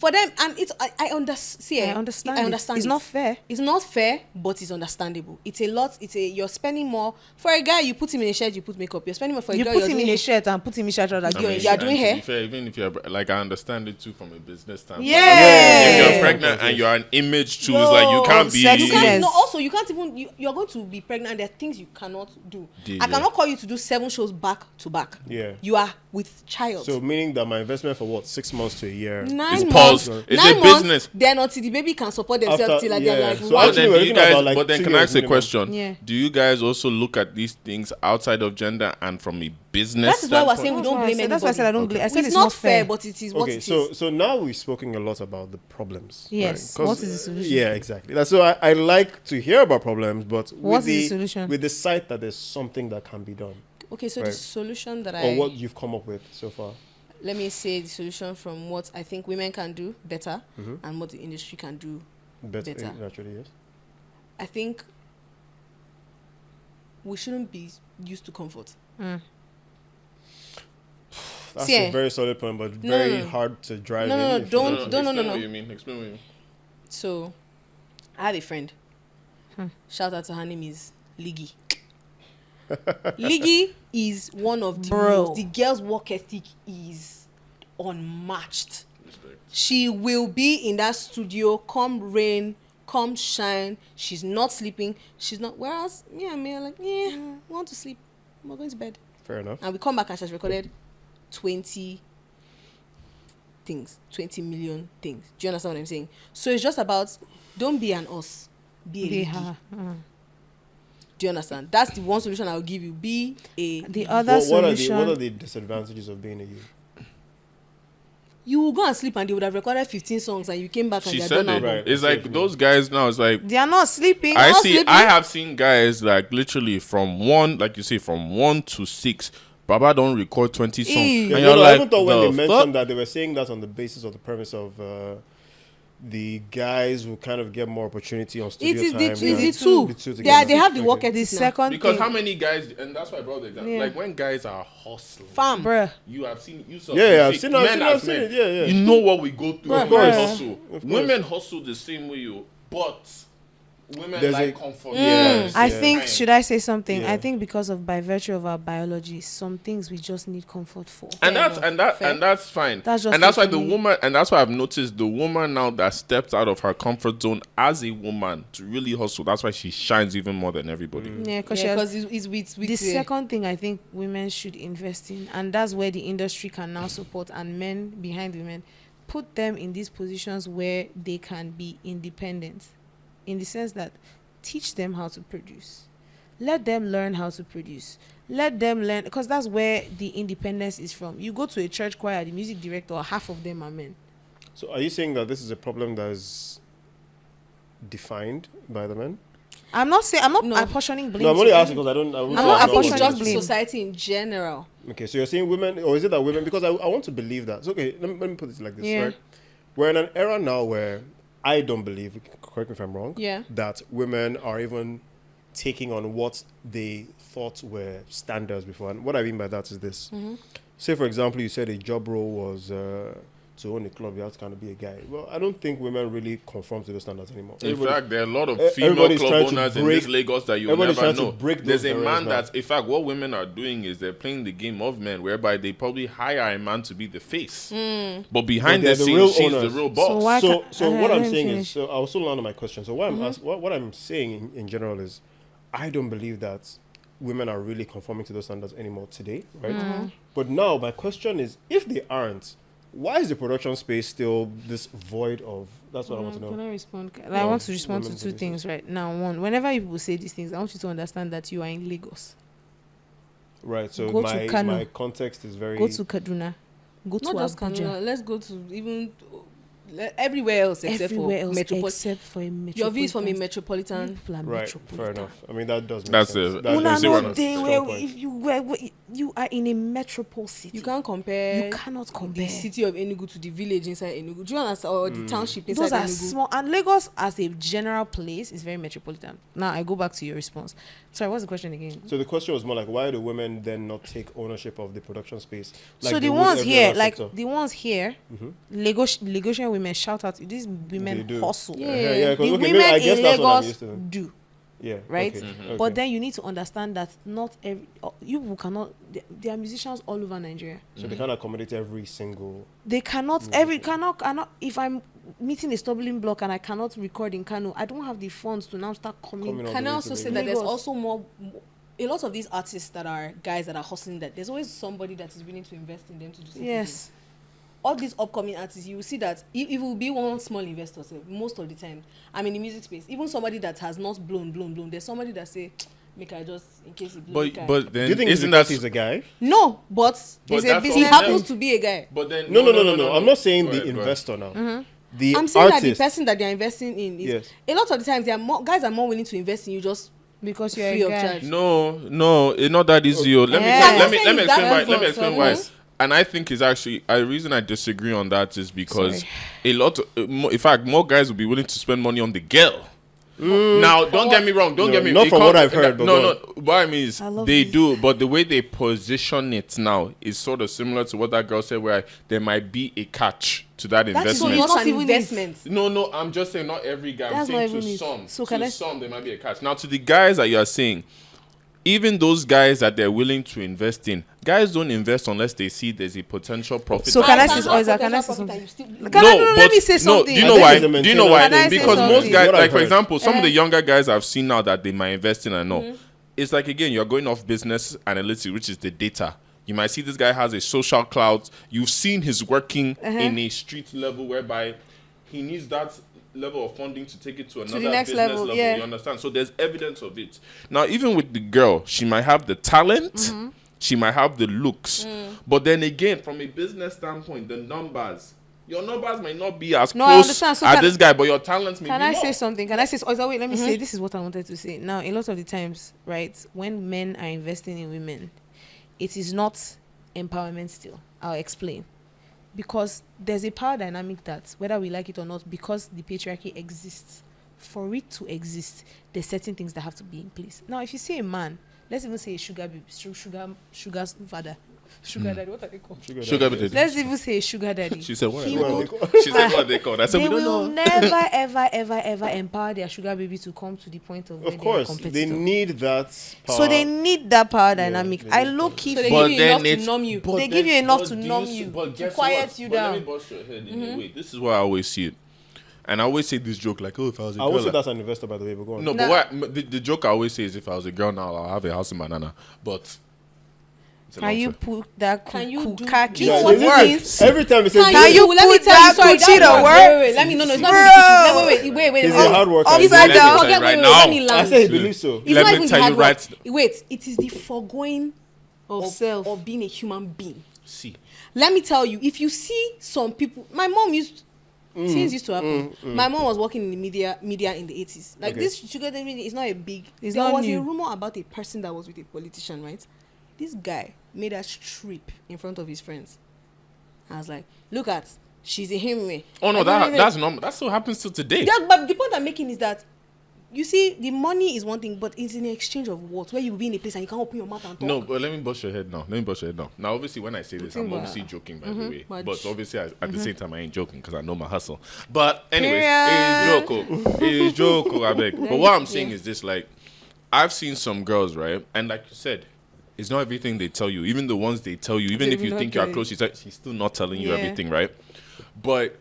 for them, and it's I understand. I understand. I understand. It's not fair. It's not fair, but it's understandable. It's a lot. You're spending more for a guy. You put him in a shirt. You put makeup. You're spending more for a You girl. put you're him doing in a shirt and put him in shirt. Like mean, you are doing and to hair? be fair, even if you're like, I understand it too from a business standpoint. Yeah. If you're pregnant and you're an image too, it's like you can't be. You sexiness. can't, no, also you can't even you're going to be pregnant and there are things you cannot do. I cannot call you to do 7 shows back to back. Yeah. You are with child. So meaning that my investment for what 6 months to a year. 9 It's months. paused. It's 9 a months, business. then until the baby can support themselves After- till like yeah. they're like So what? But then, Actually, we're do you looking guys, about, like, but then 2 can I years ask a minimum. question? Yeah. Do you guys also look at these things outside of gender and from a business That is why we're standpoint? saying we don't That's why I blame said- anybody. That's why I said I don't blame. I said It's not fair, but it is what Okay, it so is. so now we've spoken a lot about the problems. Yes. right? 'Cause, What is the solution? Yeah, exactly. That's so I like to hear about problems, but What's with the solution? With the sight that there's something that can be done, Okay, so the Right. solution that or what you've come up with so far. let me say the solution from what I think women can do better and what the industry can do. Better. Better. Naturally, yes. I think we shouldn't be used to comfort. That's See, a very solid point, but No, very no. hard to drive No, in. no, no, if you don't- want to. don't- Explain no. what you mean. Explain what you mean. So, I have a friend. Shout out to her name is Liggy. Liggy is one of the Bro. most, the girl's work ethic is unmatched. She will be in that studio, come rain, come shine. She's not sleeping. She's not. Whereas me and me are like, yeah, we want to sleep. We're going to bed. Fair enough. And we come back and she has recorded 20 things, 20 million things. Do you understand what I'm saying? So it's just about, don't be an us, be a Be Liggy. her. Do you understand? That's the one solution I'll give you. Be a. The other What are solution. the disadvantages of being a you? You will go and sleep and they would have recorded 15 songs and you came back and She they're said done it. album. Right. It's like those guys now. It's like They are not sleeping. I not see. sleeping. I have seen guys like literally from 1, like you say, from 1 to 6. Baba don't record 20 songs, Ew. and Yeah, you're I like, even thought when they the mentioned fuck? that they were saying that on the basis of the premise of the guys will kind of get more opportunity on It studio is time. the than- two. The two They together. have the Okay. work The ethic now. second Because thing. how many guys? And that's why I brought the example. Yeah. Like when guys are hustling, Farm. Bruh. you have seen. You saw. Yeah, you I've see, seen men as it. men, Yeah, yeah. You know what we go through. Of when we course. hustle. Of course. Women hustle the same way you, but women There's like a- comfort. Yes, I yeah. think, should I say something? Yeah. I think because of by virtue of our biology, some things we just need comfort for. And Fair that's enough. Fair. and that's fine. That's just and that's it why for the me. woman, and that's why I've noticed the woman now that steps out of her comfort zone as a woman to really hustle. That's why she shines even more than everybody. Yeah, because Yeah, because it's with the second thing I think women should invest in, and that's where the industry can now support, and men behind women, put them in these positions where they can be independent, in the sense that teach them how to produce, let them learn how to produce, let them learn, because that's where the independence is from. You go to a church choir, the music director, half of them are men. So are you saying that this is a problem that is defined by the men? I'm not saying, I'm not No. apportioning blame. No, I'm to only them. asking because I don't. I'm not not, I think apportioning it's just blame. society in general. Okay, so you're saying women, or is it that women? Because I want to believe that. So, okay, let me put it like this, Yeah. right? We're in an era now where I don't believe, correct me if I'm wrong, Yeah. that women are even taking on what they thought were standards before. And what I mean by that is this. Say, for example, you said a job role was to own a club, you have to kind of be a guy. Well, I don't think women really conform to those standards anymore. In fact, there are a lot of e- female everybody's club trying to owners in break- this Lagos that you'll everybody's never trying know. to break There's those a man barriers now. that's, in fact, what women are doing is they're playing the game of men, whereby they probably hire a man to be the face, but behind But the they're the real scenes, she's the owners. real boss. So why- So what let I'm him saying finish. is, so I'll still land on my question. So what what I'm saying in general is, I don't believe that women are really conforming to those standards anymore today, right? But now my question is, if they aren't, why is the production space still this void of? That's what I want to Can know. I respond? I want to respond to women's two businesses. things right now. One, whenever people say these things, I want you to understand that you are in Lagos. Right. So Go to Kano. my context is very. Go to Kaduna. Go to Not just Abuja. Kaduna. Let's go to even everywhere else except Everywhere for else metropolitan. except for a metropolitan. Your view is from a You metropolitan. people are Right. metropolitan. Fair enough. I mean that does make That's sense. it. That Una makes see no what sense. I'm day Strong where point. if you where you are in a metropole city. You can't compare. You cannot the compare. city of Enugu to the village inside Enugu. Do you understand? Or the township inside Those are Enugu. small. And Lagos, as a general place, is very metropolitan. Now I go back to your response. Sorry, what's the question again? So the question was more like, why do women then not take ownership of the production space? So they the would ones every here, other like sector? the ones here, Lagosian women shout out. These They women do. hustle. Yeah, 'cause, The okay, maybe women I guess in that's what I'm Lagos used to. do. Yeah. Right? Okay. But Okay. then you need to understand that not every you cannot. There are musicians all over Nigeria. So they can't accommodate every single. They cannot cannot. If I'm meeting a stumbling block and I cannot record in Kano, I don't have the funds to now start coming. Coming on. Can I the way also to say Lagos. that there's Lagos. also more a lot of these artists that are guys that are hustling, that there's always somebody that is willing to invest in them to do something. Yes. All these upcoming artists, you will see that it will be one small investor, so most of the time. I'm in the music space. Even somebody that has not blown, there's somebody that say, make I just, in case it blow. But Do then you think isn't because that he's a guy? No, but There's a that's business. he all- happens to be a guy. But then No. I'm not saying Go the ahead, go ahead. investor now. The I'm saying that the artist. person that they're investing in is Yes. a lot of the times they are more guys are more willing to invest in you just Because you're free a of guy. charge. No, it's not that easy. Let me Yeah. let me I'm explain saying why. that Let me was explain also- why. Mhm. And I think it's actually a reason I disagree on that is because Sorry. a lot. In fact, more guys will be willing to spend money on the girl. Now, don't get me wrong. Don't No, get me. not it from can't- what I've heard, but No. go What I mean is I love they this. do, but the way they position it now is sort of similar to what that girl said, where there might be a catch to that That is investment. not Not an even investment. No, I'm just saying not every guy. I'm That's saying not to even it. some. So To can I- some, there might be a catch. Now, to the guys that you are saying, even those guys that they're willing to invest in, guys don't invest unless they see there's a potential profit. So that can I comes say out. Oiza, can I say something? something? Can I, let me say something. Do you I know think why? it's a Do you know why? Can I say Because most something? guys, What like I've for heard. example, some of the younger guys I've seen now that they might invest in and know, it's like again you're going off business analytics, which is the data. You might see this guy has a social clout. You've seen his working in a street level whereby he needs that level of funding to take it to another next business level, yeah. You understand? So there's evidence of it. Now, even with the girl, she might have the talent, she might have the looks, but then again, from a business standpoint, the numbers. Your numbers might not be as No, I close understand. So as can- this guy, but your talents may Can be I more. say something? Can I say? Oh, wait. Let me say. This is what I wanted to say. Now, a lot of the times, right, when men are investing in women, it is not empowerment. Still, I'll explain. Because there's a power dynamic that, whether we like it or not, because the patriarchy exists, for it to exist, there's certain things that have to be in place. Now, if you see a man, let's even say a sugar's father, sugar daddy, what are they called? Sugar baby. Let's even say a sugar daddy. She said, what? He Are they will- called? She said, what are they called? I said, They we don't will know. never, ever empower their sugar baby to come to the point of where Of they are course, competitor. they need that power. So they need that power dynamic. they I need low that. key. So they But give you then enough to it's- numb you. but They then- give you enough but to do numb see- you, but to guess quiet what? you But down. Let me bust your head in a way. This is why I always see it. And I always say this joke like, oh, if I was a I girl. would say like- that's an investor, by the way, but go on. No, Nah. but the joke I always say is if I was a girl now, I'll have a house in Banana. But it's a Can long you story. put that Can you do- khaki you know to what it work? means? Every time he says, Can you let me put tell you, that sorry, Gucci that to was- work? Wait, let me, no, it's not Bro. even Gucci. Wait. he's a hard worker. Upside Let me down. tell you right Let now. me I land. say he believes so. It's Let not me even tell the you hard work. right- Wait, it is the foregoing Of self. of being a human being. See. Let me tell you, if you see some people, my mom things used to happen. My mom was working in the media in the 80s. Like Okay. this sugar daddy is not a big. It's there not was new. a rumor about a person that was with a politician, right? This guy made her strip in front of his friends. I was like, look at, she's a him. Oh no, Like, that's normal. That still happens till today. Yeah, but the point I'm making is that you see, the money is one thing, but it's in exchange of what? Where you will be in a place and you can't open your mouth and talk. No, but let me bust your head now. Now, obviously, when I say this, I'm Think obviously joking, by the way. But- But obviously, at the same time, I ain't joking because I know my hustle. But anyways, Period. it is joke. It is joke, I beg. But what I'm saying is this: like, I've seen some girls, right? And like you said, it's not everything they tell you. Even the ones they tell you, even They if will you not think tell you're you. close, she's still not telling you Yeah. everything, right? But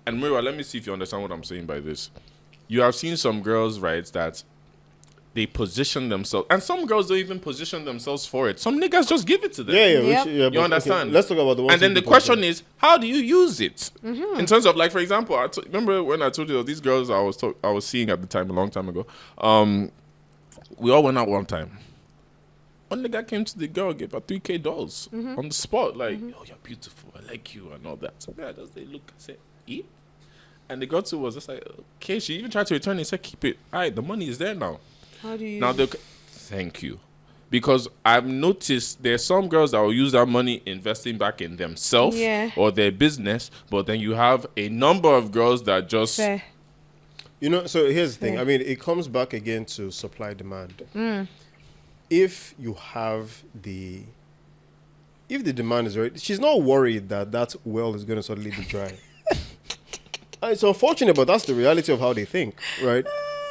and Mira, let me see if you understand what I'm saying by this. You have seen some girls, right, that they position themselves, and some girls don't even position themselves for it. Some niggas just give it to them. Yeah. Yep. But, You understand? Let's talk about the ones. And then who the do question position. is, how do you use it? In terms of, like, for example, remember when I told you these girls I was seeing at the time, a long time ago. We all went out one time. One nigga came to the girl, gave her $3K on the spot, like, "Oh, you're beautiful, I like you," and all that. So yeah, just they look, I said, "Eat." And the girl too was just like, "Okay." She even tried to return it. Said, "Keep it. All right, the money is there now." How do you? Now thank you. because I've noticed there's some girls that will use that money investing back in themselves or their business, but then you have a number of girls that just Fair. You know, so here's the thing. I mean, it comes back again to supply demand. If you have if the demand is right, she's not worried that well is going to suddenly be dry. And it's unfortunate, but that's the reality of how they think, right?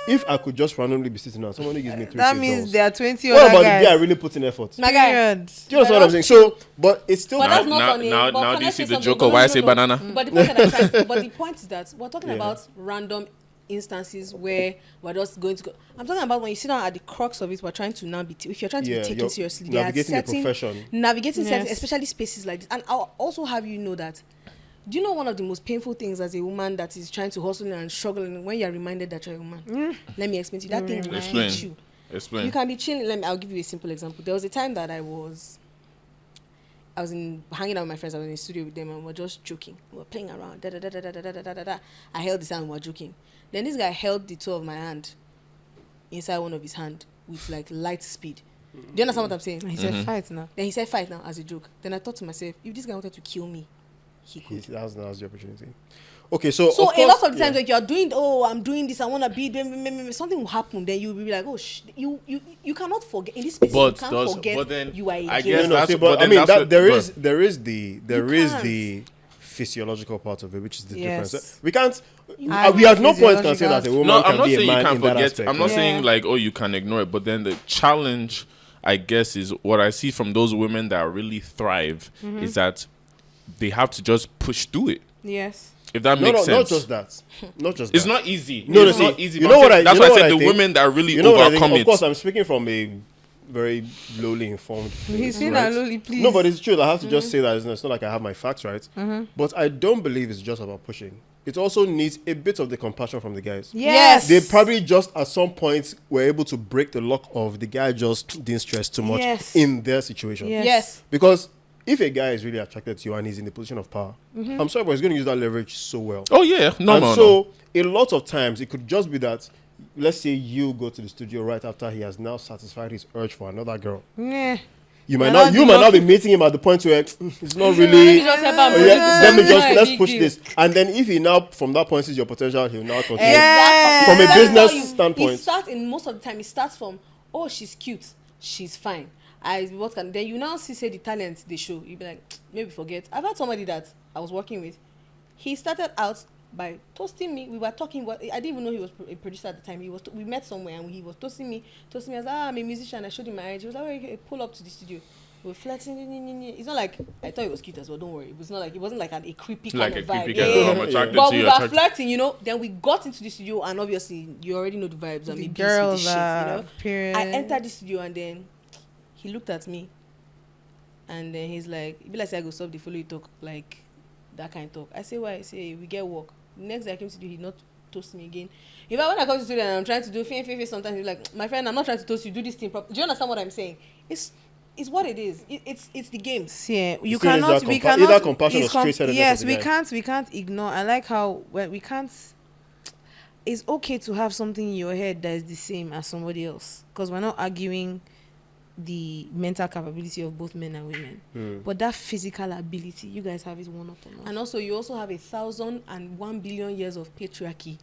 If I could just randomly be sitting down, someone who gives me 3 That $6, means there are 20 what other about guys. the guy really putting effort? My guy. Period. Do you understand what I'm saying? So, but it's still But that's not now, on it. now, But now can do I you say see the something? joke No, of why no, I no, say no. banana? But the point that I'm trying, but the point is that we're talking Yeah. about random instances where we're just going to go. I'm talking about when you sit down at the crux of it, we're trying to now be. If you're trying to be taken you're seriously, there are navigating the certain profession. navigating certain, Yes. especially spaces like this. And I'll also have you know that. Do you know one of the most painful things as a woman that is trying to hustle and struggling when you're reminded that you're a woman? Let me explain to you. That thing will Explain. hit you. Explain. You can be chilling. I'll give you a simple example. There was a time that I was hanging out with my friends. I was in the studio with them, and we were just joking. We were playing around. Da, da, da, da, da, da, da, da, da. I held his hand. We were joking. Then this guy held the toe of my hand inside one of his hand with like light speed. Do you understand what I'm saying? He said fight now. Then he said fight now as a joke. Then I thought to myself, if this guy wanted to kill me, he could. That was the opportunity. Okay, so So of a lot course, of the times, like you're doing, I'm doing this, I want to be them, something will happen. Then you'll be like, you cannot forget in this space. You can't forget. but then you are a I gay. guess No, that's see, but but I then mean that's that what- there go is ahead. the physiological part of it, which is the Yes. difference. We can't. I we at no point can physiological say that a woman No, can I'm not be a saying you man can't in that forget. aspect. I'm not right? saying like, oh, you can ignore it. But then the challenge, I guess, is what I see from those women that really thrive is that they have to just push through it. Yes. If that No, makes no, sense. not just that. Not just It's that. not easy. No, it's no, not see, easy. you but know what that's you why know I what said I the think? women that really You know what I think? overcome Of it. course, I'm speaking from a very lowly informed place, He's saying right? that lowly, please. No, but it's true. I have to just say that it's not like I have my facts right. But I don't believe it's just about pushing. It also needs a bit of the compassion from the guys. Yes. They probably just at some point were able to break the lock of the guy just didn't stress too much Yes. in their situation. Yes. Yes. Because if a guy is really attracted to you and he's in the position of power, I'm sorry, but he's going to use that leverage so well. Oh yeah, no. So a lot of times it could just be that, let's say you go to the studio right after he has now satisfied his urge for another girl. Yeah. You might You're not not you might not be meeting him at the point where it's not really. Just help him Oh, push yeah, it. let me just Big let's push deal. this, and then if he now from that point sees your potential, he'll now continue. Yeah. From a That's business how standpoint. It starts in most of the time. It starts from, oh, she's cute, she's fine. What can then you now see say the talents they show. You be like, maybe forget. I've had somebody that I was working with. He started out by toasting me. We were talking. I didn't even know he was a producer at the time. We met somewhere and he was toasting me. I was like, I'm a musician. I showed him my age. He was like, okay, pull up to the studio. We were flirting. It's not like I thought he was cute as well. Don't worry. It wasn't like a creepy kind like of a vibe. creepy Yeah, guy. yeah, I'm yeah. attracted But to we you. were flirting, Then we got into the studio, and obviously you already know the vibes. The And the girls shit, are period. I entered the studio, and then he looked at me, and then he's like, "It be like say I go stop the follow you talk like that kind of talk." I say, "Why?" I say, "We get work." Next day I came to do, he not toast me again. If when I come to the studio and I'm trying to do fin, sometimes he's like, "My friend, I'm not trying to toast you. Do this thing properly." Do you understand what I'm saying? It's what it is. It's the game. See, you Still needs cannot. that We compa- cannot. either compassion or it's straight-headedness yes, of the guy. we can't ignore. I like how we can't. It's okay to have something in your head that is the same as somebody else, because we're not arguing the mental capability of both men and women, but that physical ability you guys have is one upon one. And also, you also have 1,001 billion years of patriarchy.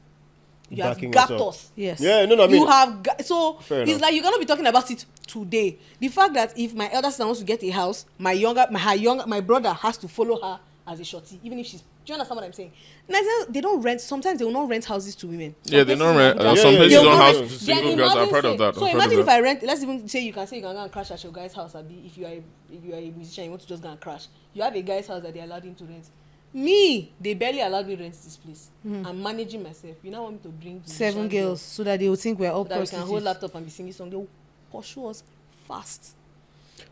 You Backing have us got up. us. Yes. Yeah, no, I mean, You have so Fair it's enough. like you're gonna be talking about it today. The fact that if my elder sister wants to get a house, my brother has to follow her as a shorty, even if she's. Do you understand what I'm saying? Nigeria, they don't rent. Sometimes they will not rent houses to women. Yeah, they don't rent. Yeah, Some yeah, places yeah. don't Then have single girls. I've heard of that. So imagine if I rent. Let's even say you can go and crash at your guy's house. If you are a musician, you want to just go and crash. You have a guy's house that they allowed him to rent. Me, they barely allowed me to rent this place. I'm managing myself. You now want me to bring 7 girls so that they will think we're all so that we can hold prostitutes. laptop and be singing song. They will pursue us fast.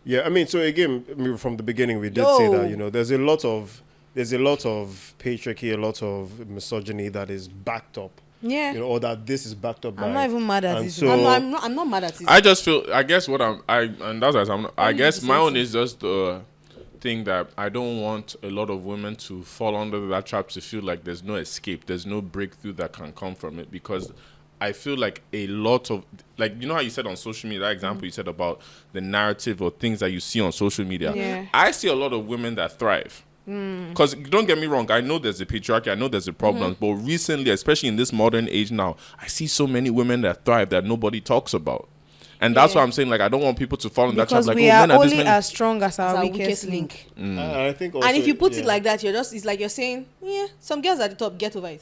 Yeah, I mean, so again, I mean, from the beginning, we did Yo. say that there's a lot of patriarchy, a lot of misogyny that is backed up, Yeah. or that this is backed up by. I'm not even mad at and it. so- I'm not mad at it. I just feel. I guess what and that's why I'm. Not, I Only guess the my same own thing. is just the thing that I don't want a lot of women to fall under that trap to feel like there's no escape, there's no breakthrough that can come from it, because I feel like a lot of, like, you know how you said on social media, that example you said about the narrative or things that you see on social media. Yeah. I see a lot of women that thrive. Because don't get me wrong, I know there's a patriarchy, I know there's a problem, but recently, especially in this modern age now, I see so many women that thrive that nobody talks about. And that's why I'm saying, like, I don't want people to fall in that trap. Because Like, we oh, are men are this only many. as strong as It's our our weakest link. I think also, And if you put it yeah. like that, it's like you're saying, yeah, some girls at the top, get over it.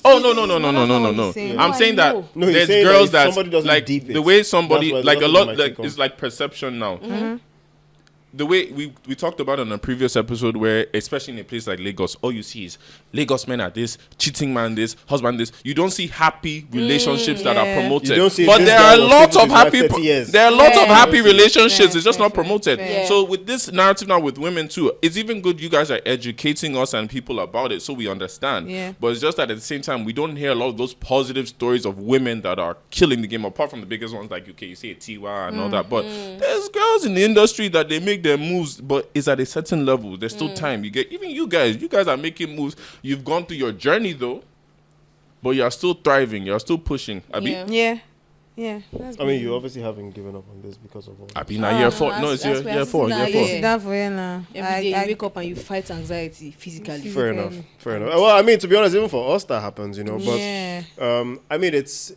Oh, No, no. saying. I'm No, saying I that know. No, he's there's saying that girls if that, somebody doesn't like, deep it, the way somebody, that's like, a what lot, might like, take it's like perception now. The way we talked about on a previous episode where, especially in a place like Lagos, all you see is Lagos men are this, cheating man this, husband this. You don't see happy relationships that are yeah. promoted. You don't see But this there guy are was lots sleeping of with his wife happy 30 years. there are lots of Yeah. happy relationships. Fair, It's just not fair, promoted. fair. So with this narrative now with women too, it's even good you guys are educating us and people about it so we understand. Yeah. But it's just that at the same time we don't hear a lot of those positive stories of women that are killing the game, apart from the biggest ones like you say Tiwa and all that. But there's girls in the industry that they make their moves, but it's at a certain level. There's still time. You get, even you guys are making moves. You've gone through your journey though, but you're still thriving. You're still pushing. Abi, Yeah. Yeah. That's I mean, you obviously haven't given up on this because of all. Abi, now year 4. No, it's that's year where 4. I Year sit 4. down, sit down for you now. Every day you wake up and you fight anxiety physically. Fair enough. Well, I mean, to be honest, even for us that happens, you know. But Yeah. I mean, it's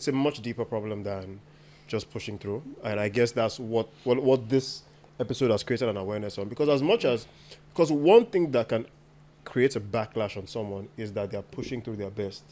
a much deeper problem than just pushing through, and I guess that's what this episode has created an awareness on. Because because one thing that can create a backlash on someone is that they are pushing through their best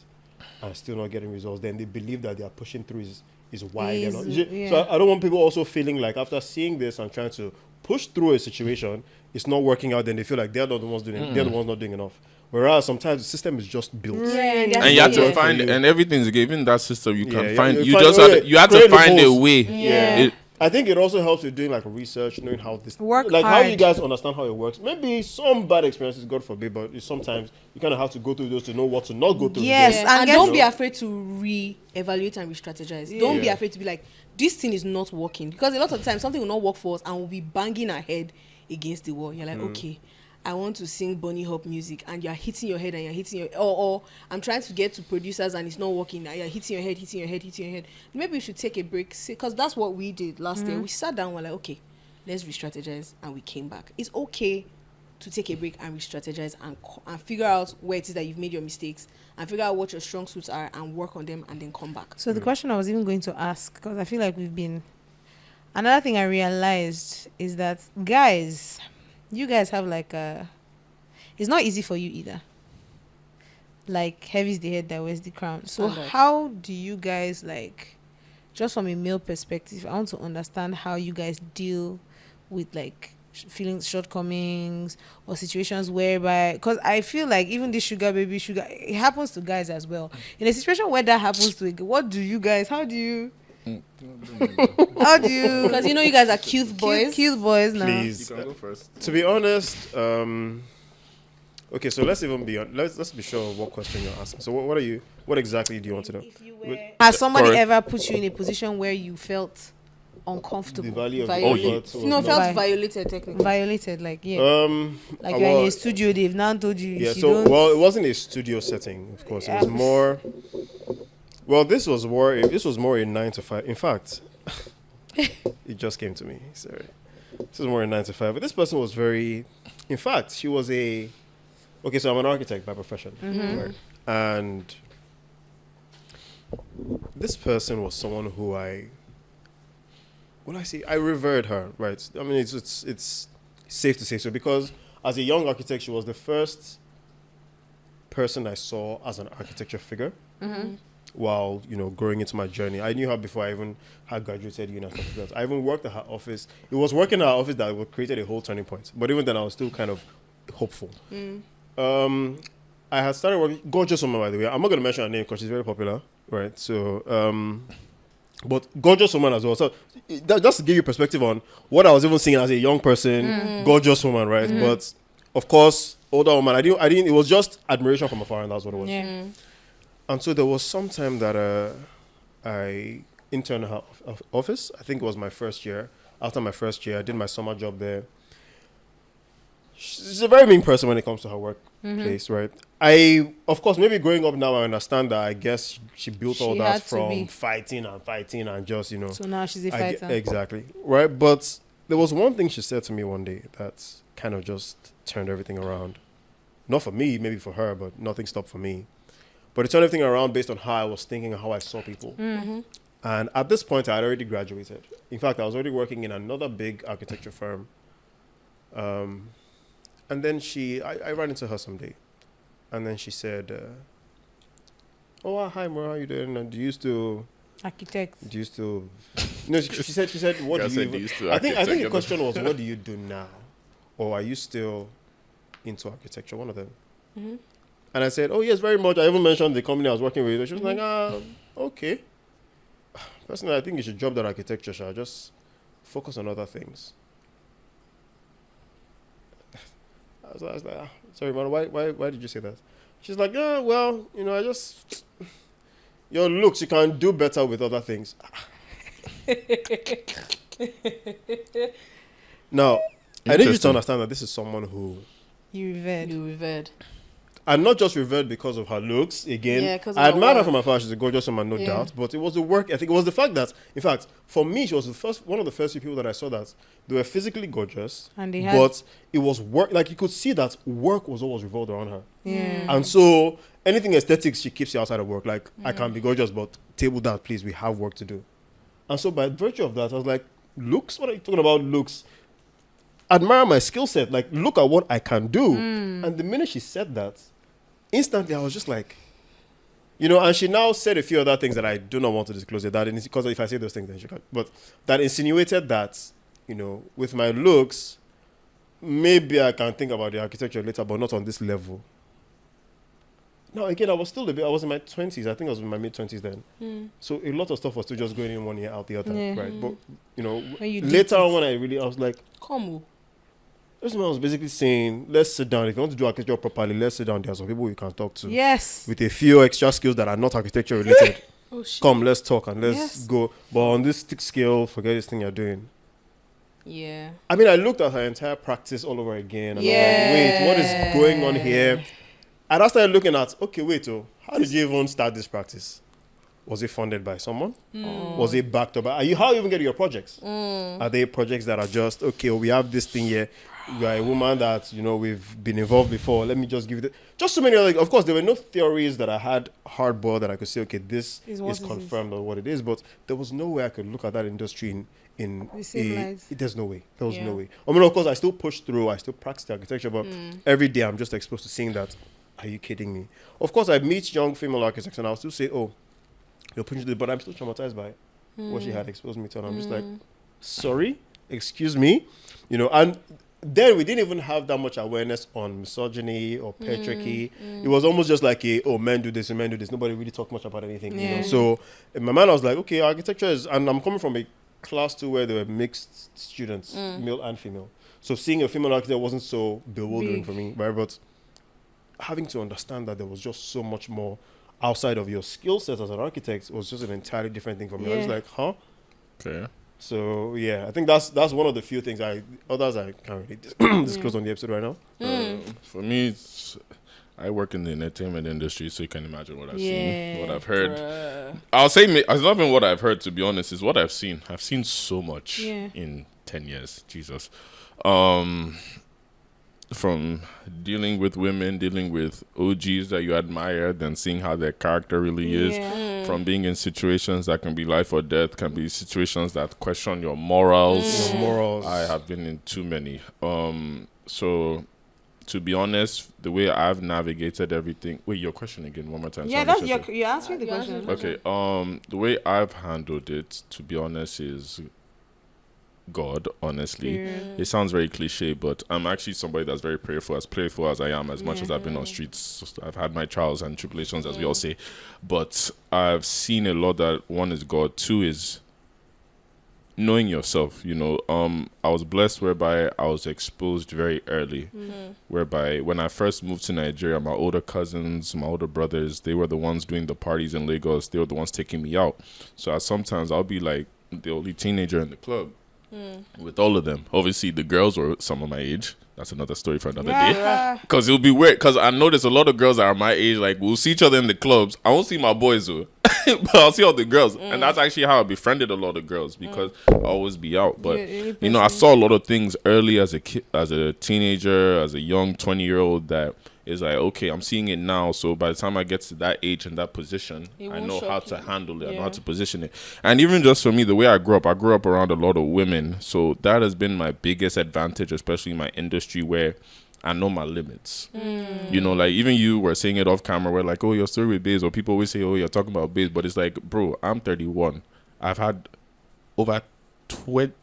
and still not getting results. Then they believe that they are pushing through is why they're not. Yeah. So I don't want people also feeling like after seeing this and trying to push through a situation, it's not working out. Then they feel like they're not the ones doing. They're the ones not doing enough. Whereas sometimes the system is just built. Yeah, And you have to yeah. find, For you. and everything's given that system. You can Yeah, find. you You find- just oh, have yeah, to, you have to create find a loopholes. way. Yeah. It- I think it also helps with doing like research, knowing how this Work like how you hard. guys understand how it works. Maybe some bad experiences, God forbid, but sometimes you kind of have to go through those to know what to not go through. Yes, again. Yeah. And guess- don't be afraid to re-evaluate and re-strategize. Don't be Yeah. afraid to be like, this thing is not working. Because a lot of times something will not work for us and we'll be banging our head against the wall. You're like, okay, I want to sing bunny hop music, and you're hitting your head and you're hitting your or I'm trying to get to producers and it's not working. And you're hitting your head. Maybe we should take a break, because that's what we did last year. We sat down, we're like, okay, let's re-strategize, and we came back. It's okay to take a break and re-strategize and figure out where it is that you've made your mistakes and figure out what your strong suits are and work on them and then come back. So the question I was even going to ask, because I feel like another thing I realized is that you guys have like it's not easy for you either. Like, heavy's the head that wears the crown. So Standard. how do you guys, like, just from a male perspective, I want to understand how you guys deal with like feelings, shortcomings, or situations whereby, because I feel like even this sugar baby it happens to guys as well. In a situation where that happens to a girl, how do you Because you guys are cute boys. cute boys now? Please, You can go first. to be honest, okay, so let's be sure of what question you're asking. So what exactly do you want to know? Has somebody Correct. ever put you in a position where you felt uncomfortable, The value of Violate. the effort was No, not- felt violated technically. violated, like Uh, like you're in a studio, they've now told you Yeah, if you so don't well, it wasn't a studio setting, of course. It was more. Well, this was more a 9 to 5. In fact, it just came to me. Sorry, this was more a 9 to 5. But this person was very. In fact, she was a. Okay, so I'm an architect by profession, right? And this person was someone who I revered her, right? I mean, it's safe to say so, because as a young architect, she was the first person I saw as an architecture figure. While growing into my journey, I knew her before I even had graduated uni and stuff like that. I even worked at her office. It was working at her office that created a whole turning point. But even then, I was still kind of hopeful. I had started working. Gorgeous woman, by the way. I'm not going to mention her name because she's very popular, right? So, but gorgeous woman as well. So, just to give you perspective on what I was even seeing as a young person, gorgeous woman, right? But of course, older woman. I didn't. It was just admiration from afar, and that's what it was. yeah. And so there was some time that I interned at her office. I think it was my first year. After my first year, I did my summer job there. she's a very mean person when it comes to her workplace, right? Of course, maybe growing up now, I understand that. I guess she built all She that had to be. from fighting and just, So now she's a I ge- fighter. exactly, right? But there was one thing she said to me one day that kind of just turned everything around. Not for me, maybe for her, but nothing stopped for me. But it turned everything around based on how I was thinking and how I saw people. And at this point, I had already graduated. In fact, I was already working in another big architecture firm. And then I ran into her someday. And then she said, hi, Mara, how you doing? And do you still, Architect. no, she said, what Girl do you said, "Do you even, still I think architect?" the question was, what do you do now? Or are you still into architecture? One of them. And I said, oh, yes, very much. I even mentioned the company I was working with. She was like, okay. Personally, I think you should drop that architecture, Sha. Just focus on other things. I was like, sorry, man, why did you say that? She's like, yeah, well, your looks, you can do better with other things. Now, I need you to Interesting. understand that this is someone who, You revered. You revered. and not just revered because of her looks. Again, Yeah, 'cause of I her admire her work. from afar. She's a gorgeous woman, no Yeah. doubt. But it was the work ethic. It was the fact that, in fact, for me, she was one of the first few people that I saw that they were physically gorgeous, And they had. but it was work. Like you could see that work was always revolved around her. Yeah. And so anything aesthetics, she keeps you outside of work. Like, I can be gorgeous, but table that, please. We have work to do. And so by virtue of that, I was like, looks? What are you talking about, looks? Admire my skill set. Like, look at what I can do. And the minute she said that, instantly I was just like, and she now said a few other things that I do not want to disclose it. Because if I say those things, then she can't. But that insinuated that, with my looks, maybe I can think about the architecture later, but not on this level. Now, again, I was in my 20s. I think I was in my mid-20s then. So a lot of stuff was still just going in one ear, out the other, Yeah. right? But, When you did later it. on when I was like, Come on. this man was basically saying, let's sit down. If you want to do architecture properly, let's sit down. There are some people you can talk to Yes. with a few extra skills that are not architecture related. Oh, shit. Come, let's talk and let's Yes. go. But on this stick scale, forget this thing you're doing. Yeah. I mean, I looked at her entire practice all over again. And I was Yeah. like, wait, what is going on here? And I started looking at, okay, wait, how did you even start this practice? Was it funded by someone? Was it backed up by, how you even get your projects? Are they projects that are just, okay, we have this thing here. You are a woman that, we've been involved before. Let me just give it. Just so many other, of course, there were no theories that I had hardboiled that I could say, okay, this Is what is it is. confirmed or what it is. But there was no way I could look at that industry in The same light. there's no way. There was Yeah. no way. I mean, of course, I still push through. I still practice the architecture, but every day I'm just exposed to seeing that. Are you kidding me? Of course, I meet young female architects and I'll still say, oh, you're pushing this, but I'm still traumatized by what she had exposed me to. And I'm just like, sorry, excuse me. And then we didn't even have that much awareness on misogyny or patriarchy. It was almost just like men do this and men do this. Nobody really talked much about anything. Yeah. So in my mind, I was like, okay, architecture is, and I'm coming from a class 2 where there were mixed students, male and female. So seeing a female architect wasn't so bewildering Big. for me, right? But having to understand that there was just so much more outside of your skill set as an architect was just an entirely different thing for me. I was Yeah. like, huh? Okay. So yeah, I think that's one of the few things others I can't really disclose on the episode right now. For me, I work in the entertainment industry, so you can imagine what I've Yeah. seen, what I've heard. Bruh. I'll say it's not even what I've heard, to be honest. It's what I've seen. I've seen so much Yeah. in 10 years. Jesus. From dealing with women, dealing with OGs that you admire, then seeing how their character really is. Yeah. From being in situations that can be life or death, can be situations that question your morals. Your morals. I have been in too many. So to be honest, the way I've navigated everything. Wait, your question again, one more time. Yeah, So that's I your. listen You're answering the You're answering question. the Okay. The way I've handled it, to be honest, is God. Honestly, Period. it sounds very cliche, but I'm actually somebody that's very prayerful, as playful as I am. As much Yeah. as I've been on streets, I've had my trials and tribulations, as we all say. But I've seen a lot that one is God, two is knowing yourself. I was blessed whereby I was exposed very early. Whereby when I first moved to Nigeria, my older cousins, my older brothers, they were the ones doing the parties in Lagos. They were the ones taking me out. So sometimes I'll be like the only teenager in the club with all of them. Obviously, the girls were some of my age. That's another story for another Yeah. day. Because it'll be weird. Because I know there's a lot of girls that are my age. Like, we'll see each other in the clubs. I won't see my boys, though. But I'll see all the girls. And that's actually how I befriended a lot of girls. Because I'll always be out. But, you know, I saw a lot of things early as a kid, as a teenager, as a young 20-year-old that is like, okay, I'm seeing it now. So by the time I get to that age and that position, I know how to handle it. I know how to position it. And even just for me, the way I grew up around a lot of women. So that has been my biggest advantage, especially in my industry where I know my limits. You know, like even you were saying it off camera where like, oh, your story with Baze, or people always say, oh, you're talking about Baze. But it's like, bro, I'm 31. I've had over 20,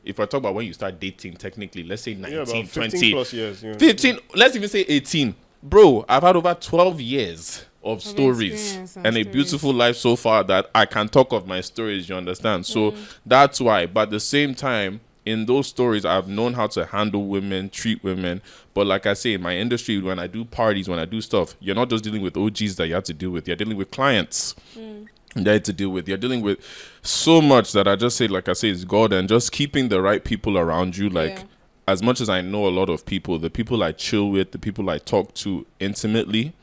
if I talk about when you start dating, technically, let's say 19, about 15 20, plus years. 15, let's even say 18. Bro, I've had over 12 years of stories experience and and a stories. beautiful life so far that I can talk of my stories, you understand? So that's why. But at the same time, in those stories, I've known how to handle women, treat women. But like I say, in my industry, when I do parties, when I do stuff, you're not just dealing with OGs that you have to deal with. You're dealing with clients that you have to deal with. You're dealing with so much that I just say, like I say, it's God. And just keeping the right people around you, like, as much as I know a lot of people, the people I chill with, the people I talk to intimately,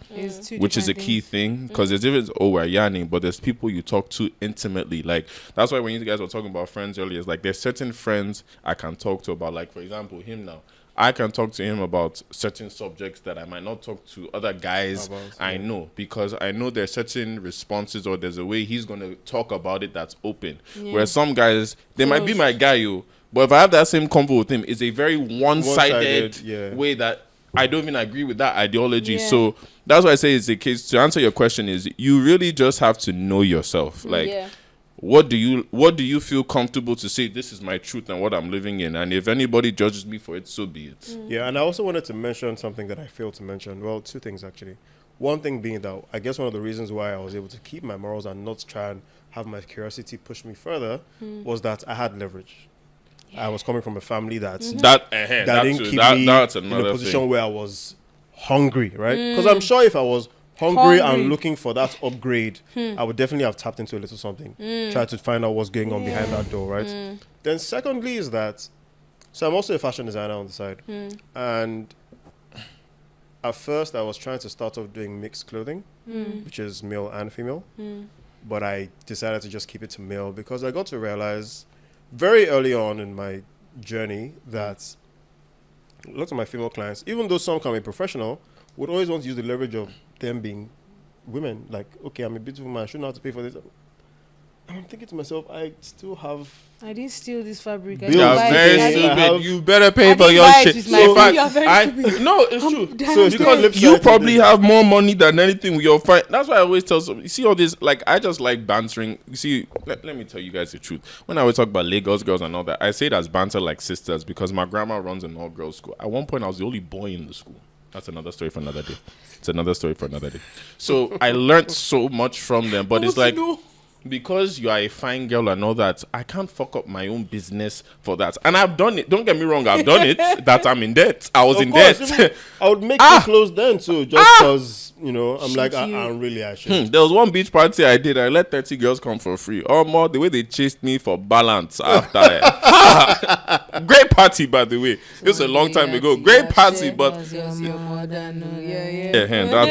which is a key thing, because there's difference, oh, we're yarning, but there's people you talk to intimately. Like, that's why when you guys were talking about friends earlier, it's like there's certain friends I can talk to about, like, for example, him now. I can talk to him about certain subjects that I might not talk to other guys I know, because I know there's certain responses or there's a way he's going to talk about it that's open. Where some guys, they might be my guy, but if I have that same convo with him, it's a very one-sided way that I don't even agree with that ideology. So that's why I say it's the case. To answer your question is you really just have to know yourself. Like, what do you feel comfortable to say, this is my truth and what I'm living in? And if anybody judges me for it, so be it. Yeah, and I also wanted to mention something that I failed to mention. Well, two things, actually. One thing being that I guess one of the reasons why I was able to keep my morals and not try and have my curiosity push me further was that I had leverage. I was coming from a family that didn't keep me that's in a another position thing. where I was hungry, right? Because I'm sure if I was hungry and looking for that upgrade, I would definitely have tapped into a little something, try to find out what's going on behind that door, right? Then secondly is that, so I'm also a fashion designer on the side, and at first I was trying to start off doing mixed clothing, which is male and female, but I decided to just keep it to male because I got to realize very early on in my journey that lots of my female clients, even though some can be professional, would always want to use the leverage of them being women. Like, okay, I'm a beautiful man, I shouldn't have to pay for this. And I'm thinking to myself, I still have... I didn't steal this fabric. Bills You're to very pay. stupid. You better pay I for didn't your buy it shit. with my money. You're very stupid. No, it's true. So it's Because the flip you side to probably this. have more money than anything with your friend. That's why I always tell some. You see all this, like, I just like bantering. You see, let me tell you guys the truth. When I always talk about Lagos girls and all that, I say it as banter like sisters because my grandma runs an all-girls school. At one point, I was the only boy in the school. That's another story for another day. It's another story for another day. So I learned so much from them, but it's like, because you are a fine girl and all that, I can't fuck up my own business for that. And I've done it. Don't get me wrong, I've done it. That I'm in debt. I was Of in course, debt. even I would make you close then too, just because, you know, I'm like, I'm really, I should. There was one beach party I did. I let 30 girls come for free. Oh, more the way they chased me for balance after it. Great party, by the way. It was a long time ago. Great party, but That's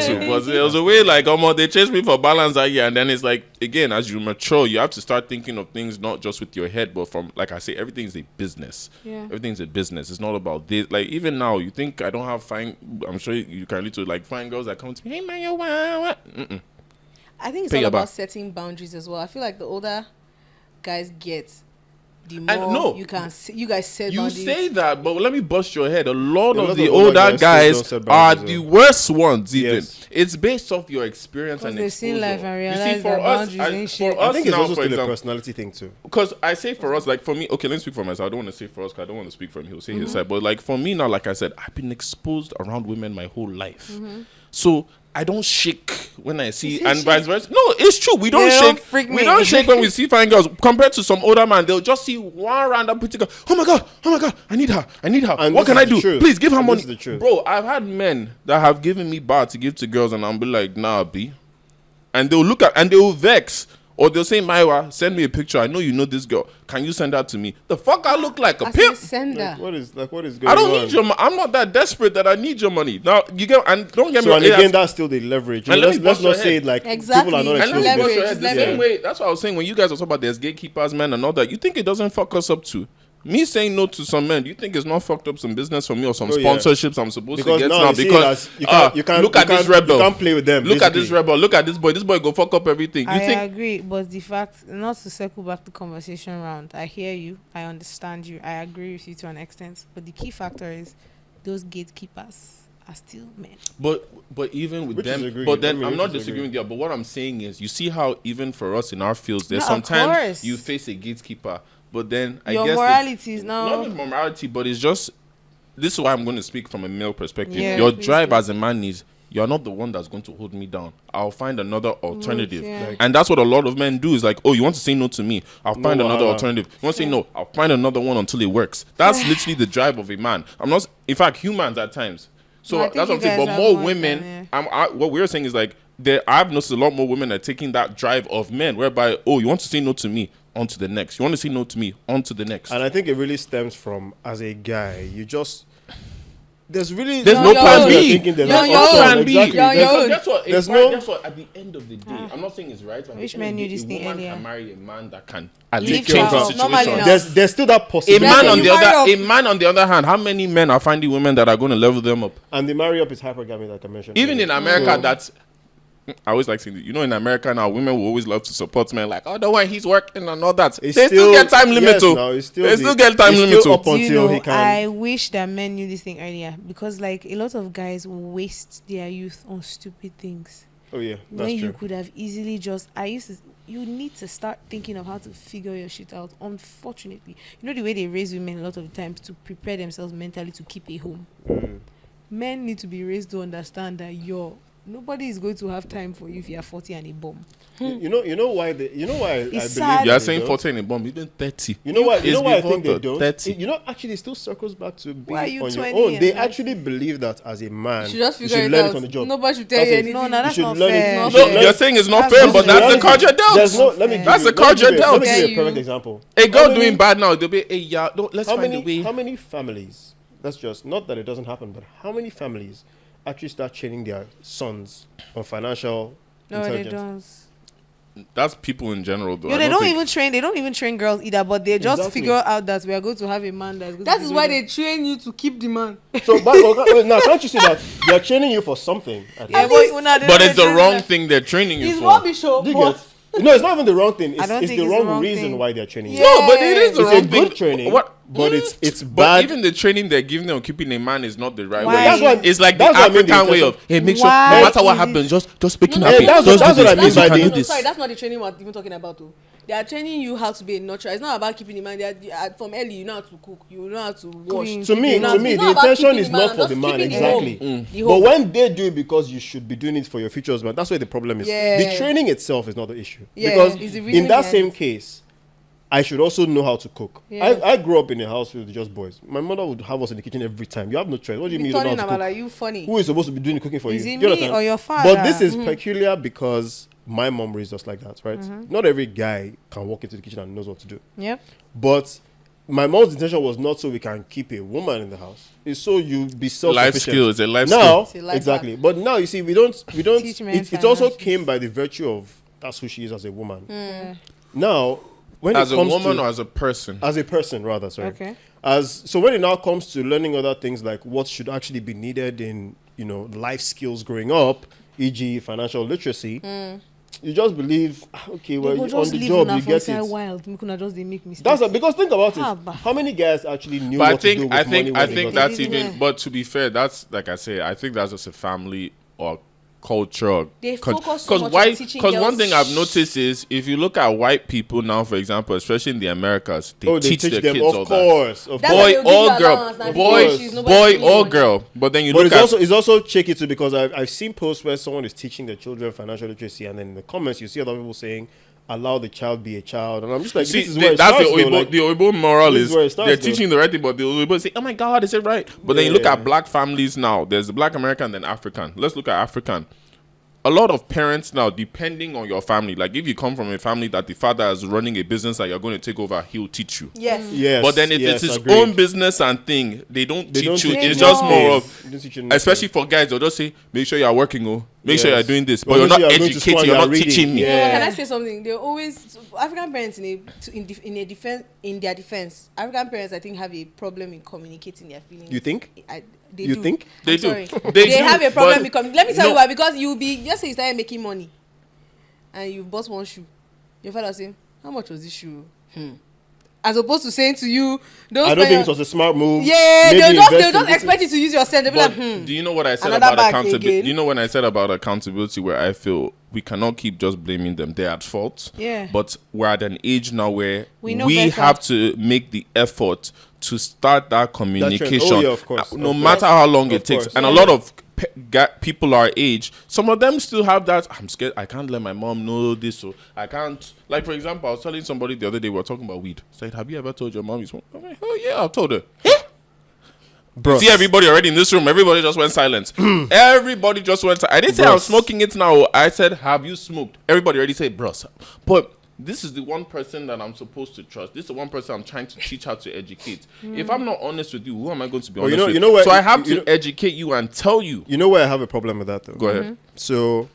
too. But there was a way like, they chased me for balance that year. And then it's like, again, as you mature, you have to start thinking of things not just with your head, but from, like I say, everything is a business. Everything's a business. It's not about this. Like, even now, you think I don't have fine, I'm sure you can lead to like fine girls that come to me, hey man, you what? I think it's Pay all your about back. setting boundaries as well. I feel like the older guys get, the And more no, you guys set You boundaries. say that, but let me bust your head. A lot A of lot the of older older guys guys still don't set are boundaries, the though. worst ones. Even Yes. it's based off your experience Because and they've exposure. seen life and You see, realized for that us, boundaries ain't for shit. us I think it's now, also for still a example, personality thing too. because I say for us, like for me, okay, let me speak for myself. I don't want to say for us because I don't want to speak for him. He'll say his side. But like for me now, like I said, I've been exposed around women my whole life. So I don't shake when I see, and vice versa. No, it's true. We don't You don't shake. freak We me. don't shake when we see fine girls. Compared to some older man, they'll just see one random pretty girl. Oh my god, I need her. And What this can is I the do? truth. Please give her And money. this is the truth. Bro, I've had men that have given me bar to give to girls, and I'll be like, nah, B. And they'll look at and they'll vex. Or they'll say, Maiwa, send me a picture. I know you know this girl. Can you send that to me? The fuck I look like a pimp? Sender. What is going on? I don't need your money. I'm not that desperate that I need your money. Now, you get, and don't get me So wrong. and again, that's still the leverage. And let me Let's bust your not say head. it like Exactly. people are not And And let me exposed. bust your Leverage, head the leverage. same way. That's what I was saying when you guys are talking about there's gatekeepers, men, and all that. You think it doesn't fuck us up too? Me saying no to some men, do you think it's not fucked up some business for me or some Oh, yeah. sponsorships I'm supposed Because to get now now? you see it Because as you can't look at this rebel. You can't play with them. Look at this basically. rebel. Look at this boy. This boy go fuck up everything. You I think? agree, but the fact, not to circle back the conversation round, I hear you, I understand you, I agree with you to an extent, but the key factor is those gatekeepers are still men. But even with Which is them, agreed. but then I mean, I'm which not is disagreeing agreed. with you. But what I'm saying is, you see how even for us in our fields, there's No, of sometimes course. you face a gatekeeper, but then I Your guess morality is now. not just morality, but it's just this is why I'm going to speak from a male perspective. Yeah, Your please drive do. as a man is you're not the one that's going to hold me down. I'll find another alternative. yeah. Like- And that's what a lot of men do is like, oh, you want to say no to me? I'll find No, another wahala. alternative. You want to say no? I'll find another one until it works. That's literally the drive of a man. I'm not, in fact, humans at times. So No, I think that's what I'm you saying. guys But have more more women, than, what we're saying is like, I've noticed a lot more women are taking that drive of men, whereby, oh, you want to say no to me? On to the next. You want to say no to me? On to the next. And I think it really stems from, as a guy, you just there's There's You're no on your plan own. B. Thinking there's You're no on your option. own. Plan B. Exactly. You're on your There's- own. Guess what? There's It's no- fine. Guess what? At the end of the day, I'm not saying it's right. But at the Which end of man the knew day, this a thing woman earlier? can marry a man that can at Leave least you change the out. situation. Normally not. There's still that A possibility. man on you the marry other, up. a man on the other hand, how many men are finding women that are going to level them up? And the marry up is hypergamy, like I mentioned. Even in earlier. America, So- that's. I always like saying, in America now, women will always love to support men. Like, oh, the one he's working and all that. They It's still get time limit. yes, too. now it's still They the- still get time it's limit. still too. up Do you until know, he can. I wish that men knew this thing earlier, because like a lot of guys waste their youth on stupid things. Oh yeah, that's When you true. could have easily you need to start thinking of how to figure your shit out. Unfortunately, you know the way they raise women a lot of times to prepare themselves mentally to keep a home. Men need to be raised to understand that nobody is going to have time for you if you are 40 and a bum. You know why I believe sad. You are they saying don't? 14 in a bomb, even 30. You know why? You It's know why I before think they the don't. 30. Actually, it still circles back to being Why are you on your 20 own. and They 30? actually believe that as a man, You should just you figure should it learn out. it on the job. Nobody should tell That's you it. anything. No, that's should not learn it. fair. You No, should No, learn you're it. saying it's not That's fair, not but fair. that's the card you're dealt. There's no. Let me give That's you, the card you're dealt. Let me give you Okay, a perfect you- example. A girl How many- doing bad now, they'll be, hey, yeah, let's How find a many? way. How many families? That's just not that it doesn't happen, but how many families actually start training their sons on financial No, they intelligence? don't. That's people in general, though. No, I they don't think- even train. They don't even train girls either. But they just Exactly. figure out that we are going to have a man that's going That to is be why doing they train you to keep the man. So, now can't you see that they are training you for something? At Yeah, least? But it's the wrong thing they're training you It's for. rubbish, oh, Do you but get? No, it's not even the wrong thing. I It's, don't it's think the it's the wrong wrong reason thing. why they're training you. No, but it is the It's wrong a good thing. training, What? but it's But bad. even the training they're giving them on keeping a man is not the right Why? way. That's what- It's like the that's what I mean, the African way of, intention. hey, make sure Why no matter what is happens, it- just make it No, happy. that's what- Just that's do what I this. mean You by can the- do no, this. sorry, that's not the training we're even talking about. Though. They are training you how to be a nurturer. It's not about keeping the man. From early, you know how to cook. You know how to wash. Clean. To me, It's the not about intention keeping is the not man, for just the man, keeping the exactly. home. The But home. when they do it because you should be doing it for your future husband, that's where the problem is. Yeah. The training itself is not the issue. Yeah, Because it's the reason in that behind same it. case, I should also know how to cook. Yeah. I grew up in a house with just boys. My mother would have us in the kitchen every time. You have no choice. What do you mean you don't know Turning how to about cook? like you funny. Who is supposed to be doing the cooking for Is you? it Do you me understand? or your father? But this is peculiar because my mom raised us like that, right? Not every guy can walk into the kitchen and knows what to do. Yep. But my mom's intention was not so we can keep a woman in the house. It's so you be self-sufficient. Life skill is a life Now, It's a life exactly. hack. But now you see, we don't. Teach men It also finances. came by the virtue of that's who she is as a woman. Now, when skill. As it a comes woman to, or as a person? as a person, rather, sorry. Okay. So when it now comes to learning other things like what should actually be needed in life skills growing up, e.g., financial literacy. You just believe, okay, well, on the job you get it. Wild. We could just they make mistakes. That's because think about Ah, it. bah. How many guys actually knew But what to do with money when I they think got that's it? Yeah. even. But to be fair, that's like I say. I think that's just a family or culture. They focus so much on white. teaching Because one girls thing I've noticed is if you look at white people now, for example, especially in the Americas, they teach their them, kids all of that. course, of That's course. why Boy they'll give you or girl, allowance, now, boy, she's nobody's boy giving you or money. girl. But then you But look it's at also tricky too because I've seen posts where someone is teaching their children financial literacy and then in the comments you see other people saying allow the child be a child and I'm just like see, this is where it that's starts the though, Oibo, like, the Oibo moral this is is where it starts, they're though. teaching the right thing, but the Oibo say, "Oh my God, is it right?" But then you look Yeah. at black families now. There's the black American, then African. Let's look at African. a lot of parents now, depending on your family, like if you come from a family that the father is running a business that you're going to take over, he'll teach you. Yes. Yes. But then it's his agreed. own business and thing. They don't teach you. teach It's you just nothing. more of, They don't teach you nothing. especially for guys, they'll just say, make sure you're working, make sure Yes. you're doing this. But Well, you're not make sure you're going to school educating, and you're not you're reading. teaching me. Yeah. Can I say something? They always African parents in their defense. African parents, I think, have a problem in communicating their feelings. You think? They You do. think? They I'm do. sorry. They They do, have a problem but with let me tell you no. why. Because you'll be just say you started making money, and you bought one shoe. Your father say, "How much was this shoe?" As opposed to saying to you, "Don't I don't spend think your-" it was a smart move. Yeah, Maybe they'll invest in just this. expect you to use your sense. They'll be But like, do you know what I said Another about bag accountability? again. Do you know when I said about accountability where I feel we cannot keep just blaming them? They're at fault. Yeah. But we're at an age now where We know we better. have to make the effort to start that communication. Oh, yeah, of course. No Of matter course. how long Of it takes. course. And a lot of people our age, some of them still have that. I'm scared. I can't let my mom know this. So I can't. Like, for example, I was telling somebody the other day, we were talking about weed. Said, have you ever told your mom you smoke? I'm like, oh, yeah, I've told her. Bro. See everybody already in this room. Everybody just went silent. Everybody just went. I didn't say I was Bros. smoking it now. I said, have you smoked? Everybody already said, bros. But this is the one person that I'm supposed to trust. This is the one person I'm trying to teach how to educate. If I'm not honest with you, who am I going to be honest with? you know where- so I have you to know- educate you and tell you. You know where I have a problem with that, though? Go ahead. So,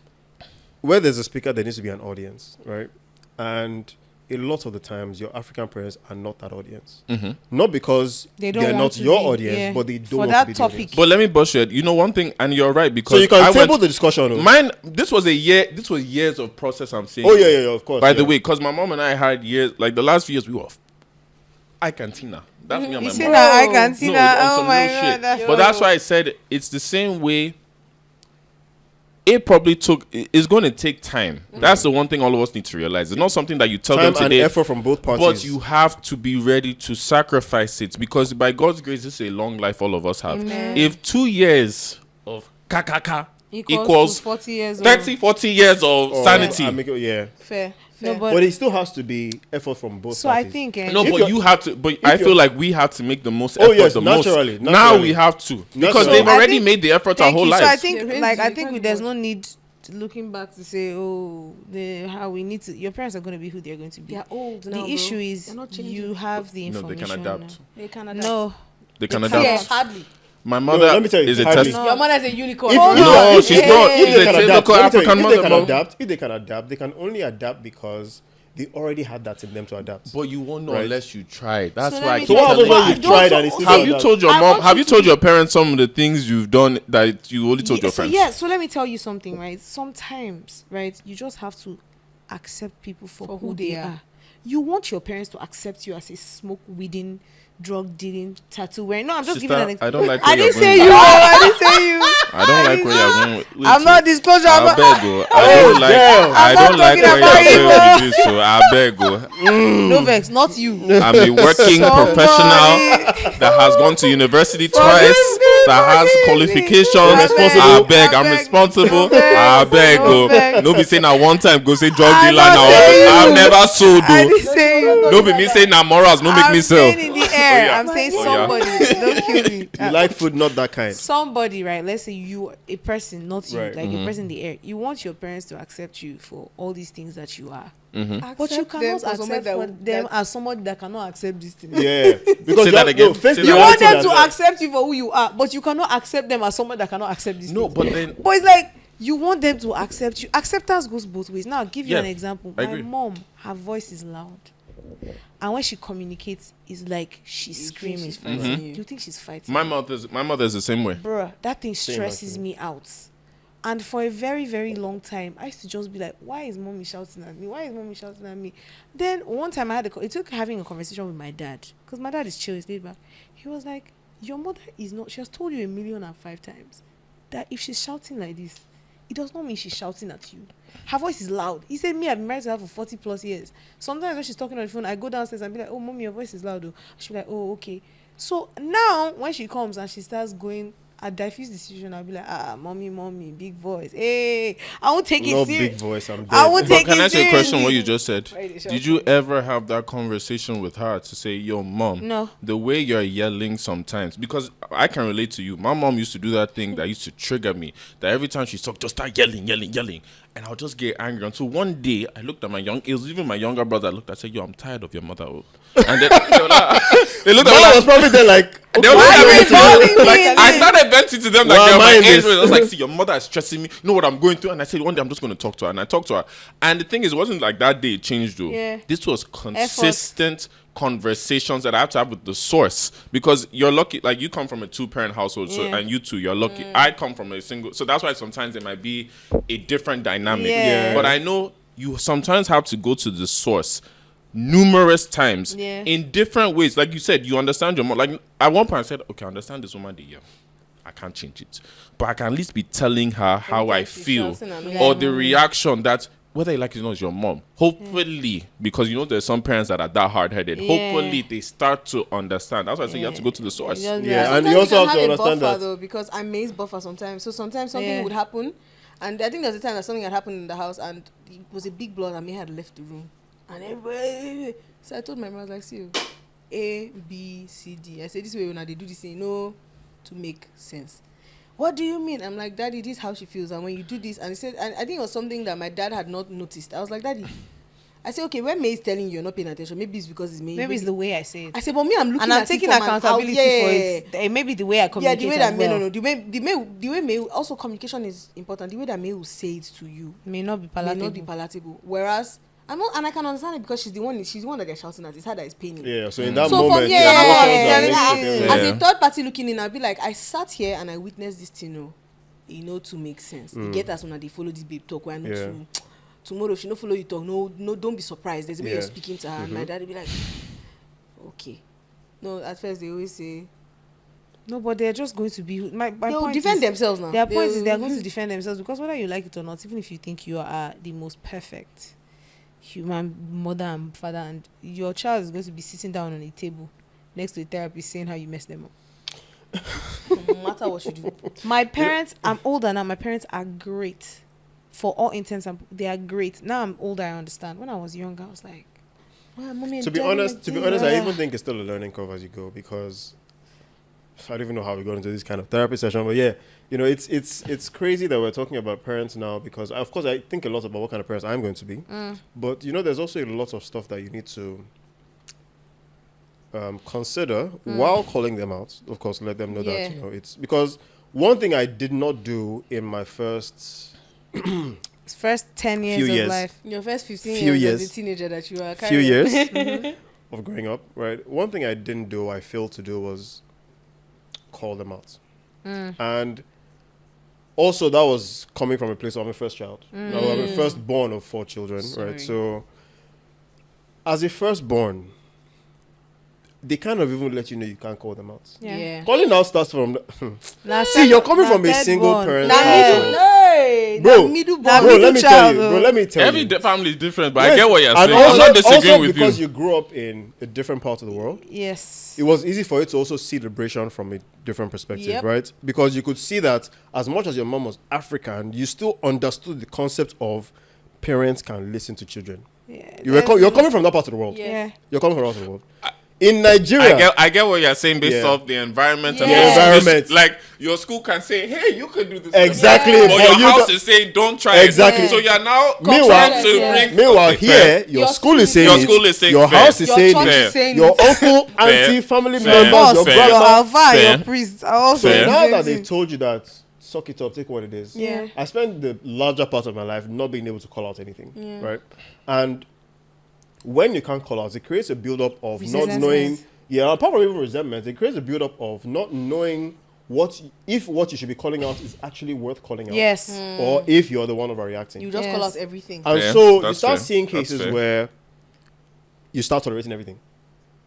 where there's a speaker, there needs to be an audience, right? And a lot of the times, your African parents are not that audience. Not because They don't they're want not to your be, audience, yeah. but they don't For want that to be the topic. audience. But let me bust you. You know one thing, and you're right because So you can I table went, the discussion. Oh, mine. This was a year. This was years of process. I'm saying. oh yeah, of course. By yeah. the way, because my mom and I had years, like the last few years, we were I cantina. That's me and You my see mom. that I can see No, that. on Oh some my real god, shit. that's But that's why I said it's the same way. It probably it's going to take time. That's the one thing all of us need to realize. It's not something that you tell Time them and today, effort from both parties. but you have to be ready to sacrifice it because by God's grace, this is a long life all of us have. Amen. If 2 years of kakaka equals to 40 years 30, 40 years of Oh, sanity. I make it- yeah. fair. No, fair. But it still has to be effort from both so I parties. think No, If but you're- you have to. But I feel you're- like we have to make the most Oh, effort. yes, the naturally, most. Now naturally. we have to because Naturally. they've So I already think- made the effort our Thank whole you. lives. So I think, Yeah, like, I crazy. think there's no need to looking back to say, oh, how we need to. Your parents are going to be who they're going to be. They're old The now, issue bro. is They're not changing. you have the No, information. they can adapt. They can adapt. No, They can They adapt. Yeah, hardly. My mother let me tell you, is a hardly. test. No. Your mother is a unicorn. If- Hold you know on. No, she's Yeah. not. If She's they a can typical adapt, let me tell you, African if mother, they can mom. adapt, they can only adapt because they already had that in them to adapt. But you won't know Right. unless you try. That's So why. let I me keep So what happens telling when you. you've tried and it's still Have not you adapt? told your I mom? want Have you you to told be- your parents some of the things you've done that you only told your friends? So let me tell you something, right? Sometimes, right, you just have to accept people for who they are. You want your parents to accept you as a smoke weeding, drug dealing, tattoo wearing. No, I'm just giving an Sister, example. I don't like. I where you're didn't say going. you. I didn't say you. I don't like where you're going. with I'm it. not disclosure. I I'm not. beg you. I Oh, don't like. damn. I I'm don't not like talking where you're about going with this. So I beg you. No vex, not you. I'm a working Somebody. professional that has gone to university twice, this that has fucking qualifications. Responsible. I beg, I'm I beg. responsible. No vex. I beg, No go. vex. No be saying at one time go say drug I'm dealer not now. saying you. I've never sold I though. didn't say you. No be me saying na morals, no make I'm me sell. saying in the air. yeah. I'm saying Oh, yeah. somebody. Don't kill me. You like food, not that kind. Somebody, right? Let's say you, a person, not you, Right. like a person in the air. You want your parents to accept you for all these things that you are, Mm-hmm. but you Accept them cannot for somebody accept that for would- them that- as somebody that cannot accept these things. Yeah, because Say that again. face Say the that You want again. reality them to that- accept you for who you are, but you cannot accept them as someone that cannot accept these No, things. but then But it's like you want them to accept you. Acceptance goes both ways. Now, I'll give you Yeah, an example. I My agree. mom, her voice is loud, and when she communicates, it's like she's screaming. she's fighting you. You think she's fighting? my mother is the same way. Bruh, that thing Same stresses actually. me out. And for a very, very long time, I used to just be like, why is mommy shouting at me? Why is mommy shouting at me? Then one time I had it took having a conversation with my dad, because my dad is chill, he's laid back. He was like, your mother is not, she has told you 1,000,005 times that if she's shouting like this, it does not mean she's shouting at you. Her voice is loud. He said, me, I've been married to her for 40 plus years. Sometimes when she's talking on the phone, I go downstairs and be like, oh, mommy, your voice is loud. She'll be like, oh, okay. So now when she comes and she starts going I diffuse the situation. I'll be like, mommy, big voice. Hey, I won't take No it serious. big voice. I'm dead. I won't But take can it I say a question? What seriously. you just said? Right, Did you ever have that conversation with her to say, "Yo, mom, No. the way you're yelling sometimes," because I can relate to you. My mom used to do that thing that used to trigger me. That every time she talked, just start yelling, and I'll just get angry. Until one day, I looked at it was even my younger brother. I looked, I said, "Yo, I'm tired of your mother." And then they looked at me I like, was probably there like, they were okay, looking are at you me involving like, me in I this? started venting to them like Why they're am I my in age. this? I was like, see, your mother is stressing me. You know what I'm going through? And I said, one day I'm just going to talk to her. And I talked to her. And the thing is, it wasn't like that day it changed though. Yeah. This was consistent conversations that I have to have with the source, because you're lucky, like you come from a 2-parent household, so Yeah. and you two, you're lucky. I come from a single, so that's why sometimes it might be a different dynamic. Yeah. But I know you sometimes have to go to the source numerous times in different ways. Like you said, you understand your mom. Like at one point I said, okay, I understand this woman, I can't change it, but I can at least be telling her how I feel, or the reaction that whether you like it or not is your mom. Hopefully, because you know there's some parents that are that hard-headed. Hopefully they start to understand. That's why I say you have to go to the source. Yeah, and you also have to understand that. though, because I maze buffer sometimes. So sometimes something would happen, and I think there's a time that something had happened in the house, and it was a big blood, and May had left the room, and everybody. So I told my mom, I was like, see, A, B, C, D. I said, this way when they do this thing, to make sense. What do you mean? I'm like, Daddy, this is how she feels, and when you do this, and he said, and I think it was something that my dad had not noticed. I was like, Daddy, I said, okay, when May is telling you you're not paying attention, maybe it's because it's May. Maybe it's the way I say it. I said, but me, I'm looking And I'm at taking it from accountability for it. Maybe the way I communicate. the way that as well. the way May also communication is important. The way that May will say it to you may not be palatable. Whereas and I can understand it because she's the one that they're shouting at. It's her that is paining. Yeah, so in that So moment, from as a third party looking in, I'll be like, I sat here and I witnessed this thing, to make sense. You get us when they follow this babe talk. Why not tomorrow if she no follow you talk, no, don't be surprised. There's a way you're speaking to her, and my dad will be like, okay. No, at first they always say, no, but they're just going to be. My they'll point defend is, themselves now. Their point is they're going to defend themselves, because whether you like it or not, even if you think you are the most perfect human mother and father, and your child is going to be sitting down on a table next to a therapist saying how you messed them up. No matter what you do. My parents, I'm older now. My parents are great, for all intents and they are great. Now I'm older, I understand. When I was younger, I was like, Wow, mommy and to be daddy honest, like I even think it's still a learning curve as you go, because I don't even know how we got into this kind of therapy session, but yeah, it's crazy that we're talking about parents now, because of course I think a lot about what kind of parents I'm going to be, but there's also a lot of stuff that you need to consider while calling them out. Of course, let them know that it's because one thing I did not do in my first 10 years few of years. life. your first 15 Few years years. as a teenager that you are few years Mhm. of growing up, right? One thing I didn't do, I failed to do, was call them out. And also that was coming from a place of I'm a first child. Now, I'm a firstborn of 4 children, right? So as a firstborn, they kind of even let you know you can't call them out. Yeah. Calling out starts from Now, see, you're coming from a third single born. parent Now household. middle, Bro, born. Bro, let middle me tell child, you. though. Bro, let me tell Every you. family is different, but I Yes, get what you're and saying. I'm not disagreeing also with because you. you grew up in a different part of the world, Yes. it was easy for you to also see liberation from a different perspective, Yep. right? Because you could see that as much as your mom was African, you still understood the concept of parents can listen to children. Yeah. You're coming from that part of the world. Yeah. You're coming from that part of the world. In Nigeria, I get what you're saying based Yeah. off the environment. And Yeah. based The off this- environment. like your school can say, hey, you can do this. Exactly, But but your you house don't- is saying, don't try it. Exactly. So you're now Meanwhile- trying to Yeah. bring... meanwhile, Okay, here, fair. your Your school is saying Your it, school is saying your fair. house is Your saying church Fair. is saying your it. uncle, Fair. auntie, family Fair. members, your Fair. Your grandma. Alva, Fair. your priest are also Fair. So now that using- they've told you that, suck it up, take what it is. Yeah. I spent the larger part of my life not being able to call out anything, right? And when you can't call out, it creates a build-up of not Resentment. knowing. Yeah, apart from even resentment, it creates a build-up of not knowing what you should be calling out is actually worth calling out. Yes. Or if you're the one overreacting. You just Yes. call out everything. And Fair. so you That's start fair. seeing That's cases fair. where you start tolerating everything.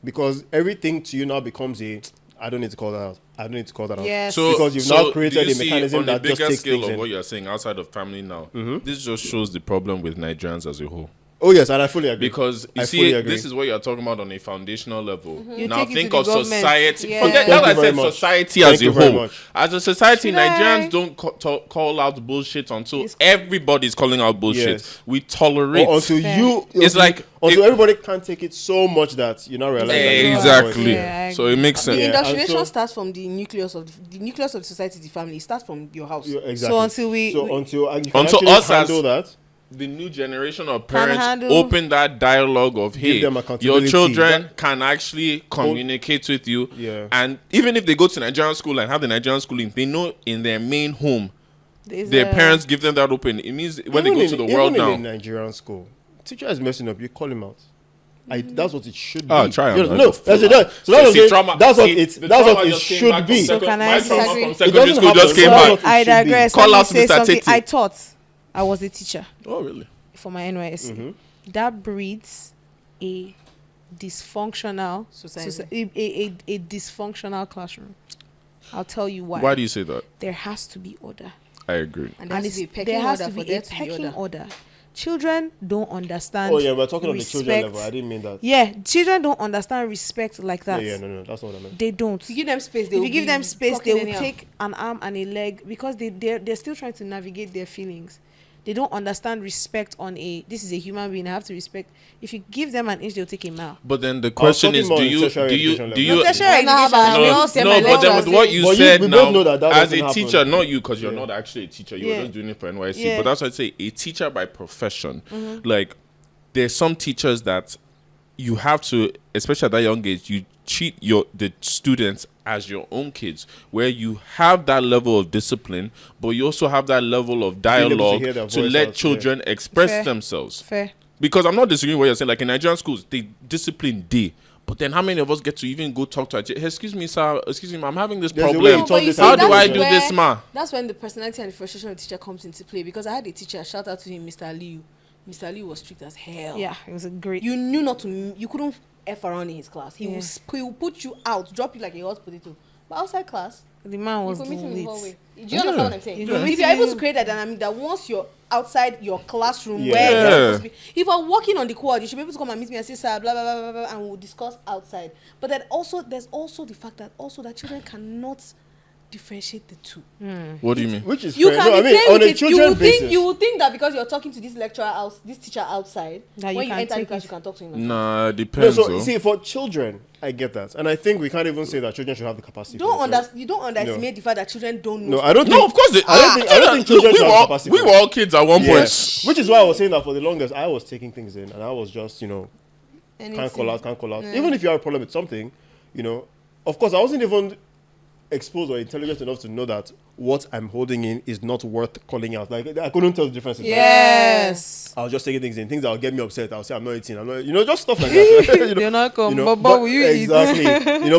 Because everything to you now becomes I don't need to call that out. I don't need to call that out. Yes. Because you've now created do you a see mechanism on the that just bigger takes scale things of in. what you're saying outside of family now, this just shows the problem with Nigerians as a whole. Oh yes, and I fully agree. Because you I see, fully agree. this is what you're talking about on a foundational level. You Now take it think to of the government. society. Yeah. Forget Thank that. you I very said much. society Thank as a you very whole. much. As a society, Should I? Nigerians don't call out bullshit until It's- everybody's calling out bullshit. Yes. We tolerate. Or until Fair. you, It's like until everybody can't take it so much that you now realize that you're not Exactly. voice. Yeah, I So it agree. makes The sense. Yeah, indoctrination and so- starts from the nucleus of the society, the family. It starts from your house. Yeah, exactly. So until we you can Until actually us as- handle that. The new generation of parents handle- open that dialogue of, hey, them your accountability. children can actually communicate with you. Yeah. And even if they go to Nigerian school and have the Nigerian schooling, they know in their main home, there's their a- parents give them that open. It means when they go to the world even now. in a Nigerian school, teacher is messing up, you call him out. That's what it should be. Oh, try him. You know, no, Just that's full it. So that's what see, it- trauma- that's what see, it's the that's trauma what it just came back should from be. So can I my say- trauma Disagree. from It secondary doesn't school just happen. came So back. that's what I it should be. digress. Call Let me out say Mr. something. Tete. I taught. I was a teacher Oh, really? for my NYSC. Mm-hmm. That breeds a dysfunctional Society. a dysfunctional classroom. I'll tell you why. Why do you say that? There has to be order. I agree. And there has to be a pecking there has order to for be there a to be pecking order. order. Children don't understand. Oh yeah, we're talking of the children respect. level. I didn't mean that. Yeah, children don't understand respect like that. No, that's not what I meant. They don't. If you give them space, they If will you give be them space, they talking will anyhow. take an arm and a leg because they're still trying to navigate their feelings. They don't understand respect on a. This is a human being. I have to respect. If you give them an inch, they'll take a mile. But then the question talking is, more do on you tertiary do you education do level. you No, tertiary No, education, but we no, all say no, my but then lecturers with what say- you But you- said we now, both know that as doesn't a happen. teacher, not you, because you're Yeah. not actually a teacher. You Yeah. were just doing it for NYC. Yeah. But that's why I say a teacher by profession. Like, there's some teachers that you have to, especially at that young age, you treat the students as your own kids, where you have that level of discipline, but you also have that level of able to dialogue hear their to voice let out, children express Fair. themselves. Fair. Because I'm not disagreeing with what you're saying. Like in Nigerian schools, they discipline day. But then how many of us get to even go talk to a hey, excuse me, sir, excuse me, I'm having this There's a way problem. you talk this How out. do I that's do where- this, ma? That's when the personality and the frustration of the teacher comes into play. Because I had a teacher, shout out to him, Mr. Liu. Mr. Liu was strict as hell. Yeah, it was a great. You knew not to, you couldn't F around in his class. He Yeah. will put you out, drop you like a hot potato. But outside class, The man you was could meet him in the lit. hallway. Do you understand what I'm saying? You If could meet you're able him- to create that dynamic that once you're outside your classroom Yeah. where you're Yeah. supposed to be, if I'm walking on the quad, you should be able to come and meet me and say, sir, blah, blah, blah, blah, blah, and we'll discuss outside. But then also, there's also the fact that children cannot differentiate the two. What do you mean? Which is You fair. can No, I be mean playing on with a it. You children will basis. think that because you're talking to this this teacher outside, That you when you can enter the take class, it. you can talk to him. Like that. Nah, it No, depends. so though. you see, for children, I get that, and I think we can't even say that children should have the capacity. You for it. don't underestimate the fact that children don't know. No, I don't. No, think, of course they. I don't think children we should were have all, capacity we for were it. all kids at one Yeah. point. Which is why I was saying that for the longest, I was taking things in, and I was just, can't Anything. call out. Even if you have a problem with something, of course, I wasn't even exposed or intelligent enough to know that what I'm holding in is not worth calling out. Like, I couldn't tell the difference. Yes. I was just taking things in, things that will get me upset. I'll say I'm not eating. I'm not, just stuff like that. You're not come, You but will you eat? exactly.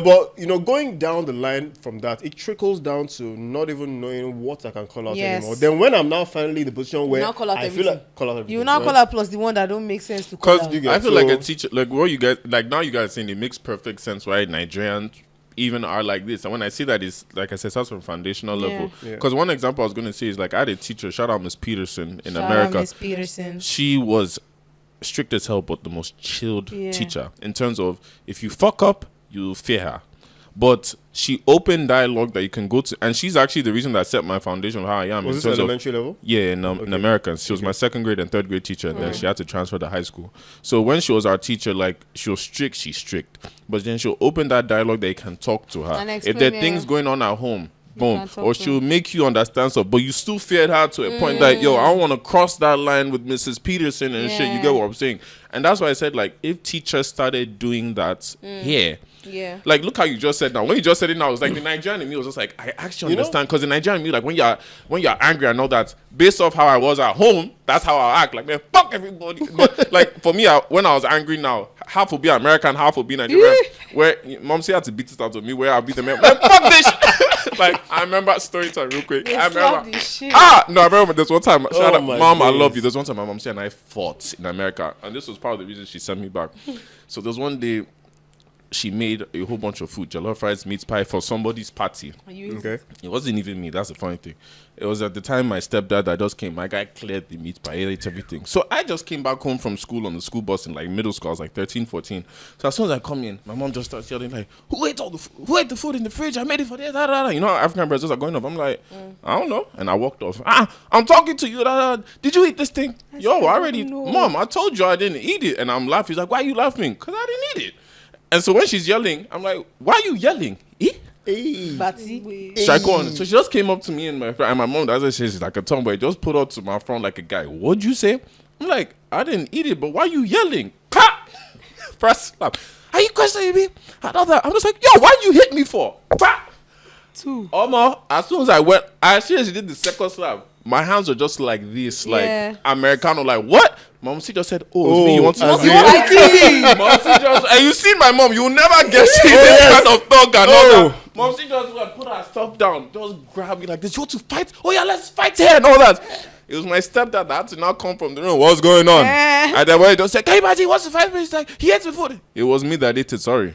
But going down the line from that, it trickles down to not even knowing what I can call out Yes. anymore. Then when I'm now finally in the position where now call out I feel everything. like call out everything. You will now right? call out plus the one that don't make sense to call Because out. You get- I feel like so- a teacher, like what you guys, like now you guys saying it makes perfect sense why Nigerians even are like this. And when I see that, it's like I said, starts from foundational level. Yeah. Because one example I was going to say is like I had a teacher, shout out Miss Peterson in Shout out America. Miss Peterson. She was strict as hell, but the most chilled Yeah. teacher in terms of if you fuck up, you fear her. But she opened dialogue that you can go to, and she's actually the reason that set my foundation of how I am. Was in this terms of, elementary level? yeah, in Americans. She was my second grade and third grade teacher, and then she had to transfer to high school. So when she was our teacher, like, she was strict, she's strict. But then she'll open that dialogue that you can talk to her. And If explain, there are yeah. things going on at home, boom. can talk Or to she'll make you understand stuff, but you still feared her to a point that, yo, I don't want to cross that line with Mrs. Peterson and shit. You Yeah. get what I'm saying? And that's why I said, like, if teachers started doing that here, Yeah. like, look how you just said now. When you just said it now, it was like the Nigerian in me was just like, I actually You know- understand. Because the Nigerian in me, like, when you're angry and all that, based off how I was at home, that's how I act. Like, man, fuck everybody. But, like, for me, when I was angry now, half will be American, half will be Nigerian. Where mom said had to beat it out of me, where I'll beat them. Man, fuck this shit. Like, I remember story time real quick. I remember. No, I remember there's one time. Shout out, my mom, I days. love you. There's one time my mom said and I fought in America, and this was part of the reason she sent me back. So there's one day she made a whole bunch of food, jollof rice, meat pie for somebody's party. Okay. It wasn't even me. That's the funny thing. It was at the time my stepdad that just came. My guy cleared the meat pie, ate everything. So I just came back home from school on the school bus in like middle school. I was like 13, 14. So as soon as I come in, my mom just starts yelling like, "Who ate all the food? Who ate the food in the fridge? I made it for this." Da, da, da. You know, African brothers are going off. I'm like, I don't know, and I walked off. I'm talking to you. Da, da. Did you eat this thing? Yo, I already, Mom. I told you I didn't eat it, and I'm laughing. He's like, "Why are you laughing?" Because I didn't eat it. And so when she's yelling, I'm like, "Why are you yelling?" Strike one. So she just came up to me and my mom, as I said, she's like a tomboy, just put her to my front like a guy. What'd you say? I'm like, I didn't eat it, but why are you yelling? Pa! First slap. Are you questioning me? Another. I'm just like, yo, why'd you hit me for? Pa! Two. Almost, as soon as I went, as soon as she did the second slap, my hands were just like this, like Americano, like what? Mom, she just said, "Oh, it's me. You want to?" Mom, she just, and you see my mom, you never guess she's this kind of thug and all that. Mom, she just like, put her stuff down, just grab me like this. You want to fight? Oh yeah, let's fight here and all that. It was my stepdad that had to now come from the room. What's going on? And then when he just said, "Can you imagine? He wants to fight me?" He's like, "He ate the food." It was me that ate it. Sorry.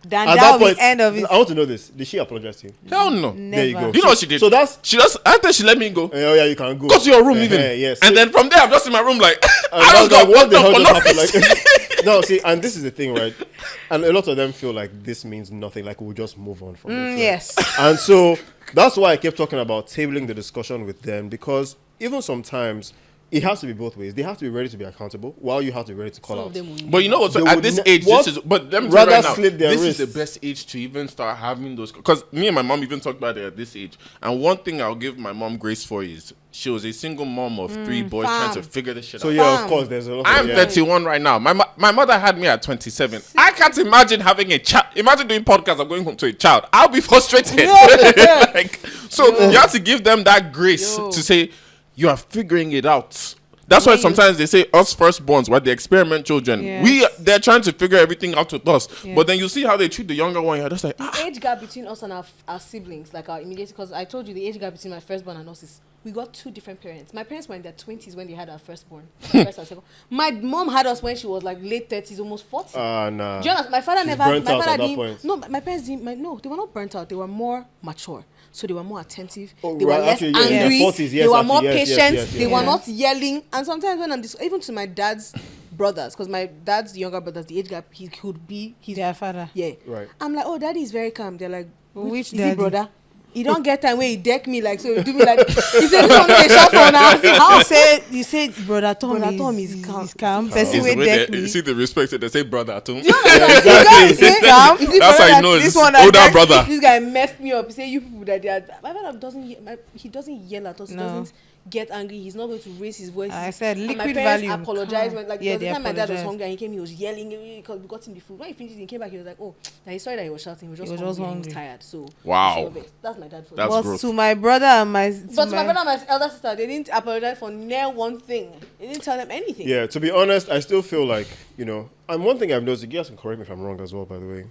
Then At that that was point, the end of it. I want to know this. Did she apologize to you? Hell no. There you go. You know what she did? So that's She just after she let me go. oh yeah, you can go. Go to your room even. Yes. And then from there, I'm just in my room like, I I just got what walked the up hell for just no happened? reason. Like, no, see, and this is the thing, right? And a lot of them feel like this means nothing. Like we'll just move on from it. Right? Yes. And so that's why I kept talking about tabling the discussion with them, because even sometimes it has to be both ways. They have to be ready to be accountable, while you have to be ready to call out. But you know what? So They at would this ne- age, what? this is. But let me tell you Rather right now, slit their this is wrists. the best age to even start having those. Because me and my mom even talked about it at this age. And one thing I'll give my mom grace for is she was a single mom of 3 boys trying to figure this shit So out. yeah, of course, there's a lot. I'm of, 31 right now. My mother had me at 27. I can't imagine having a child. Imagine doing podcasts and going home to a child. I'll be frustrated. Like, so you have to give them that grace to say you are figuring it out. That's why sometimes they say us firstborns, we're the experiment children. Yes. They're trying to figure everything out with us. But then you see how they treat the younger one. You're just like, The age gap between us and our siblings, like our immediate, because I told you the age gap between my firstborn and us is we got 2 different parents. My parents were in their 20s when they had our firstborn. First and second. My mom had us when she was like late 30s, almost 40. nah. Do you understand? My father She's never. burnt My out father at that didn't. point. No, my parents didn't. No, they were not burnt out. They were more mature. So they were more attentive. Oh, They were right, less actually, yeah, angry. yeah, 40s, they yes, were more actually, yes, patient. yes, They were not yelling. And sometimes when I'm even to my dad's brothers, because my dad's younger brothers, the age gap, he could be his Their father. Yeah. Right. I'm like, oh, daddy is very calm. They're like, Which is he daddy? brother? He don't get time where he deck me like so. He do me like he said, "This one they shout for now." You said brother Tom Brother is, Tom is calm. is calm. It's Person the wey way deck they- me. you see the respect that they say brother too. Is calm. Is it That's how brother you know this it's one that older deck- brother. This guy messed me up. He say you people that they are. My father doesn't. He doesn't yell at us. He No. doesn't get angry. He's not going to raise his voice. I said And liquid my parents volume. apologized when, like, Yeah, the they time my dad was apologized. hungry and he came, he was yelling because we got him the food. When he finished, he came back. He was like, "Oh, that he's sorry that he was shouting. He was just hungry. And he hungry. was tired." So Wow. he should that's my dad for That's you. But growth. to my brother and my But to my brother and my elder sister, they didn't apologize for near one thing. They didn't tell them anything. Yeah, to be honest, I still feel like, and one thing I've noticed, you guys can correct me if I'm wrong as well, by the way.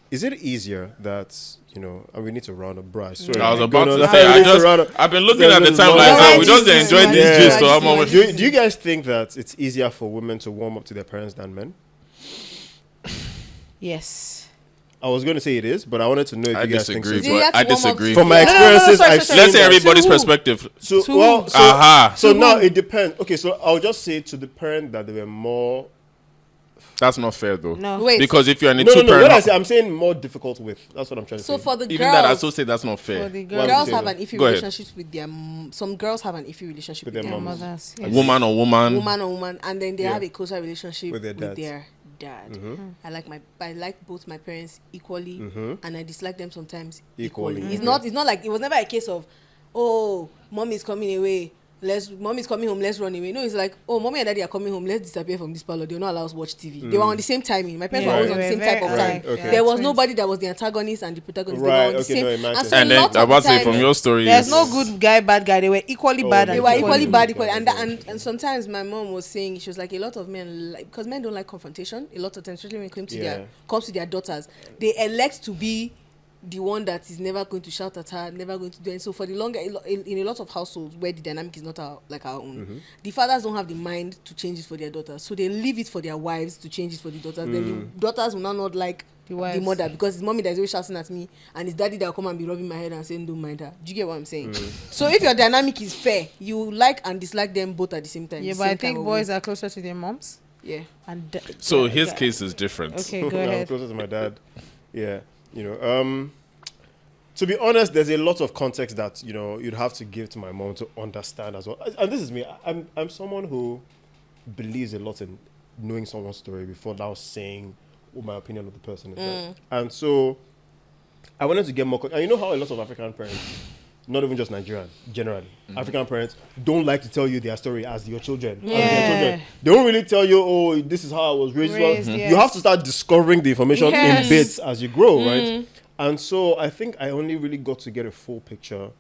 Is it easier that, and we need to round up, bro? I swear. I was we're about gonna- to say, we need to round up. I've been looking Yeah, at the this is timeline. long. So we just Yeah, enjoyed yeah. this gist. So I'm Yeah. almost. Do you guys think that it's easier for women to warm up to their parents than men? Yes. I was going to say it is, but I wanted to know if I you guys think disagree, so. You but have to I warm up disagree. to- From my No, no, no, experiences, sorry, I've sorry, Let's seen hear that. everybody's To who? perspective. So, To well, who? so, Aha. so To now who? it depends. Okay, so I'll just say to the parent that they were more. That's not fair though. No. Wait. Because if you're in a No. When I two-parent, say I'm saying more difficult with. That's what I'm trying to So say. for the even that, I girls, still say that's not fair. For the Why girls, girls would you have say an iffy Go ahead. relationships with their. Some girls have an iffy relationship With with their their moms. mothers. Like woman on woman. woman on woman, and then they Yeah. have a closer relationship With with their their, dads. dad. Mm-hmm. I like both my parents equally, and I dislike them sometimes Equally. equally. It's not like it was never a case of, oh, mom is coming away. Mom is coming home, let's run away. No, it's like, oh, mommy and daddy are coming home, let's disappear from this parlor. They'll not allow us to watch TV. They were on the same timing. My parents Yeah, were always they on the were same very type of alike. time. Okay. There was Twins. nobody that was the antagonist and the protagonist. Right, They were on the okay, same. no, it makes sense. so And then lots I'm of about the to say time- from your story, There's is- no good guy, bad guy. They were equally Oh, bad. they They and were equally equally bad, bad. and sometimes my mom was saying, she was like, a lot of men like, because men don't like confrontation a lot of times, especially when it comes to Yeah. their daughters, they elect to be the one that is never going to shout at her, never going to do it. So for the longer, in a lot of households where the dynamic is not like our own, the fathers don't have the mind to change it for their daughters. So they leave it for their wives to change it for the daughters. Then the daughters will not like the mother, because it's mommy that's always shouting at me, and it's daddy that will come and be rubbing my head and saying don't mind her. Do you get what I'm saying? So if your dynamic is fair, you like and dislike them both at the same time. Yeah, but I think boys are closer to their moms. Yeah. And so his case is different. Okay, go I'm ahead. closer to my dad. Yeah, to be honest, there's a lot of context that you'd have to give to my mom to understand as well. And this is me. I'm someone who believes a lot in knowing someone's story before now saying what my opinion of the person is. Right? And so I wanted to get more. And you know how a lot of African parents, not even just Nigerian, generally, African parents don't like to tell you their story as your children. As their children. They don't really tell you, oh, this is how I was raised. Yes. You have to start discovering the information in bits as you grow, right? And so I think I only really got to get a full picture,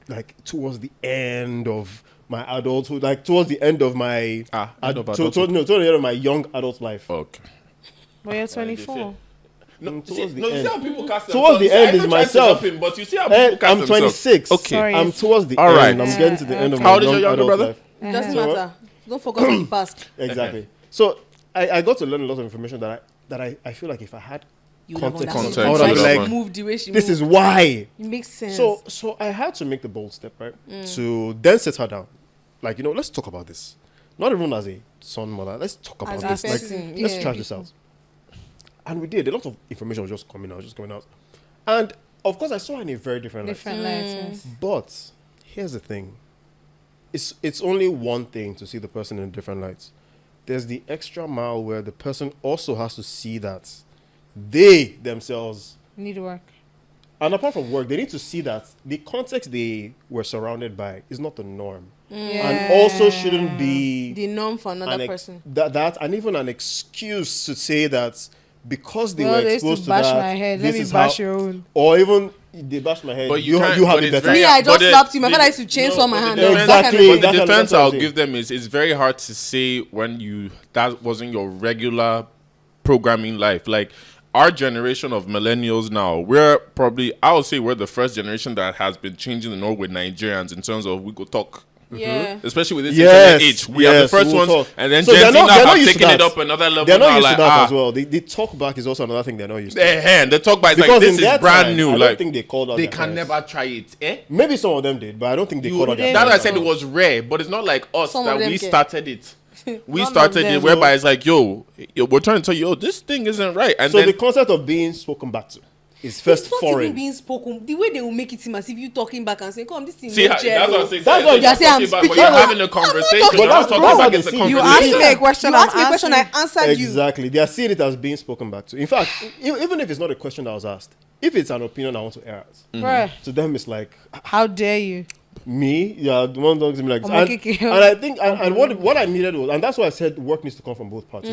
like towards the end of my adulthood, like towards the end of my towards the end of my young adult life. Okay. Well, you're 24. No, towards the you see end. how people cast Towards the end is myself. But you see how people cast I'm themselves. 26. Okay. Sorry. I'm towards the All end. right. I'm getting to the end of How my old is your young younger adult brother? life. It doesn't So- matter. Don't focus on the past. Exactly. So I got to learn a lot of information that I feel like if I had You would have context, understood. Context, I would have yeah. been like, Move the way she this moved. is why. It makes sense. So I had to make the bold step, right? To then sit her down. Like, let's talk about this. Not even as a son, mother. Let's talk about As a this. Like, person, let's yeah. trash this out. And we did. A lot of information was just coming out. And of course, I saw her in a very different light. Different lights, yes. But here's the thing. It's only one thing to see the person in different lights. There's the extra mile where the person also has to see that they themselves, Need work. and apart from work, they need to see that the context they were surrounded by is not the norm. And also shouldn't be the norm for another an person. that and even an excuse to say that because they Well, were they used exposed to to bash that, my head. this Let me is bash how, your own. or even they bash my head. But You can't- have but it it's better. very- Me, I just but the- slapped him. I the- felt like to chainsaw my hand. the off. defense- That kind of Exactly. thing. But the That's defense what I'm I'll saying. give them is it's very hard to say when that wasn't your regular programming life. Like our generation of millennials now, I would say we're the first generation that has been changing the norm with Nigerians in terms of we go talk. Yeah. Especially with this Yes, internet age. We are the first we'll ones, talk. and then So Gen they're Z not- now they're not have used to taken it that. up another level. They're not now, used like, to that as well. The talk back is also another thing they're not used to. The talk back is like Because this in is their brand time, new. I don't Like think they called out they their can parents. never try it. Maybe some of them did, but I don't think they called out their That's why I parents. said it was rare, but it's not like us Some of that them we can. started it. We None of started it them. whereby it's like, yo, we're trying to tell you, this thing isn't right. And So then the concept of being spoken back to is first It's not even foreign. being spoken. The way they will make it seem as if you talking back and saying, "Come, this thing." see, no that's jello." what I'm saying. That's what you're saying, I'm But speaking. you're having a conversation. talking You're not about- talking that's back. how they It's a see it. You conversation. asked me a question. You I'm asked me a question. I answered you. Exactly. They are seeing it as being spoken back to. In fact, even if it's not a question that was asked, if it's an opinion I want to air out, Bruh, to them it's like, how dare you? me, yeah, the one talks to me like this. I'm And, okay. and I think, and what I needed was, and that's why I said work needs to come from both parties.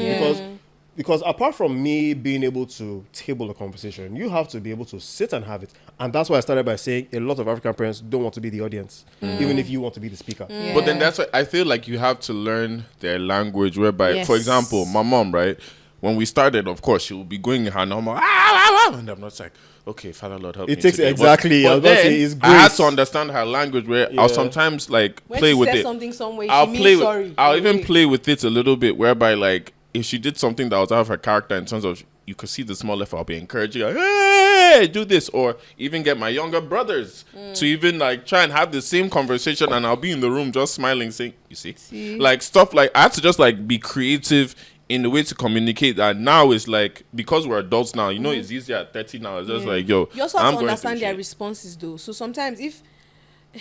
Because apart from me being able to table a conversation, you have to be able to sit and have it. And that's why I started by saying a lot of African parents don't want to be the audience, even if you want to be the speaker. But then that's why I feel like you have to learn their language. Whereby, Yes. for example, my mom, right? When we started, of course, she will be going in her normal, and I'm not like, okay, Father Lord, help me. It takes today. exactly. I But was about to then say, it's I had grace. to understand her language. Where Yeah. I'll sometimes like When play she with says it. something some way, I'll she play means with. sorry. I'll even Wait. play with it a little bit, whereby like if she did something that was out of her character in terms of you could see the small effort, I'll be encouraging her, hey, do this, or even get my younger brothers to even like try and have the same conversation, and I'll be in the room just smiling, saying, you see, like stuff like I had to just like be creative in the way to communicate. That now is like because we're adults now, it's easier at 30 now. It's just like, yo, You also have I'm to going understand through their shit. responses, though. So sometimes, if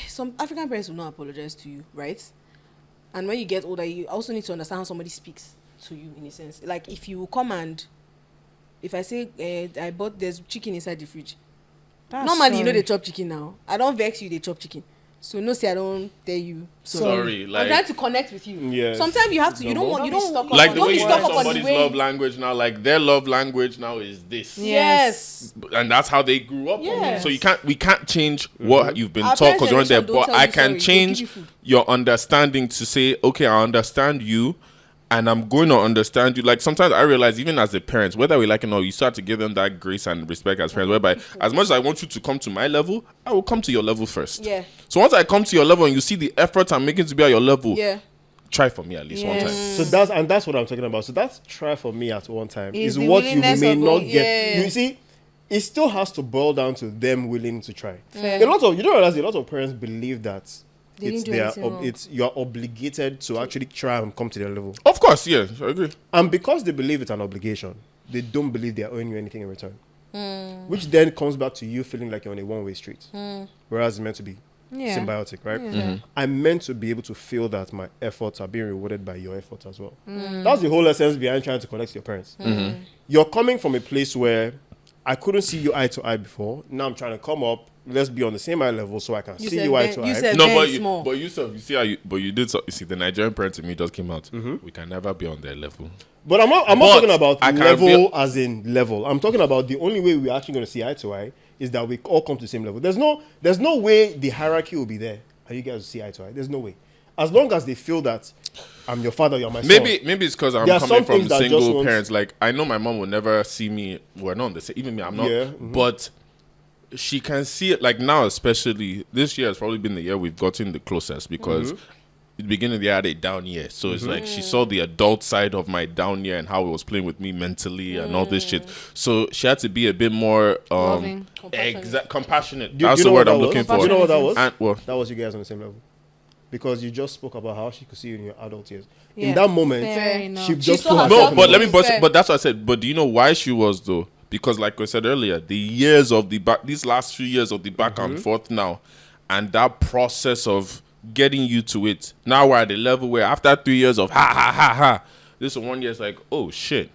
some African parents will not apologize to you, right? And when you get older, you also need to understand how somebody speaks to you, in a sense. Like if you come and if I say there's chicken inside the fridge. That's Normally, you know sorry. they chop chicken now. I don't vex you, they chop chicken. So no, say I don't tell you. Sorry, I'm like trying to connect with you. Yes. Sometimes you have to. You don't want. You Don't be don't stuck like up the don't way be you stuck know up on the somebody's way. love language now, like their love language now is this. Yes. And that's how they grew up. Yes. So we can't change what you've been Our taught because you're in there. parents' generation But don't I tell you can sorry, they'll give change you food. your understanding to say, okay, I understand you, and I'm going to understand you. Like sometimes I realize, even as a parent, whether we like it or not, you start to give them that grace and respect as parents. Whereby, as much as I want you to come to my level, I will come to your level first. Yeah. So once I come to your level and you see the effort I'm making to be at your level, Yeah. try for me at least one time. So that's what I'm talking about. So that's try for me at one time Is is the what you willingness may of not going- get. yeah. You see, it still has to boil down to them willing to try. Fair. A lot of you don't realize a lot of parents believe that They it's didn't do their anything wrong. it's you're obligated to actually try and come to their level. Of course, yeah, I agree. And because they believe it's an obligation, they don't believe they're owing you anything in return. Which then comes back to you feeling like you're on a one-way street. Whereas it's meant to be Yeah. symbiotic, right? Yeah. I'm meant to be able to feel that my efforts are being rewarded by your efforts as well. That's the whole essence behind trying to connect to your parents. You're coming from a place where I couldn't see you eye to eye before. Now I'm trying to come up. Let's be on the same eye level so I can see said you eye Ben- to you eye. said- No, Very small. but you see how you, but you did. You see, the Nigerian parent in me just came out. We can never be on their level. But I'm not But talking about I can level be- as in level. I'm talking about the only way we're actually going to see eye to eye is that we all come to the same level. There's no way the hierarchy will be there and you guys will see eye to eye. There's no way. As long as they feel that I'm your father, you're my son. Maybe it's because I'm There are coming some from things that just single won't- parents. Like I know my mom will never see me. We're not on the same. Even me, I'm not. Yeah, But she can see it. Like now, especially this year has probably been the year we've gotten the closest because at the beginning of the year I had a down year. So it's like she saw the adult side of my down year and how it was playing with me mentally and all this shit. So she had to be a bit more Loving. compassionate. Do you That's know the what word that I'm was? looking Do you for. know what that was? And well, That was you guys on the same level. Because you just spoke about how she could see you in your adult years. Yeah. In that moment, Fair enough. she just saw put herself herself no, in but the let me. box. Fair. But that's what I said. But do you know why she was though? Because like I said earlier, the years of the back, these last few years of the back and forth now, and that process of getting you to it. Now we're at the level where after 3 years of ha ha ha ha, this 1 year is like, oh shit.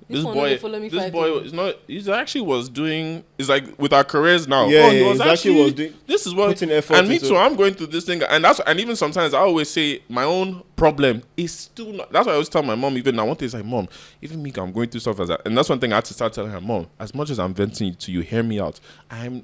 This one no boy, dey follow me this fight boy o. is not. He's actually was doing. It's like with our careers now. Yeah, he yeah, was he's actually was doing- This is what. putting effort And me into- too. I'm going through this thing, and even sometimes I always say my own problem is still not. That's why I always tell my mom. Even now, one thing is like, Mom, even me, I'm going through stuff as that, and that's one thing I had to start telling her, Mom. As much as I'm venting to you, hear me out.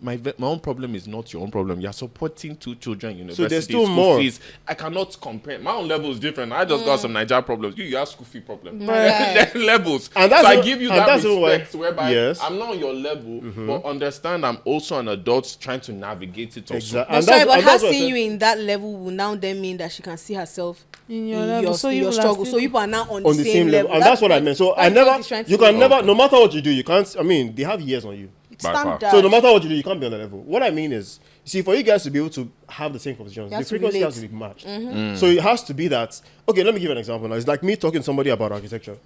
My own problem is not your own problem. You're supporting 2 children, university, there's still school more. fees. I cannot compare. My own level is different. I just got some Nigeria problems. You have school fee problems. Right. Levels. And that's so I what- give you and that that's what- respect whereby Yes. I'm not on your level, but understand I'm also an adult trying to navigate it also. Exactly. But And sorry, that's- but and her that's what I seeing said. you in that level will now then mean that she can see herself In in your level. So you your will struggle. still- So people are now on On the same level. And that's what I meant. So I never, you can never, no matter what you do, you can't, I mean, they have years on you. By far. Standard. So no matter what you do, you can't be on the level. What I mean is, you see, for you guys to be able to have the same conversations, You the have to frequency has to relate. be matched. So it has to be that. Okay, let me give you an example. Now, it's like me talking to somebody about architecture.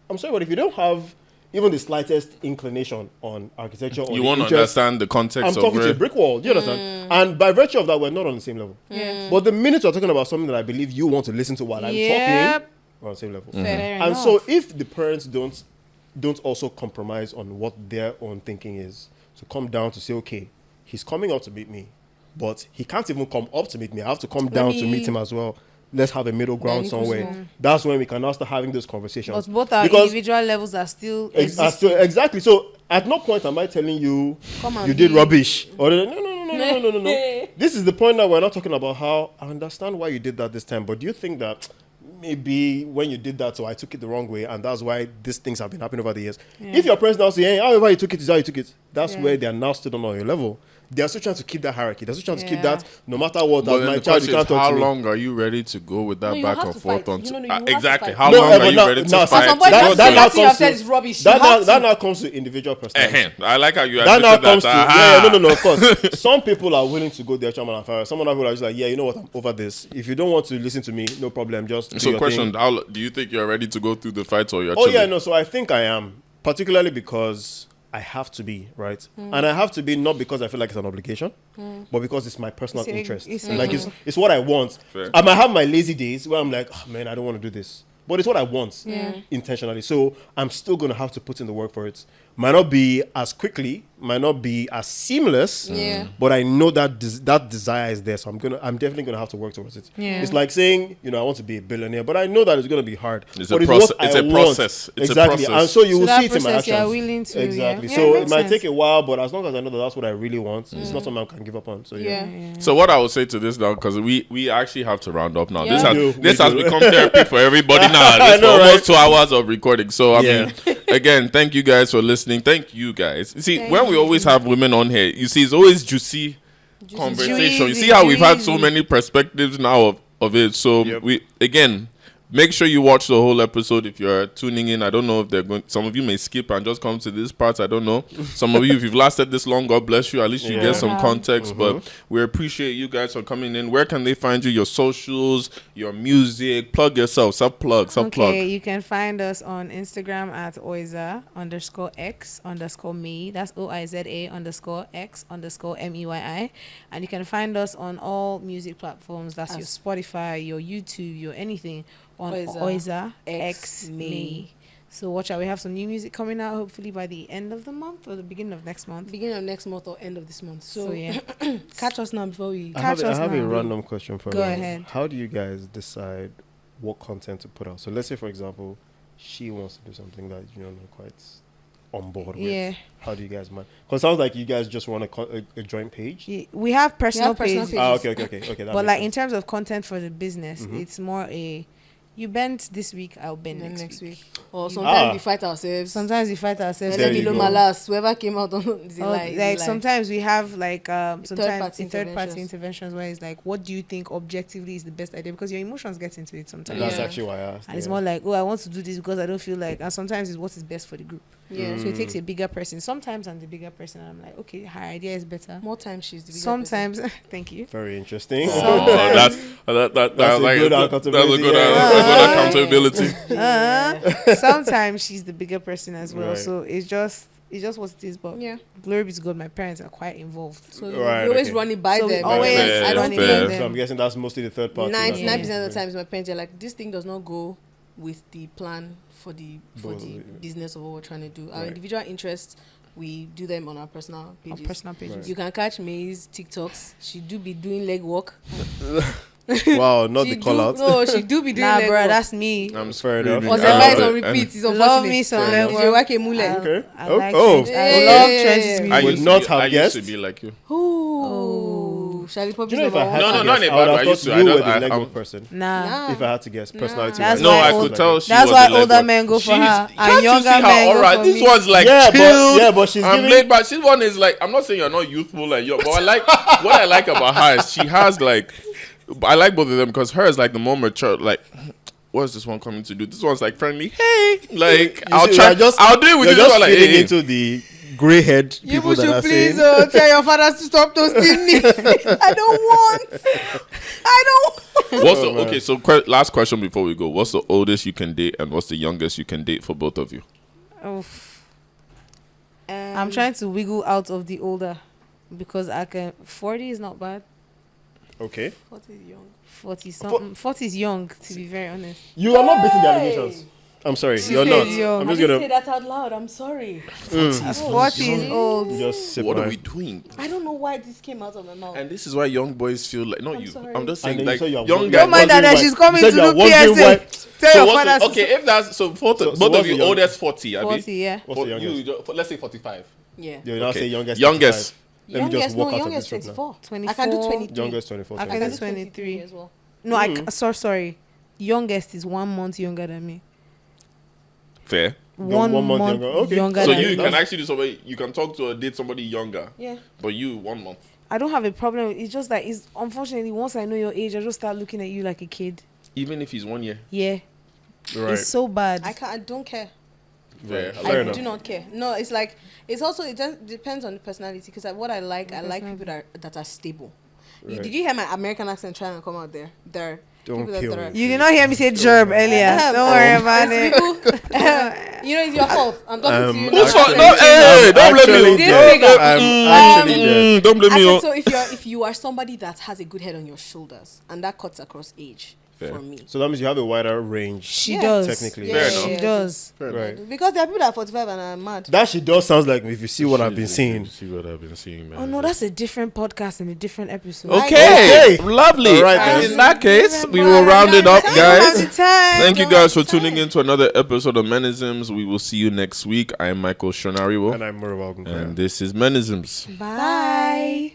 I'm sorry, but if you don't have even the slightest inclination on architecture, or You the won't interest, understand the context I'm of talking to a where. brick wall. Do you understand? And by virtue of that, we're not on the same level. But the minute you're talking about something that I believe you want to listen to while I'm talking, Yep. we're on the same level. Fair And enough. so if the parents don't also compromise on what their own thinking is, to come down to say, okay, he's coming up to meet me, but he can't even come up to meet me. I have to come down to meet him as well. Let's have a middle ground equal somewhere. small. That's when we can now start having those conversations. But both our Because- individual levels are still exactly. So at no point am I telling you Come and you did be- rubbish. Or no. This is the point that we're not talking about how I understand why you did that this time, but do you think that maybe when you did that, so I took it the wrong way, and that's why these things have been happening over the years? If your parents now say, hey, however you took it is how you took it, that's Yeah. where they are now still on your level. They are still trying to keep that hierarchy. They're still trying to keep Yeah. that no matter what, But as then my the child, you question can't is, talk how to me. long are you ready to go with that No, you back have and to forth? fight. On You know, you have to exactly. fight. How No, long but are you now- ready to now- fight? At some point, That- you that have now to see comes yourself to- is rubbish. That You now, have that to. now comes to individual personality. I like how you That now admitted comes to Aha. no, of course. Some people are willing to go their chairman and fire. Some other people are just like, yeah, you know what, I'm over this. If you don't want to listen to me, no problem. Just do So, your question: thing. How do you think you're ready to go through the fight, or you're? Oh yeah, chilling? no. So I think I am, particularly because I have to be right, and I have to be not because I feel like it's an obligation, but because it's my personal It's a- interest. it's Like a- it's what I want. Fair. I might have my lazy days where I'm like, oh, man, I don't want to do this. But it's what I want Yeah. intentionally. So I'm still going to have to put in the work for it. Might not be as quickly, might not be as seamless. Yeah. But I know that that desire is there, so I'm definitely gonna have to work towards it. Yeah. It's like saying, I want to be a billionaire, but I know that it's gonna be hard. It's But a what process. I It's a want. process. It's a exactly, process. and so you So will that see it in my process you are actions. willing to, exactly. yeah. So Yeah, it makes might sense. take a while, but as long as I know that that's what I really want, it's not something I can give up on. So Yeah. So what I would say to this now, because we actually have to round up now. Yeah. This has become therapy for everybody now. I This know, for almost right? 2 hours of recording. So I Yeah. mean, again, thank you guys for listening. Thank you guys. You see, when we always have women on here, you see, it's always juicy conversation. You Juicy, see how we've had so juicy. many perspectives now of it. So Yep. we again. Make sure you watch the whole episode if you're tuning in. I don't know if they're going. Some of you may skip and just come to this part. I don't know. Some of you, if you've lasted this long, God bless you. At least you Yeah. get some Yeah. context. But we appreciate you guys for coming in. Where can they find you? Your socials, your music. Plug yourself. Self-plug. Okay, you can find us on Instagram at Oiza_X_Meyi. That's OIZA_X_MEYI. And you can find us on all music platforms. That's your Spotify, your YouTube, your anything on Oiza X Meyi. So watch out. We have some new music coming out hopefully by the end of the month or the beginning of next month. Beginning of next month or end of this month. So, yeah. catch us now before we. I have, Catch us I have a now. random question for Go you. ahead. How do you guys decide what content to put out? So let's say, for example, she wants to do something that you're not quite on board with. Yeah. How do you guys mind? Because it sounds like you guys just want a joint page. We have personal personal pages. pages. Okay. That But makes like in sense. terms of content for the business, it's more you bent this week, I'll bend Then next week. Or sometimes Ah. we fight ourselves. Sometimes we fight ourselves. There Then you below go. my last, whoever came out on the Or, lie. like sometimes we have like sometimes Third-party third party interventions. interventions where it's like, what do you think objectively is the best idea? Because your emotions get into it sometimes. That's Yeah. actually why I asked. And it's more like, oh, I want to do this because I don't feel like, and sometimes it's what is best for the group. Yeah. So it takes a bigger person. Sometimes I'm the bigger person and I'm like, okay, her idea is better. More time she's the bigger Sometimes, thank you. very interesting. Oh, that's That's a like good that's a accountability, good yeah. accountability. Sometimes she's the bigger person as well. Right. So it's just what it is. But Yeah. glory be to God, my parents are quite involved. So Right, we always okay. run it by So we them. always Fair, I don't fair. think So I'm guessing that's mostly the third party. 99% of the times my parents are like, this thing does not go with the plan for the business of what we're trying to do. Our Right. individual interests, we do them on our personal On pages. personal pages. Right. You can catch May's TikToks. She do be doing leg work. Wow, not She the call out. No, she do be doing Nah, leg bro, work. that's me. I'm Fair enough. screaming. Or I Zemba love is on it. repeat. It's Love unfortunate. me some Fair leg enough. DJ work. Wake Mule. Okay. I Oh, like oh. trenches. I Hey. love trenches I music. Would used not to, have I used guessed. to be like you. Ooh. Shall Do you know if I had No, to no, not guess, in a I would bad way. have I used thought to. I you don't- were the I- leg I'm- work person. Nah. If I had to guess, personality. That's No, why I old- could tell she that's was why the older leg men go for her, and Can't you younger see how men go alright? for This me. one's like Yeah, chilled. but she's I'm giving. laid back. This one is like, I'm not saying you're not youthful like you, but I like what I like about her is she has like, I like both of them because her is like the more mature. Like, what's this one coming to do? This one's like friendly. Hey, like You I'll see, try. you're just- I'll do it with You're this just one. Like, feeding hey, into the grey head You people that should are please saying. tell your fathers to stop toasting me. I don't want. What's Oh, the okay? So last question before we go. What's the oldest you can date and what's the youngest you can date for both of you? Oof. I'm trying to wiggle out of the older because I can. 40 is not bad. Okay. 40 is young. 40 something. 40 is young, to be very honest. You are not beating the allegations. I'm sorry. She You're said not. young. I'm I just didn't gonna say that out loud. I'm sorry. 40 is old. just sip What my. are we doing? I don't know why this came out of my mouth. And this is why young boys feel like not I'm you. sorry. I'm just And saying then you like say you're young wondering guys. Don't mind that, why- she's coming you to said you're do wondering PSA. why- Tell So your what's father. the, okay, if that's so, both So of what's you the oldest 40, Abi? 40, yeah. What's the youngest? Let's say 45. Yeah. You now Okay. say youngest. Youngest. 35. Let me just Youngest, walk no, out of youngest this right now. 24. I can do 24. 23. Youngest 24. I can I can do do 23 23 as well. No, sorry. Youngest is 1 month younger than me. Fair. One month younger. Okay. younger So than you me. can actually do somebody. You can talk to or date somebody younger, Yeah. but you 1 month. I don't have a problem. It's just that it's unfortunately once I know your age, I just start looking at you like a kid. Even if he's 1 year. Yeah, Right. it's so bad. I don't care. Fair. Fair I enough. do not care. No, it's like it just depends on the personality. Because what I like people that are stable. Right. Did you hear my American accent trying to come out there? There. Don't people kill that me. You did not hear me say gerb earlier. Don't worry about it. You know, it's your fault. I'm talking to you. Who's now. fault? No, hey, don't blame Actually me. This dead. nigga. I'm actually dead. Don't blame I me. said, Oh. so if you are somebody that has a good head on your shoulders and that cuts across age, Fair. for me. So that means you have a wider range. She Yeah. does. Technically. Fair She enough. does. Right. Because there are people that are 45 and are mad. That she does sounds like if you see what I've been Jesus, seeing. See what I've been seeing, man. Oh no, that's a different podcast and a different episode. Okay, Okay. lovely. All right, And then. in that case, we will round it up, guys. Time. Thank you guys for tuning in to another episode of Menisms. We will see you next week. I am Michael Shonariwo, And I'm Murawa and this is Menisms. Bye.